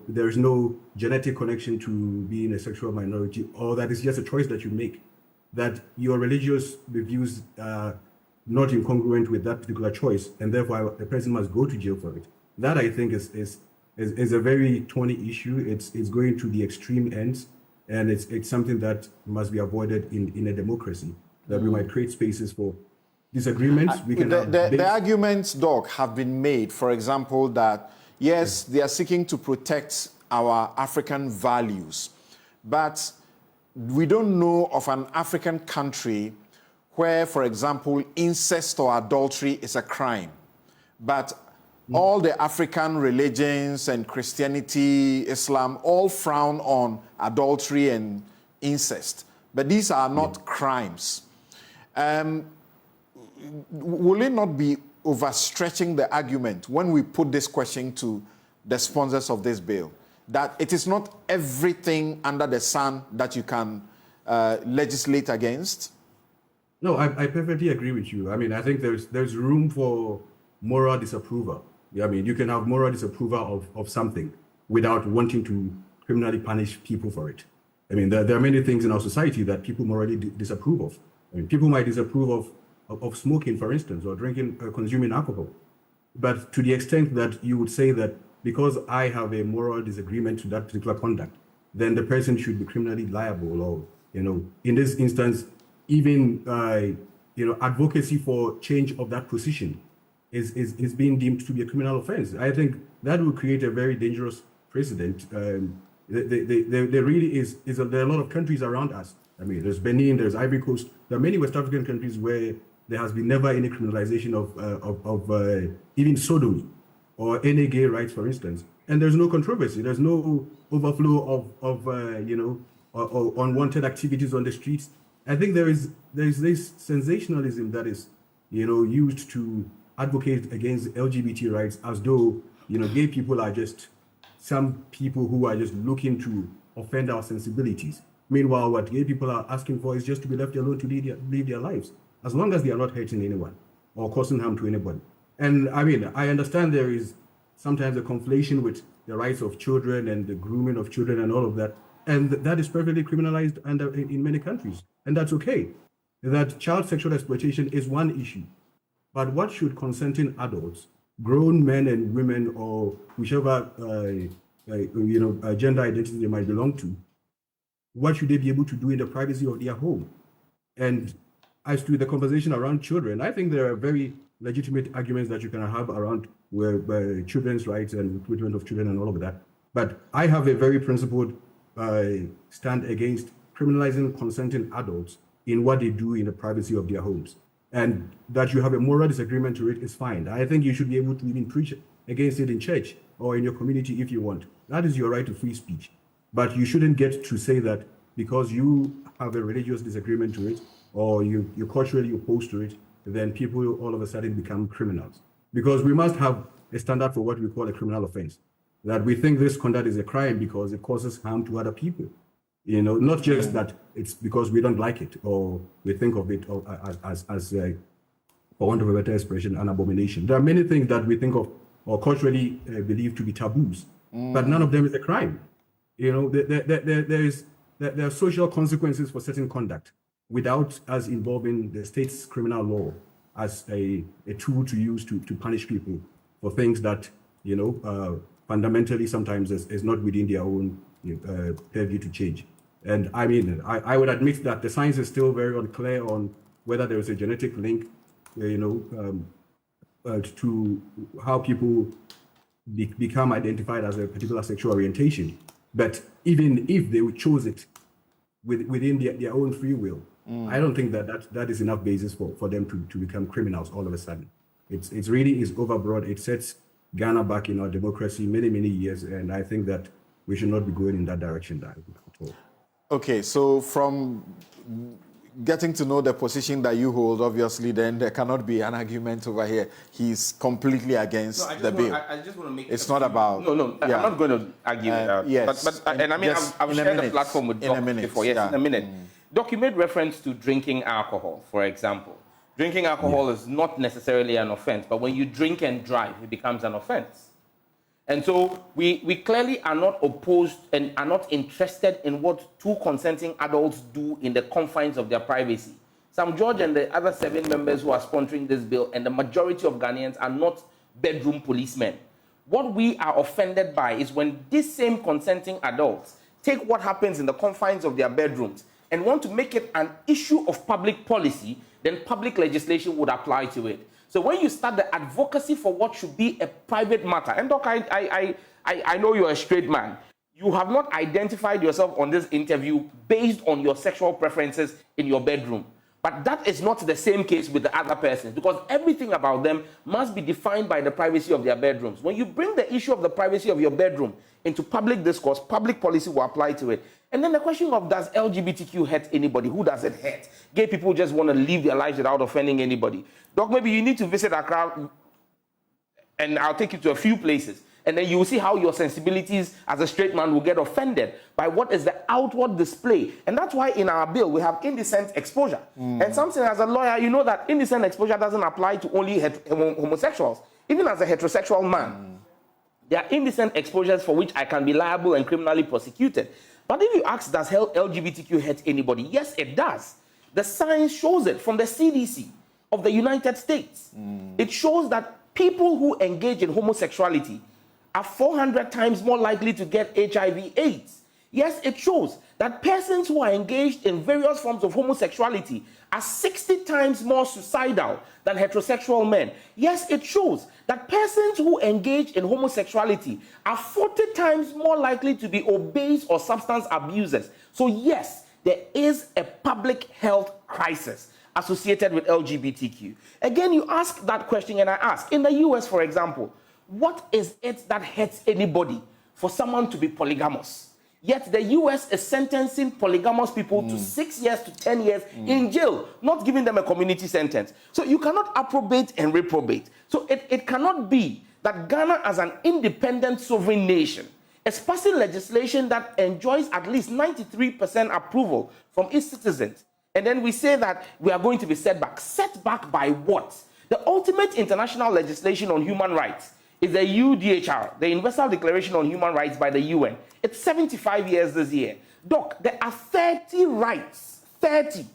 Speaker 9: there is no genetic connection to being a sexual minority, or that it's just a choice that you make, that your religious views are not incongruent with that particular choice, and therefore a person must go to jail for it. That I think is is a very thorny issue. It's going to the extreme ends, and it's something that must be avoided in a democracy, that we might create spaces for disagreements. We can
Speaker 1: the arguments, Doc, have been made, for example, that yes, they are seeking to protect our African values, but we don't know of an African country where, for example, incest or adultery is a crime. But all the African religions and Christianity, Islam, all frown on adultery and incest. But these are not crimes. Will it not be overstretching the argument when we put this question to the sponsors of this bill, that it is not everything under the sun that you can legislate against?
Speaker 9: No, I perfectly agree with you. I mean, I think there's room for moral disapproval. I mean, you can have moral disapproval of something without wanting to criminally punish people for it. I mean, there are many things in our society that people morally disapprove of. I mean, people might disapprove of smoking, for instance, or drinking, consuming alcohol. But to the extent that you would say that because I have a moral disagreement to that particular conduct, then the person should be criminally liable, or, in this instance, even, advocacy for change of that position is being deemed to be a criminal offense. I think that will create a very dangerous precedent. There really is there are a lot of countries around us. I mean, there's Benin, there's Ivory Coast. There are many West African countries where there has been never any criminalization of even sodomy or any gay rights, for instance. And there's no controversy. There's no overflow of unwanted activities on the streets. I think there's this sensationalism that is, used to advocate against LGBT rights, as though, gay people are just some people who are just looking to offend our sensibilities. Meanwhile, what gay people are asking for is just to be left alone to live their lives, as long as they are not hurting anyone or causing harm to anybody. And I mean, I understand there is sometimes a conflation with the rights of children and the grooming of children and all of that. And that is perfectly criminalized in many countries. And that's okay. That child sexual exploitation is one issue. But what should consenting adults, grown men and women, or whichever gender identity they might belong to, what should they be able to do in the privacy of their home? And as to the conversation around children, I think there are very legitimate arguments that you can have around children's rights and recruitment of children and all of that. But I have a very principled stand against criminalizing consenting adults in what they do in the privacy of their homes. And that you have a moral disagreement to it is fine. I think you should be able to even preach against it in church or in your community if you want. That is your right to free speech. But you shouldn't get to say that because you have a religious disagreement to it or you're culturally opposed to it, then people all of a sudden become criminals. Because we must have a standard for what we call a criminal offense. That we think this conduct is a crime because it causes harm to other people. Not just that it's because we don't like it or we think of it as for want of a better expression, an abomination. There are many things that we think of or culturally believe to be taboos, but none of them is a crime. There are social consequences for certain conduct without us involving the state's criminal law as a tool to use to punish people for things that, fundamentally sometimes is not within their own purview to change. And I mean, I would admit that the science is still very unclear on whether there is a genetic link, to how people become identified as a particular sexual orientation. But even if they would choose it within their own free will, I don't think that is enough basis for them to become criminals all of a sudden. It's really is overbroad. It sets Ghana back in our democracy many, many years. And I think that we should not be going in that direction at all. Okay, so from getting to know the position that you hold, obviously, then there cannot be an argument over here. He's completely against the bill.
Speaker 3: I just want to make
Speaker 9: it's not about...
Speaker 3: No, yeah. I'm not going to argue with that.
Speaker 9: Yes.
Speaker 3: But I mean, I've shared the platform with Doc before. Yes, in a minute. Doc, you made reference to drinking alcohol, for example. Drinking alcohol is not necessarily an offense, but when you drink and drive, it becomes an offense. And so we clearly are not opposed and are not interested in what two consenting adults do in the confines of their privacy. Sam George and the other 7 members who are sponsoring this bill and the majority of Ghanaians are not bedroom policemen. What we are offended by is when these same consenting adults take what happens in the confines of their bedrooms and want to make it an issue of public policy, then public legislation would apply to it. So when you start the advocacy for what should be a private matter, and Doc, I know you're a straight man, you have not identified yourself on this interview based on your sexual preferences in your bedroom. But that is not the same case with the other persons, because everything about them must be defined by the privacy of their bedrooms. When you bring the issue of the privacy of your bedroom into public discourse, public policy will apply to it. And then the question of, does LGBTQ hurt anybody? Who does it hurt? Gay people just want to live their lives without offending anybody. Doc, maybe you need to visit Accra, and I'll take you to a few places. And then you will see how your sensibilities as a straight man will get offended by what is the outward display. And that's why in our bill, we have indecent exposure. And Samson, as a lawyer, you know that indecent exposure doesn't apply to only homosexuals. Even as a heterosexual man, there are indecent exposures for which I can be liable and criminally prosecuted. But if you ask, does LGBTQ hurt anybody? Yes, it does. The science shows it from the CDC of the United States. It shows that people who engage in homosexuality are 400 times more likely to get HIV/AIDS. Yes, it shows that persons who are engaged in various forms of homosexuality are 60 times more suicidal than heterosexual men. Yes, it shows that persons who engage in homosexuality are 40 times more likely to be obese or substance abusers. So yes, there is a public health crisis associated with LGBTQ. Again, you ask that question and I ask, in the US, for example, what is it that hurts anybody for someone to be polygamous? Yet the US is sentencing polygamous people to 6 years to 10 years in jail, not giving them a community sentence. So you cannot approbate and reprobate. So it cannot be that Ghana, as an independent sovereign nation, is passing legislation that enjoys at least 93% approval from its citizens. And then we say that we are going to be set back. Set back by what? The ultimate international legislation on human rights is the UDHR, the Universal Declaration on Human Rights by the UN. It's 75 years this year. Doc, there are 30 rights, 30,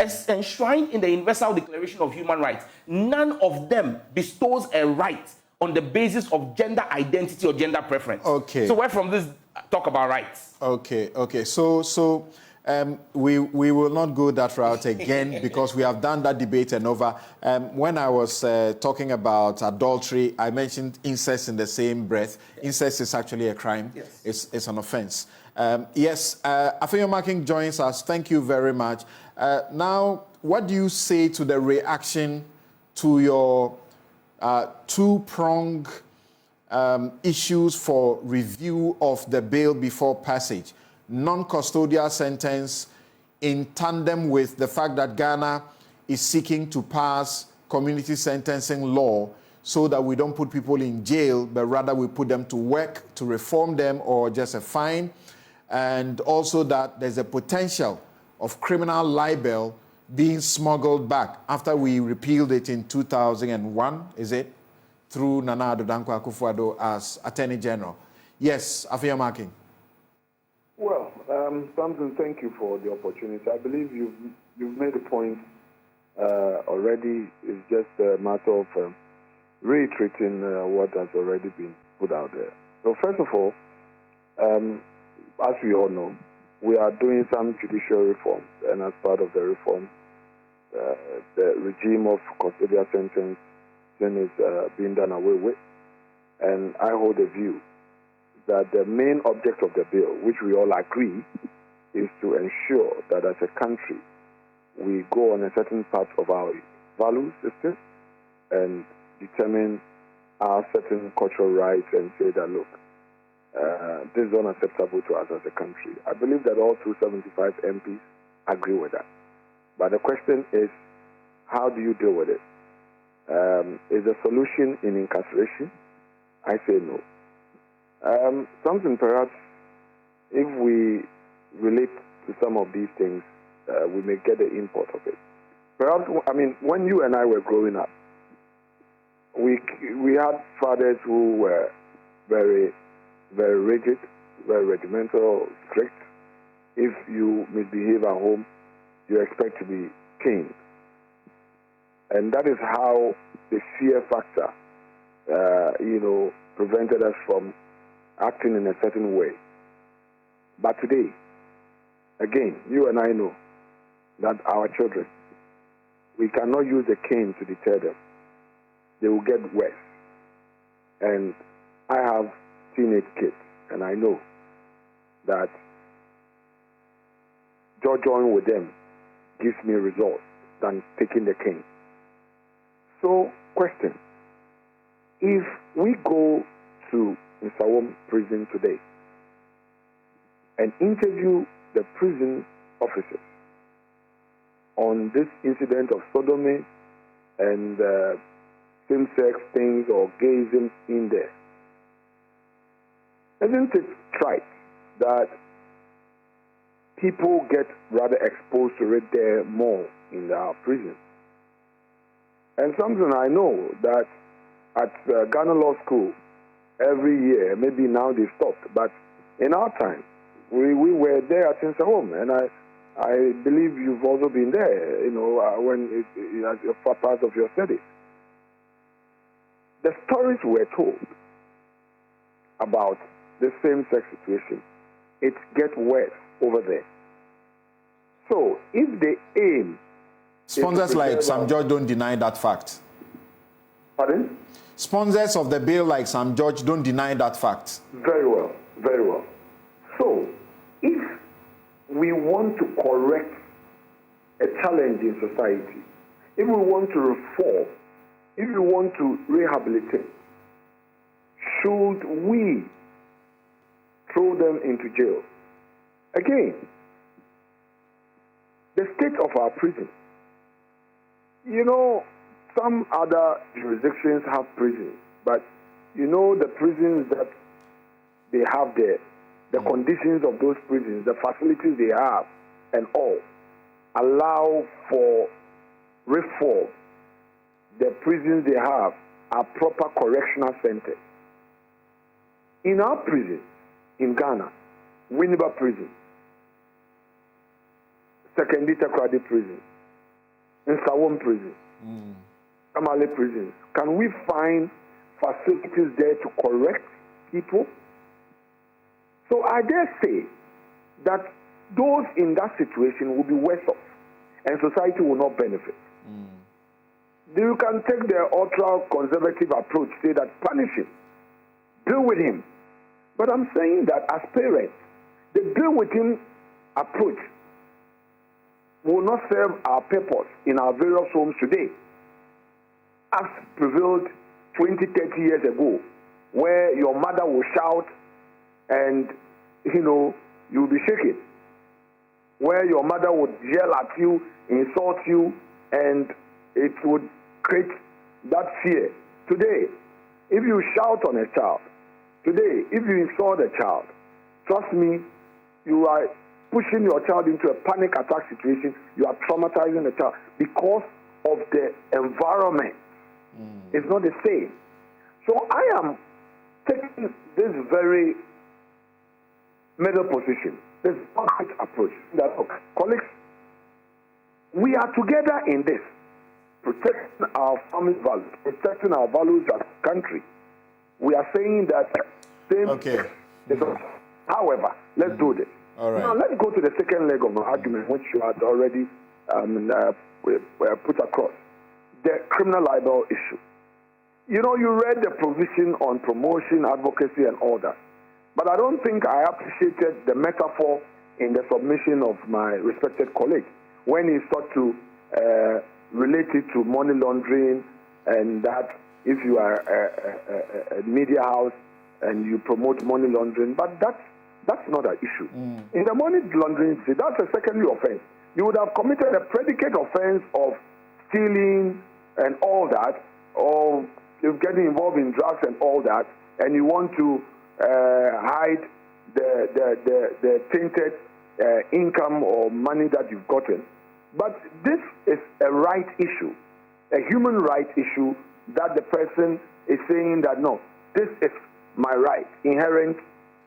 Speaker 3: as enshrined in the Universal Declaration of Human Rights. None of them bestows a right on the basis of gender identity or gender preference. Okay. So where from this talk about rights?
Speaker 1: Okay. So we will not go that route again because we have done that debate and over. When I was talking about adultery, I mentioned incest in the same breath. Incest is actually a crime. Yes. It's an offense. Afenyo Marking joins us. Thank you very much. Now, what do you say to the reaction to your two-pronged issues for review of the bill before passage? Non-custodial sentence in tandem with the fact that Ghana is seeking to pass community sentencing law so that we don't put people in jail, but rather we put them to work to reform them or just a fine. And also that there's a potential of criminal libel being smuggled back after we repealed it in 2001, is it? Through Nana Addo Dankwa Akufo-Addo as Attorney General. Yes, Afenyo Marking.
Speaker 10: Well, Samson, thank you for the opportunity. I believe you've made a point already. It's just a matter of reiterating what has already been put out there. So first of all, as we all know, we are doing some judicial reforms, and as part of the reform, the regime of custodial sentencing is being done away with. And I hold a view that the main object of the bill, which we all agree, is to ensure that as a country, we go on a certain path of our value system and determine our certain cultural rights and say that, look, this is unacceptable to us as a country. I believe that all 275 MPs agree with that. But the question is, how do you deal with it? Is the solution in incarceration? I say no. Something perhaps, if we relate to some of these things, we may get the import of it. Perhaps, when you and I were growing up, we had fathers who were very, very rigid, very regimental, strict. If you misbehave at home, you expect to be caned. And that is how the fear factor prevented us from acting in a certain way. But today, again, you and I know that our children, we cannot use the cane to deter them. They will get worse. And I have teenage kids, and I know that joining with them gives me results than taking the cane. So, question. If we go to Nsawam prison today and interview the prison officers on this incident of sodomy and same-sex things or gayism in there, isn't it trite that people get rather exposed to it there more in our prison? And something I know that at Ghana Law School, every year, maybe now they've stopped, but in our time, we were there at Nsawam, and I believe you've also been there, when as a part of your studies. The stories were told about the same-sex situation. It gets worse over there. So, if the aim...
Speaker 1: Sponsors like Sam George don't deny that fact.
Speaker 10: Pardon?
Speaker 1: Sponsors of the bill like Sam George don't deny that fact.
Speaker 10: Very well, very well. So, if we want to correct a challenge in society, if we want to reform, if we want to rehabilitate, should we throw them into jail? Again, the state of our prison. Some other jurisdictions have prisons, but the prisons that they have there, the conditions of those prisons, the facilities they have, and all, allow for reform. The prisons they have are proper correctional centers. In our prison, in Ghana, Winneba Prison, Sekendita Kradi Prison, Nsawam Prison, Tamale Prison, can we find facilities there to correct people? So I dare say that those in that situation will be worse off, and society will not benefit. You can take the ultra-conservative approach, say that punish him, deal with him. But I'm saying that as parents, the deal with him approach will not serve our purpose in our various homes today, as prevailed 20, 30 years ago, where your mother will shout and, you'll be shaken, where your mother would yell at you, insult you, and it would create that fear. Today, if you shout on a child, today, if you insult a child, trust me, you are pushing your child into a panic attack situation. You are traumatizing the child because of the environment. It's not the same. So I am taking this very middle position, this right approach. That, okay, colleagues, we are together in this, protecting our family values, protecting our values as a country. We are saying that same.
Speaker 1: Okay.
Speaker 10: However, let's do this.
Speaker 1: All right.
Speaker 10: Now let's go to the second leg of my argument, which you had already put across. The criminal libel issue. You read the provision on promotion, advocacy, and all that. But I don't think I appreciated the metaphor in the submission of my respected colleague when he sought to relate it to money laundering, and that if you are a media house and you promote money laundering, but that's not an issue. In the money laundering, that's a secondary offense. You would have committed a predicate offense of stealing and all that, or getting involved in drugs and all that, and you want to hide the tainted income or money that you've gotten. But this is a right issue, a human right issue, that the person is saying that, no, this is my right, inherent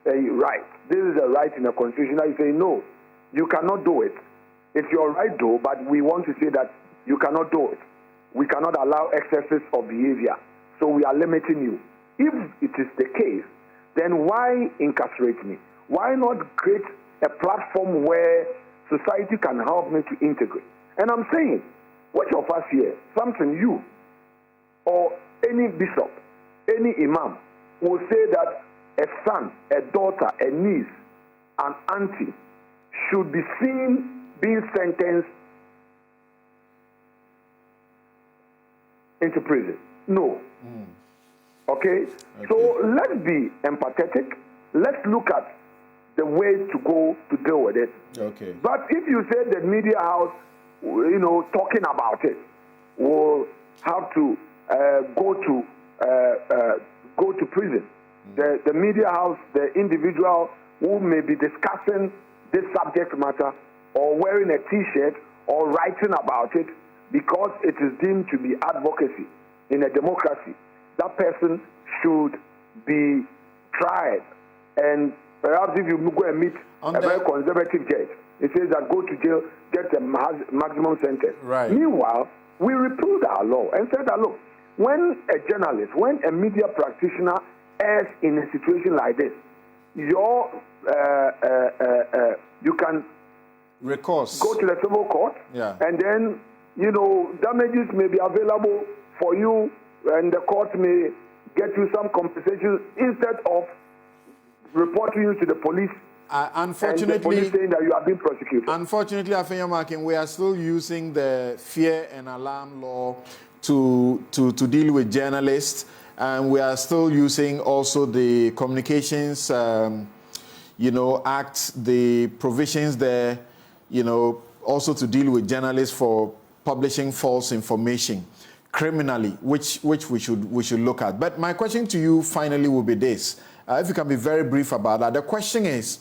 Speaker 10: right. This is a right in the Constitution. I say, no, you cannot do it. It's your right, though, but we want to say that you cannot do it. We cannot allow excesses of behavior so we are limiting you. If it is the case, then why incarcerate me? Why not create a platform where society can help me to integrate? And I'm saying, which of us here, Samson, you, or any bishop, any imam, will say that a son, a daughter, a niece, an auntie should be seen being sentenced into prison? No. Okay? So let's be empathetic. Let's look at the ways to go to deal with it.
Speaker 1: Okay.
Speaker 10: But if you say the media house, you know, talking about it, will have to go to prison. The media house, the individual who may be discussing this subject matter or wearing a T-shirt or writing about it because it is deemed to be advocacy in a democracy, that person should be tried. And perhaps if you go and meet a very conservative judge, it says that go to jail, get a maximum sentence.
Speaker 1: Right.
Speaker 10: Meanwhile, we repealed our law and said that, look, when a journalist, when a media practitioner is in a situation like this, you can
Speaker 1: recourse,
Speaker 10: go to the civil court, and then, you know, damages may be available for you, and the court may get you some compensation instead of reporting you to the police.
Speaker 1: Unfortunately,
Speaker 10: and the police saying that you are being prosecuted.
Speaker 1: Unfortunately, Afenyamarkin, we are still using the fear and alarm law to deal with journalists, and we are still using also the Communications, Act, the provisions there, also to deal with journalists for publishing false information criminally, which we should look at. But my question to you finally will be this: if you can be very brief about that. The question is,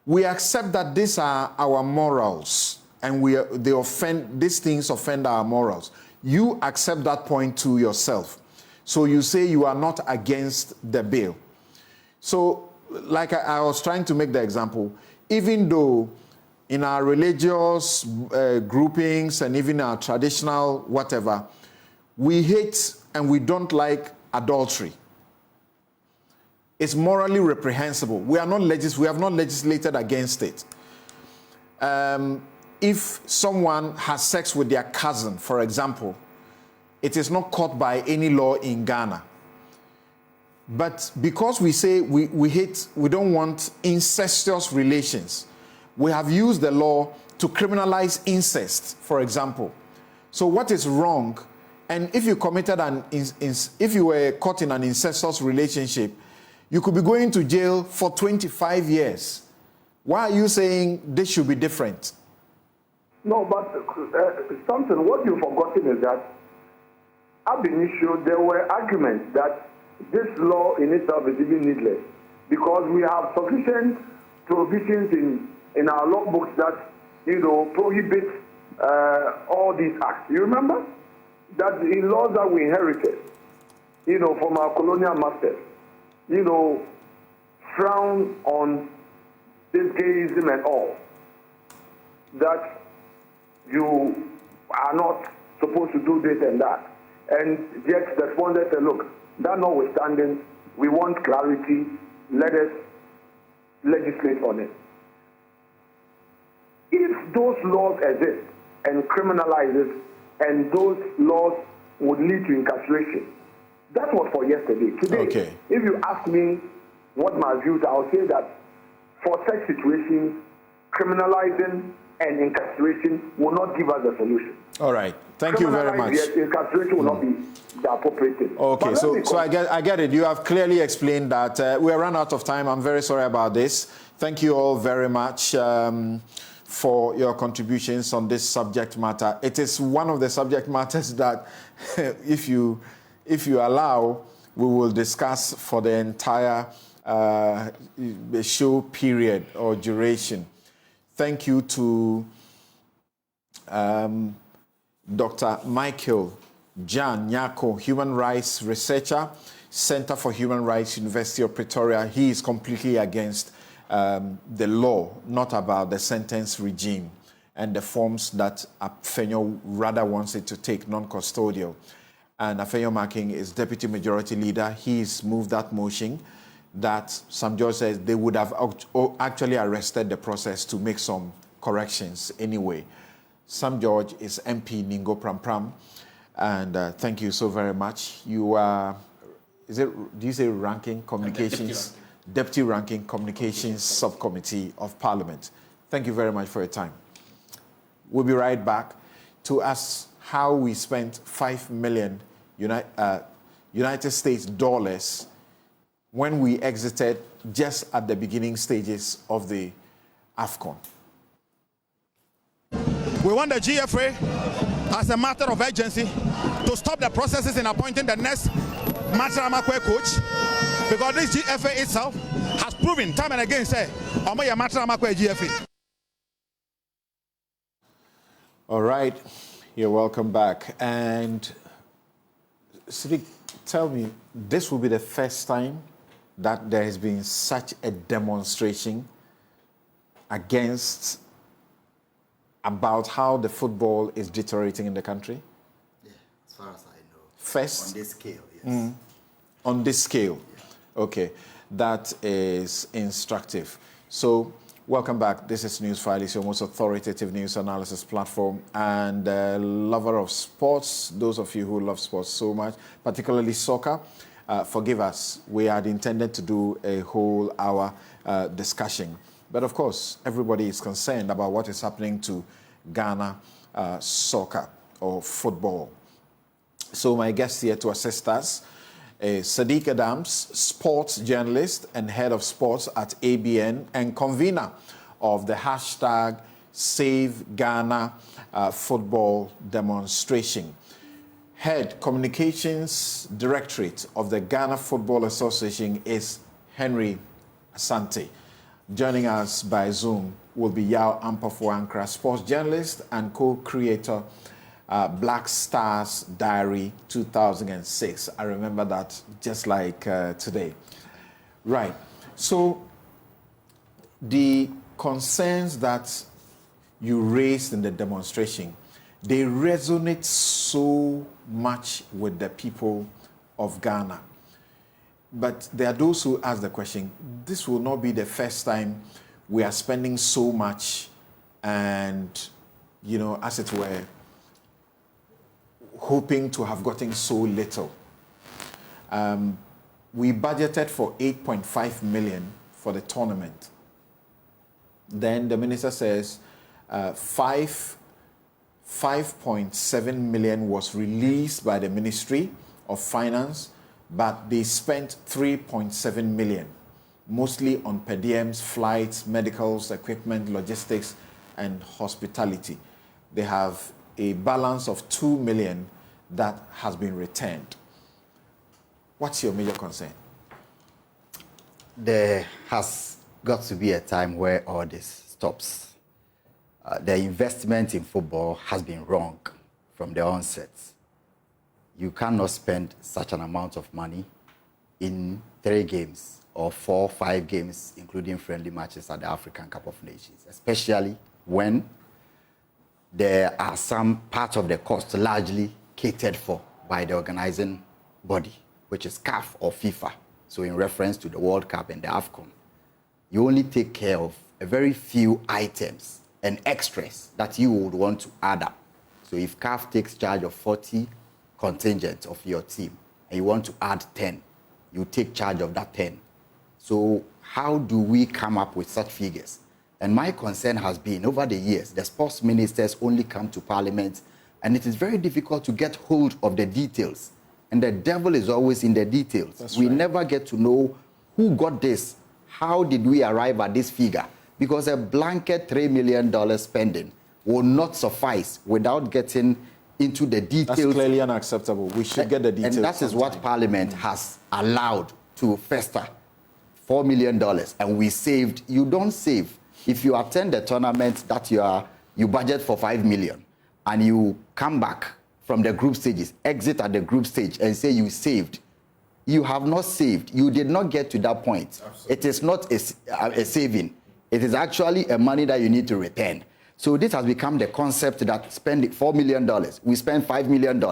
Speaker 1: we accept that these are our morals, and these things offend our morals. You accept that point to yourself. So you say you are not against the bill. So, like I was trying to make the example, even though in our religious groupings and even our traditional whatever, we hate and we don't like adultery. It's morally reprehensible. We have not legislated against it. If someone has sex with their cousin, for example, it is not caught by any law in Ghana. But because we say we don't want incestuous relations, we have used the law to criminalize incest, for example. So what is wrong? And if you committed if you were caught in an incestuous relationship, you could be going to jail for 25 years. Why are you saying this should be different?
Speaker 10: No, but something, what you've forgotten is that ab initio, there were arguments that this law in itself is even needless because we have sufficient provisions in our law books that, prohibit all these acts. You remember that in laws that we inherited, from our colonial masters, frown on this gayism and all, that you are not supposed to do this and that. And yet the respondent said, look, that notwithstanding, we want clarity, let us legislate on it. If those laws exist and criminalize it, and those laws would lead to incarceration, that was for yesterday. Today, if you ask me what my views are, I'll say that for such situations, criminalizing and incarceration will not give us a solution.
Speaker 1: All right. Thank you very much.
Speaker 10: Yes, incarceration will not be the appropriate thing.
Speaker 1: Okay, so I get it. You have clearly explained that. We are run out of time. I'm very sorry about this. Thank you all very much for your contributions on this subject matter. It is one of the subject matters that, if you allow, we will discuss for the entire show period or duration. Thank you to Dr. Michael Jan Nyako, Human Rights Researcher, Center for Human Rights, University of Pretoria. He is completely against the law, not about the sentence regime and the forms that Afenyo rather wants it to take, non-custodial. and Afenyo Making is Deputy Majority Leader. He's moved that motion that Sam George says they would have actually arrested the process to make some corrections anyway. Sam George is MP Ningo Prampram, and thank you so very much. You are, do you say ranking communications? Deputy Ranking Communications Subcommittee of Parliament. Thank you very much for your time. We'll be right back to ask how we spent $5 million United States dollars when we exited just at the beginning stages of the AFCON.
Speaker 11: We want the GFA, as a matter of urgency, to stop the processes in appointing the next Matra Amakwe coach, because this GFA itself has proven time and again, say, Matra Amakwe GFA.
Speaker 1: All right, you're welcome back. And Sadiq, tell me, this will be the first time that there has been such a demonstration about how the football is deteriorating in the country?
Speaker 12: Yeah, as far as I know.
Speaker 1: First?
Speaker 12: On this scale, yes.
Speaker 1: On this scale?
Speaker 12: Yeah.
Speaker 1: Okay, that is instructive. So, welcome back. This is Newsfile. It's your most authoritative news analysis platform. And lover of sports, those of you who love sports so much, particularly soccer, forgive us. We had intended to do a whole hour discussion. But of course, everybody is concerned about what is happening to Ghana soccer or football. So my guest here to assist us is Sadiq Adams, sports journalist and head of sports at ABN and convener of the hashtag Save Ghana Football Demonstration. Head Communications Directorate of the Ghana Football Association is Henry Asante. Joining us by Zoom will be Yao Ampafo-Ankra, sports journalist and co-creator, Black Stars Diary 2006. I remember that just like today. Right. So the concerns that you raised in the demonstration, they resonate so much with the people of Ghana. But there are those who ask the question, this will not be the first time we are spending so much and, you know, as it were, hoping to have gotten so little. We budgeted for 8.5 million for the tournament. Then the minister says 5.7 million was released by the Ministry of Finance, but they spent 3.7 million, mostly on per diems, flights, medicals, equipment, logistics, and hospitality. They have a balance of 2 million that has been returned. What's your major concern?
Speaker 12: There has got to be a time where all this stops. The investment in football has been wrong from the onset. You cannot spend such an amount of money in 3 games or 4, 5 games, including friendly matches at the African Cup of Nations, especially when there are some part of the cost largely catered for by the organizing body, which is CAF or FIFA. So in reference to the World Cup and the AFCON, you only take care of a very few items and extras that you would want to add up. So if CAF takes charge of 40 contingent of your team and you want to add 10, you take charge of that 10. So how do we come up with such figures? And my concern has been, over the years, the sports ministers only come to Parliament, and it is very difficult to get hold of the details. And the devil is always in the details.
Speaker 1: That's
Speaker 12: we
Speaker 1: right.
Speaker 12: never get to know who got this, how did we arrive at this figure? Because a blanket $3 million spending will not suffice without getting into the details.
Speaker 1: That's clearly unacceptable. We should get the details.
Speaker 12: And that is what Parliament has allowed to fester. $4 million, and we saved. You don't save. If you attend the tournament that you budget for 5 million, and you come back from the group stages, exit at the group stage and say you saved, you have not saved. You did not get to that point. Absolutely. It is not a saving. It is actually a money that you need to return. So this has become the concept that spending $4 million, we spend $5 million.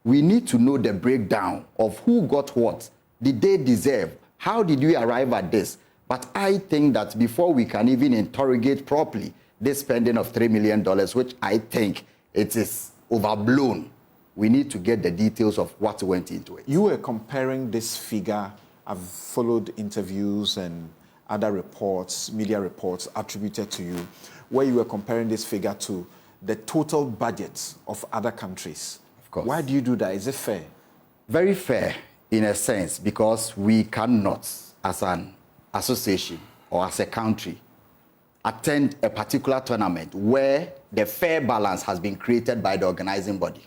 Speaker 12: We need to know the breakdown of who got what. Did they deserve? How did we arrive at this? But I think that before we can even interrogate properly this spending of $3 million, which I think it is overblown, we need to get the details of what went into it.
Speaker 1: You were comparing this figure. I've followed interviews and other reports, media reports attributed to you, where you were comparing this figure to the total budgets of other countries.
Speaker 12: Of course.
Speaker 1: Why do you do that? Is it fair?
Speaker 12: Very fair in a sense, because we cannot, as an association or as a country, attend a particular tournament where the fair balance has been created by the organizing body.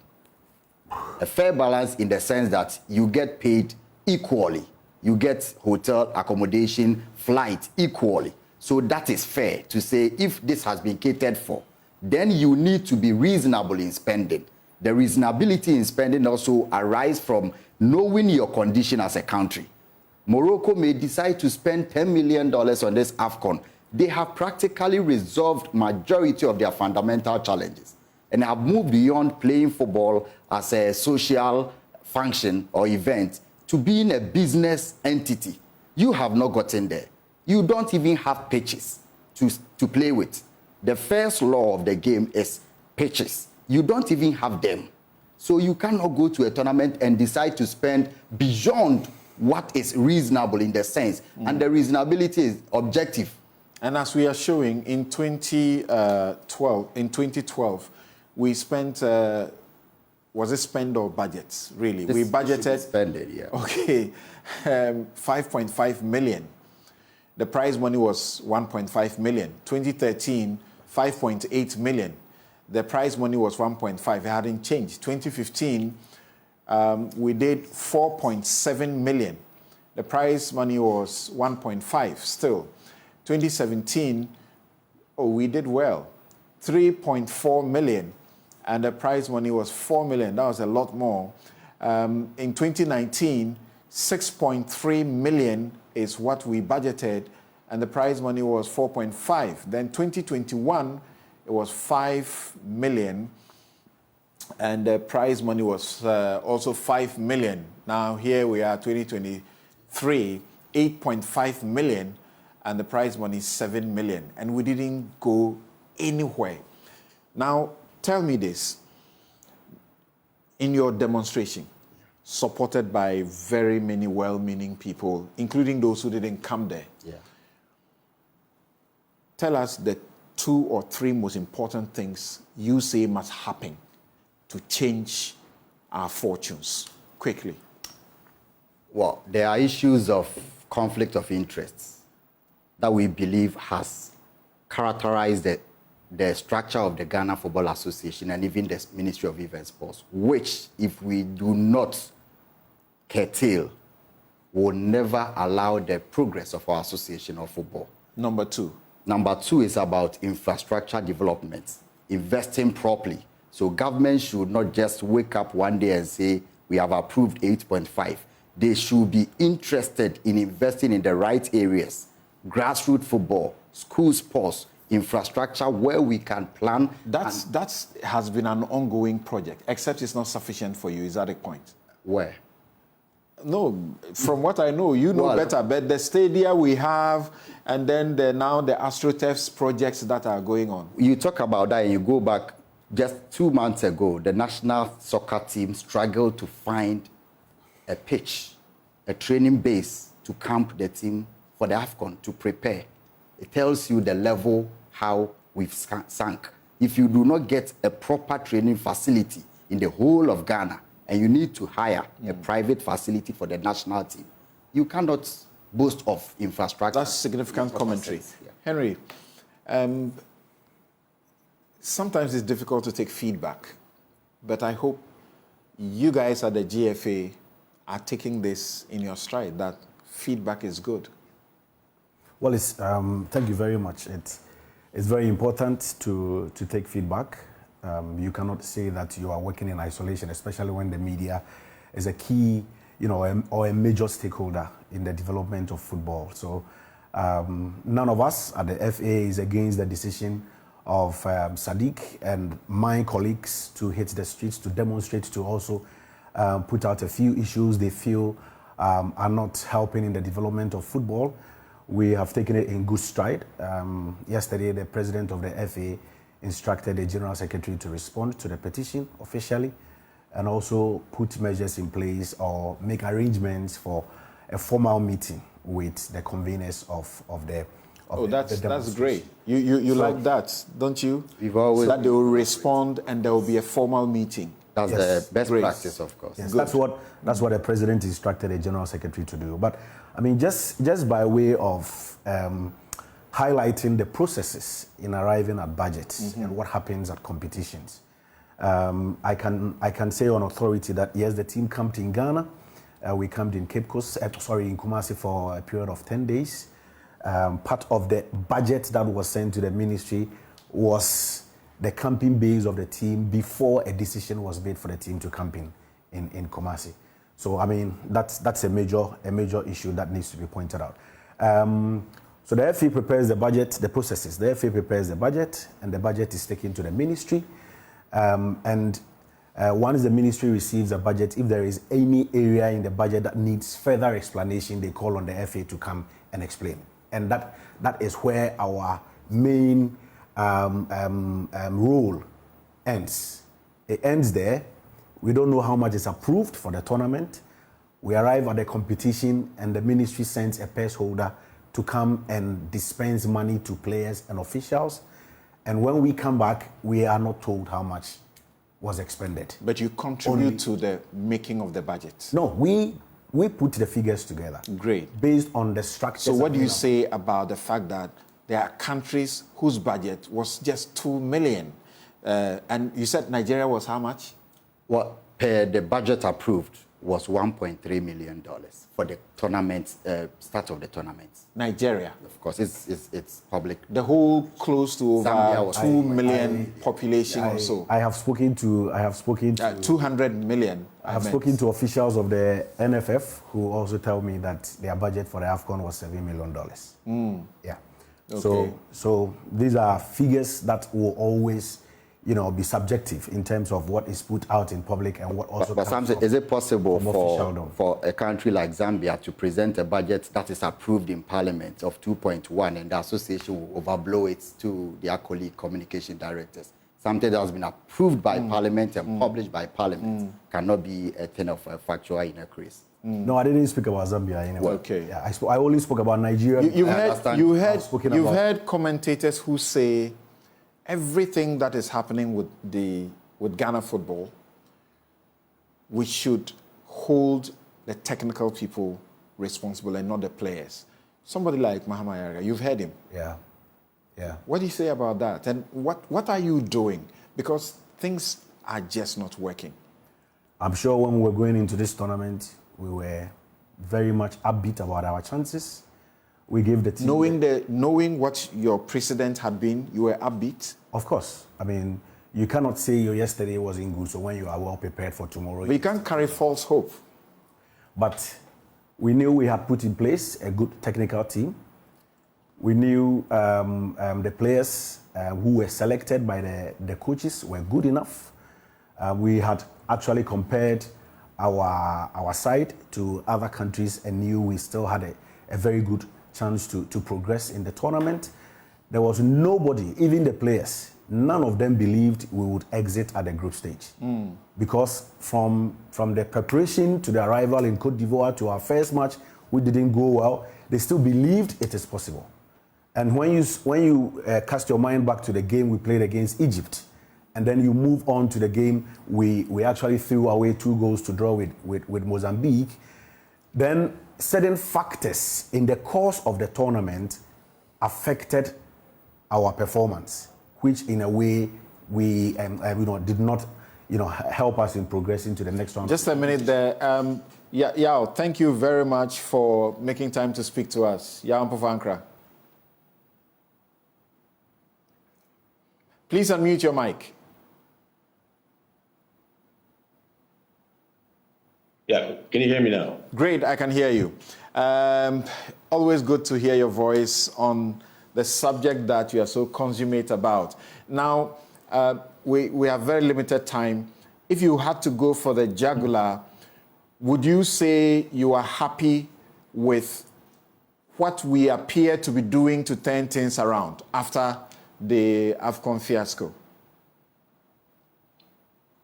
Speaker 12: A fair balance in the sense that you get paid equally. You get hotel, accommodation, flight equally. So that is fair to say if this has been catered for, then you need to be reasonable in spending. The reasonability in spending also arises from knowing your condition as a country. Morocco may decide to spend $10 million on this AFCON. They have practically resolved majority of their fundamental challenges and have moved beyond playing football as a social function or event to being a business entity. You have not gotten there. You don't even have pitches to play with. The first law of the game is pitches. You don't even have them. So you cannot go to a tournament and decide to spend beyond what is reasonable in the sense. And the reasonability is objective.
Speaker 1: And as we are showing, in 2012, we spent, was it spend or budgets, really? We budgeted,
Speaker 12: spended, yeah.
Speaker 1: Okay, 5.5 million. The prize money was 1.5 million. 2013, 5.8 million. The prize money was 1.5. It hadn't changed. 2015, we did 4.7 million. The prize money was 1.5 still. 2017, we did well. 3.4 million. And the prize money was 4 million. That was a lot more. In 2019, 6.3 million is what we budgeted, and the prize money was 4.5. Then 2021, it was 5 million, and the prize money was also 5 million. Now here we are, 2023, 8.5 million, and the prize money is 7 million, and we didn't go anywhere. Now, tell me this. In your demonstration, supported by very many well-meaning people, including those who didn't come there, tell us the 2 or 3 most important things you say must happen to change our fortunes quickly.
Speaker 12: Well, there are issues of conflict of interests that we believe has characterized the structure of the Ghana Football Association and even the Ministry of Youth and Sports, which, if we do not curtail, will never allow the progress of our association of football.
Speaker 1: Number 2.
Speaker 12: Number 2 is about infrastructure development, investing properly. So government should not just wake up one day and say, we have approved 8.5. They should be interested in investing in the right areas, grassroots football, school sports, infrastructure where we can plan.
Speaker 1: That has been an ongoing project, except it's not sufficient for you. Is that a point?
Speaker 12: Where?
Speaker 1: No, from what I know, you know better. But the stadia we have, and then now the AstroTurfs projects that are going on.
Speaker 12: You talk about that and you go back just 2 months ago, the national soccer team struggled to find a pitch, a training base to camp the team for the AFCON to prepare. It tells you the level how we've sunk. If you do not get a proper training facility in the whole of Ghana, and you need to hire a private facility for the national team, you cannot boast of infrastructure.
Speaker 1: That's significant commentary. Yeah. Henry, sometimes it's difficult to take feedback, but I hope you guys at the GFA are taking this in your stride, that feedback is good.
Speaker 13: Well, thank you very much. It's very important to take feedback. You cannot say that you are working in isolation, especially when the media is a key, or a major stakeholder in the development of football. So none of us at the FA is against the decision of Sadiq and my colleagues to hit the streets to demonstrate, to also put out a few issues they feel are not helping in the development of football. We have taken it in good stride. Yesterday, the president of the FA instructed the General Secretary to respond to the petition officially and also put measures in place or make arrangements for a formal meeting with the conveners of the
Speaker 1: that's great. You like that, don't you?
Speaker 12: We've always,
Speaker 1: so that they will respond and there will be a formal meeting.
Speaker 12: That's the best practice, of course.
Speaker 13: Yes, that's what the president instructed the General Secretary to do. But I mean, just by way of highlighting the processes in arriving at budgets and what happens at competitions, I can say on authority that yes, the team camped in Ghana. We camped in Cape Coast, in Kumasi for a period of 10 days. Part of the budget that was sent to the ministry was the camping base of the team before a decision was made for the team to camp in Kumasi. So I mean that's a major issue that needs to be pointed out. So the FA prepares the budget, the processes. The FA prepares the budget, and the budget is taken to the ministry. Once the ministry receives a budget, if there is any area in the budget that needs further explanation, they call on the FA to come and explain. And that is where our main role ends. It ends there. We don't know how much is approved for the tournament. We arrive at the competition and the ministry sends a purse holder to come and dispense money to players and officials. And when we come back, we are not told how much was expended.
Speaker 1: But you contribute to the making of the budget?
Speaker 13: No, we put the figures together.
Speaker 1: Great.
Speaker 13: Based on the structure.
Speaker 1: So what do you say about the fact that there are countries whose budget was just 2 million? And you said Nigeria was how much?
Speaker 12: Well, the budget approved was $1.3 million for the tournament, start of the tournament.
Speaker 1: Nigeria?
Speaker 12: Of course, it's public.
Speaker 1: The whole close to over 2 million population or so.
Speaker 13: I have spoken to
Speaker 1: 200 million.
Speaker 13: I have spoken to officials of the NFF who also tell me that their budget for the AFCON was $7 million. Yeah.
Speaker 1: Okay.
Speaker 13: So these are figures that will always, be subjective in terms of what is put out in public and what also.
Speaker 12: But Samson, is it possible for a country like Zambia to present a budget that is approved in Parliament of 2.1 and the association will overblow it to their colleague communication directors? Something that has been approved by Parliament and published by Parliament cannot be a thing of factual inaccuracy.
Speaker 13: No, I didn't speak about Zambia anyway.
Speaker 1: Okay.
Speaker 13: Yeah, I only spoke about Nigeria.
Speaker 1: You've heard commentators who say everything that is happening with Ghana football, we should hold the technical people responsible and not the players. Somebody like Mahama Yariga, you've heard him.
Speaker 13: Yeah.
Speaker 1: What do you say about that? And what are you doing? Because things are just not working.
Speaker 13: I'm sure when we were going into this tournament, we were very much upbeat about our chances. We gave the team...
Speaker 1: Knowing what your precedent had been, you were upbeat?
Speaker 13: Of course. I mean, you cannot say your yesterday wasn't good, so when you are well prepared for tomorrow...
Speaker 1: But you can't carry false hope.
Speaker 13: But we knew we had put in place a good technical team. We knew the players who were selected by the coaches were good enough. We had actually compared our side to other countries and knew we still had a very good chance to progress in the tournament. There was nobody, even the players, none of them believed we would exit at the group stage. Because from the preparation to the arrival in Cote d'Ivoire to our first match, we didn't go well. They still believed it is possible. And when you cast your mind back to the game we played against Egypt, and then you move on to the game we actually threw away 2 goals to draw with Mozambique, then certain factors in the course of the tournament affected our performance, which in a way we did not help us in progressing to the next round.
Speaker 1: Just a minute there. Yao, thank you very much for making time to speak to us. Yao Mpofankra. Please unmute your mic.
Speaker 14: Yeah, can you hear me now?
Speaker 1: Great, I can hear you. Always good to hear your voice on the subject that you are so consummate about. Now, we have very limited time. if you had to go for the jugular, would you say you are happy with what we appear to be doing to turn things around after the AFCON fiasco?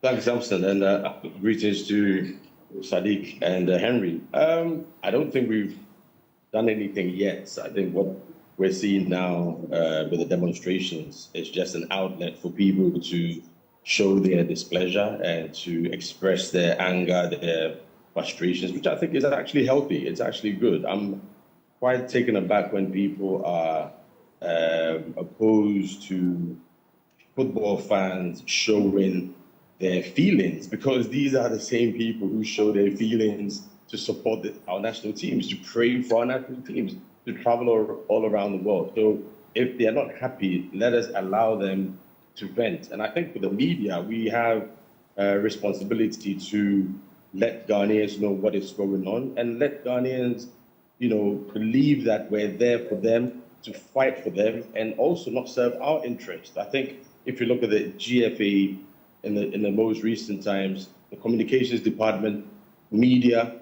Speaker 14: Thanks, Samson, and greetings to Sadiq and Henry. I don't think we've done anything yet. I think what we're seeing now with the demonstrations is just an outlet for people to show their displeasure and to express their anger, their frustrations, which I think is actually healthy. It's actually good. I'm quite taken aback when people are opposed to football fans showing their feelings, because these are the same people who show their feelings to support our national teams, to pray for our national teams, to travel all around the world. So if they're not happy, let us allow them to vent. And I think for the media, we have a responsibility to let Ghanaians know what is going on and let Ghanaians, believe that we're there for them, to fight for them, and also not serve our interests. I think if you look at the GFA in the most recent times, the communications department, media,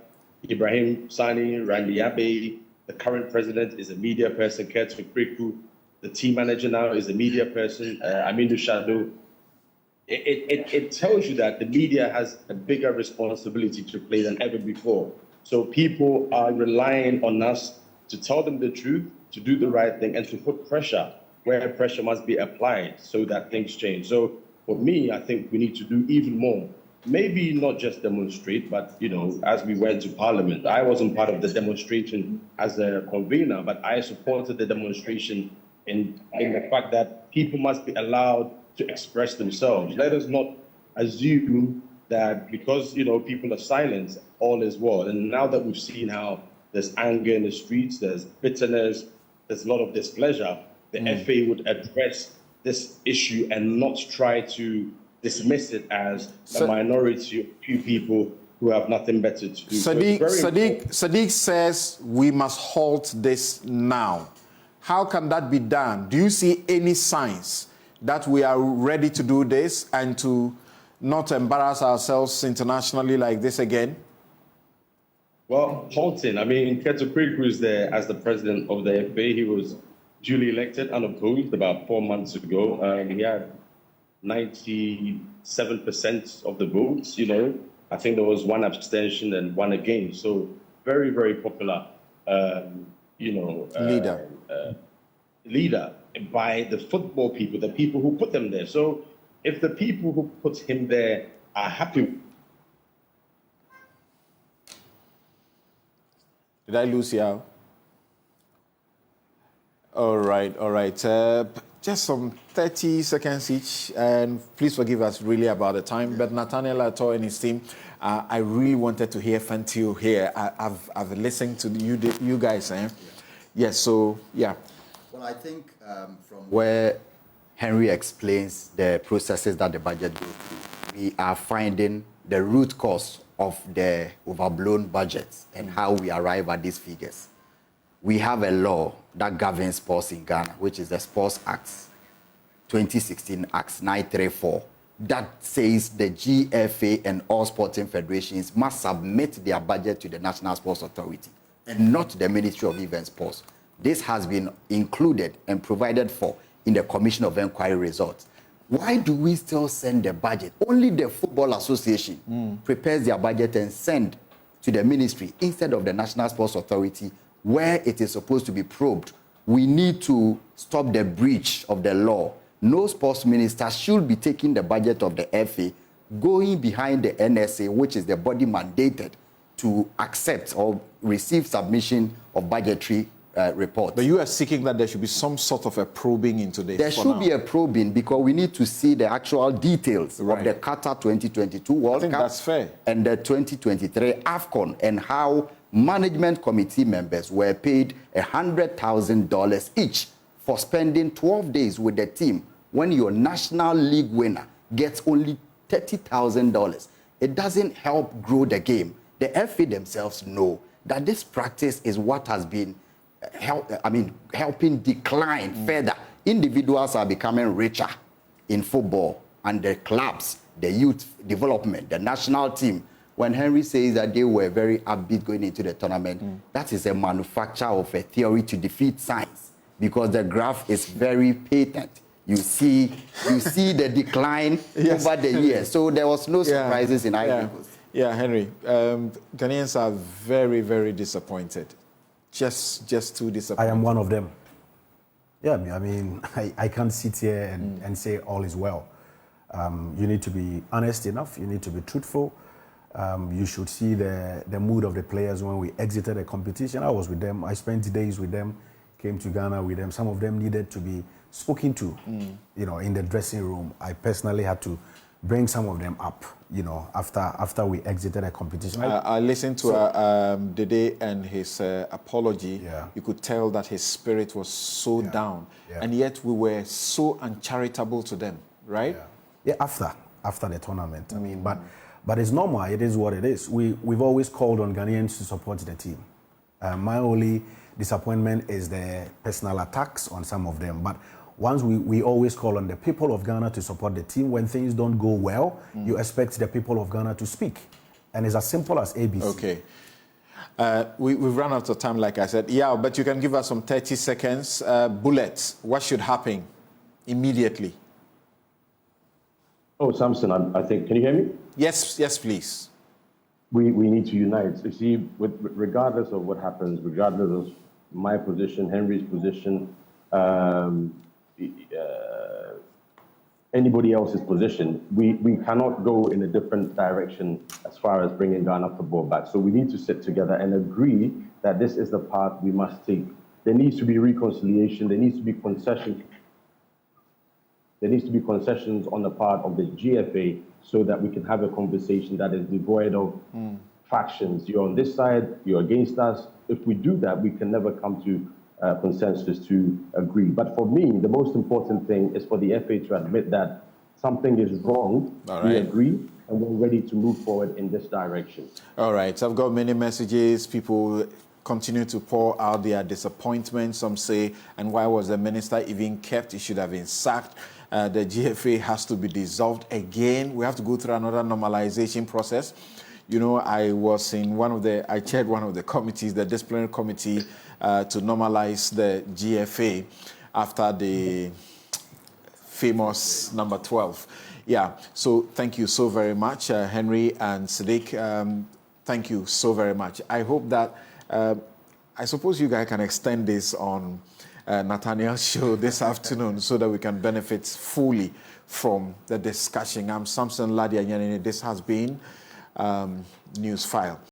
Speaker 14: Ibrahim Sani, Randy Abe, the current president is a media person, Ketu Kriku, the team manager now is a media person, Aminu Shado. It tells you that the media has a bigger responsibility to play than ever before. So people are relying on us to tell them the truth, to do the right thing, and to put pressure where pressure must be applied so that things change. So for me, I think we need to do even more. Maybe not just demonstrate, but, as we went to Parliament, I wasn't part of the demonstration as a convener, but I supported the demonstration in the fact that people must be allowed to express themselves. Let us not assume that because, people are silent, all is well. And now that we've seen how there's anger in the streets, there's bitterness, there's a lot of displeasure, the FA would address this issue and not try to dismiss it as a minority of few people who have nothing better to do.
Speaker 1: Sadiq says we must halt this now. How can that be done? Do you see any signs that we are ready to do this and to not embarrass ourselves internationally like this again?
Speaker 14: Well, halting. Ketu Kriku is there as the president of the FA. He was duly elected unopposed about 4 months ago. He had 97% of the votes, I think there was one abstention and one against. So very, very popular, leader by the football people, the people who put them there. So if the people who put him there are happy.
Speaker 1: Did I lose you? All right. Just some 30 seconds each, and please forgive us really about the time, but Nathaniel Ato and his team, I really wanted to hear Fantio here. I've listened to you guys, Yes, so, yeah.
Speaker 12: Well, I think from where Henry explains the processes that the budget goes through, we are finding the root cause of the overblown budgets and how we arrive at these figures. We have a law that governs sports in Ghana, which is the Sports Act, 2016 Act 934, that says the GFA and all sporting federations must submit their budget to the National Sports Authority and not the Ministry of Event Sports. This has been included and provided for in the Commission of Inquiry results. Why do we still send the budget? Only the Football Association prepares their budget and send to the ministry instead of the National Sports Authority, where it is supposed to be probed. We need to stop the breach of the law. No sports minister should be taking the budget of the FA, going behind the NSA, which is the body mandated to accept or receive submission of budgetary reports.
Speaker 1: But you are seeking that there should be some sort of a probing into this.
Speaker 12: There should be a probing because we need to see the actual details of the Qatar 2022 World Cup
Speaker 1: that's fair.
Speaker 12: And the 2023 AFCON, and how management committee members were paid $100,000 each for spending 12 days with the team when your National League winner gets only $30,000. It doesn't help grow the game. The FA themselves know that this practice is what has been helping decline further. Individuals are becoming richer in football, and the clubs, the youth development, the national team. When Henry says that they were very upbeat going into the tournament, that is a manufacture of a theory to defeat science, because the graph is very patent. You see the decline over the years. So there was no surprises in Ivory Coast.
Speaker 1: Yeah, Henry, Ghanaians are very, very disappointed. Just too disappointed.
Speaker 13: I am one of them. Yeah, I mean, I can't sit here and say all is well. You need to be honest enough. You need to be truthful. You should see the mood of the players when we exited the competition. I was with them. I spent days with them, came to Ghana with them. Some of them needed to be spoken to, you know, in the dressing room. I personally had to bring some of them up, you know, after we exited a competition.
Speaker 1: I listened to Dede and his apology. Yeah. You could tell that his spirit was so down. Yeah. And yet we were so uncharitable to them, right?
Speaker 13: Yeah, after the tournament. I mean, but it's normal. It is what it is. We've always called on Ghanaians to support the team. My only disappointment is the personal attacks on some of them. But once we always call on the people of Ghana to support the team. When things don't go well, you expect the people of Ghana to speak. And it's as simple as ABC.
Speaker 1: Okay. We've run out of time, like I said. Yeah, but you can give us some 30 seconds. Bullets, what should happen immediately?
Speaker 14: Oh, Samson, I think, can you hear me?
Speaker 1: Yes, please.
Speaker 14: We need to unite. You see, regardless of what happens, regardless of my position, Henry's position, anybody else's position, we cannot go in a different direction as far as bringing Ghana football back. So we need to sit together and agree that this is the path we must take. There needs to be reconciliation. There needs to be concessions. There needs to be concessions on the part of the GFA so that we can have a conversation that is devoid of factions. You're on this side, you're against us. If we do that, we can never come to consensus to agree. But for me, the most important thing is for the FA to admit that something is wrong. We agree, and we're ready to move forward in this direction.
Speaker 1: All right, so I've got many messages. People continue to pour out their disappointment. Some say, and why was the minister even kept? He should have been sacked. The GFA has to be dissolved again. We have to go through another normalization process. You know, I chaired one of the committees, the disciplinary committee, to normalize the GFA after the famous number 12. Yeah, so thank you so very much, Henry and Sadiq. Thank you so very much. I hope that, I suppose you guys can extend this on Nathaniel's show this afternoon so that we can benefit fully from the discussion. I'm Samson Lardy, Anyenini. This has been Newsfile.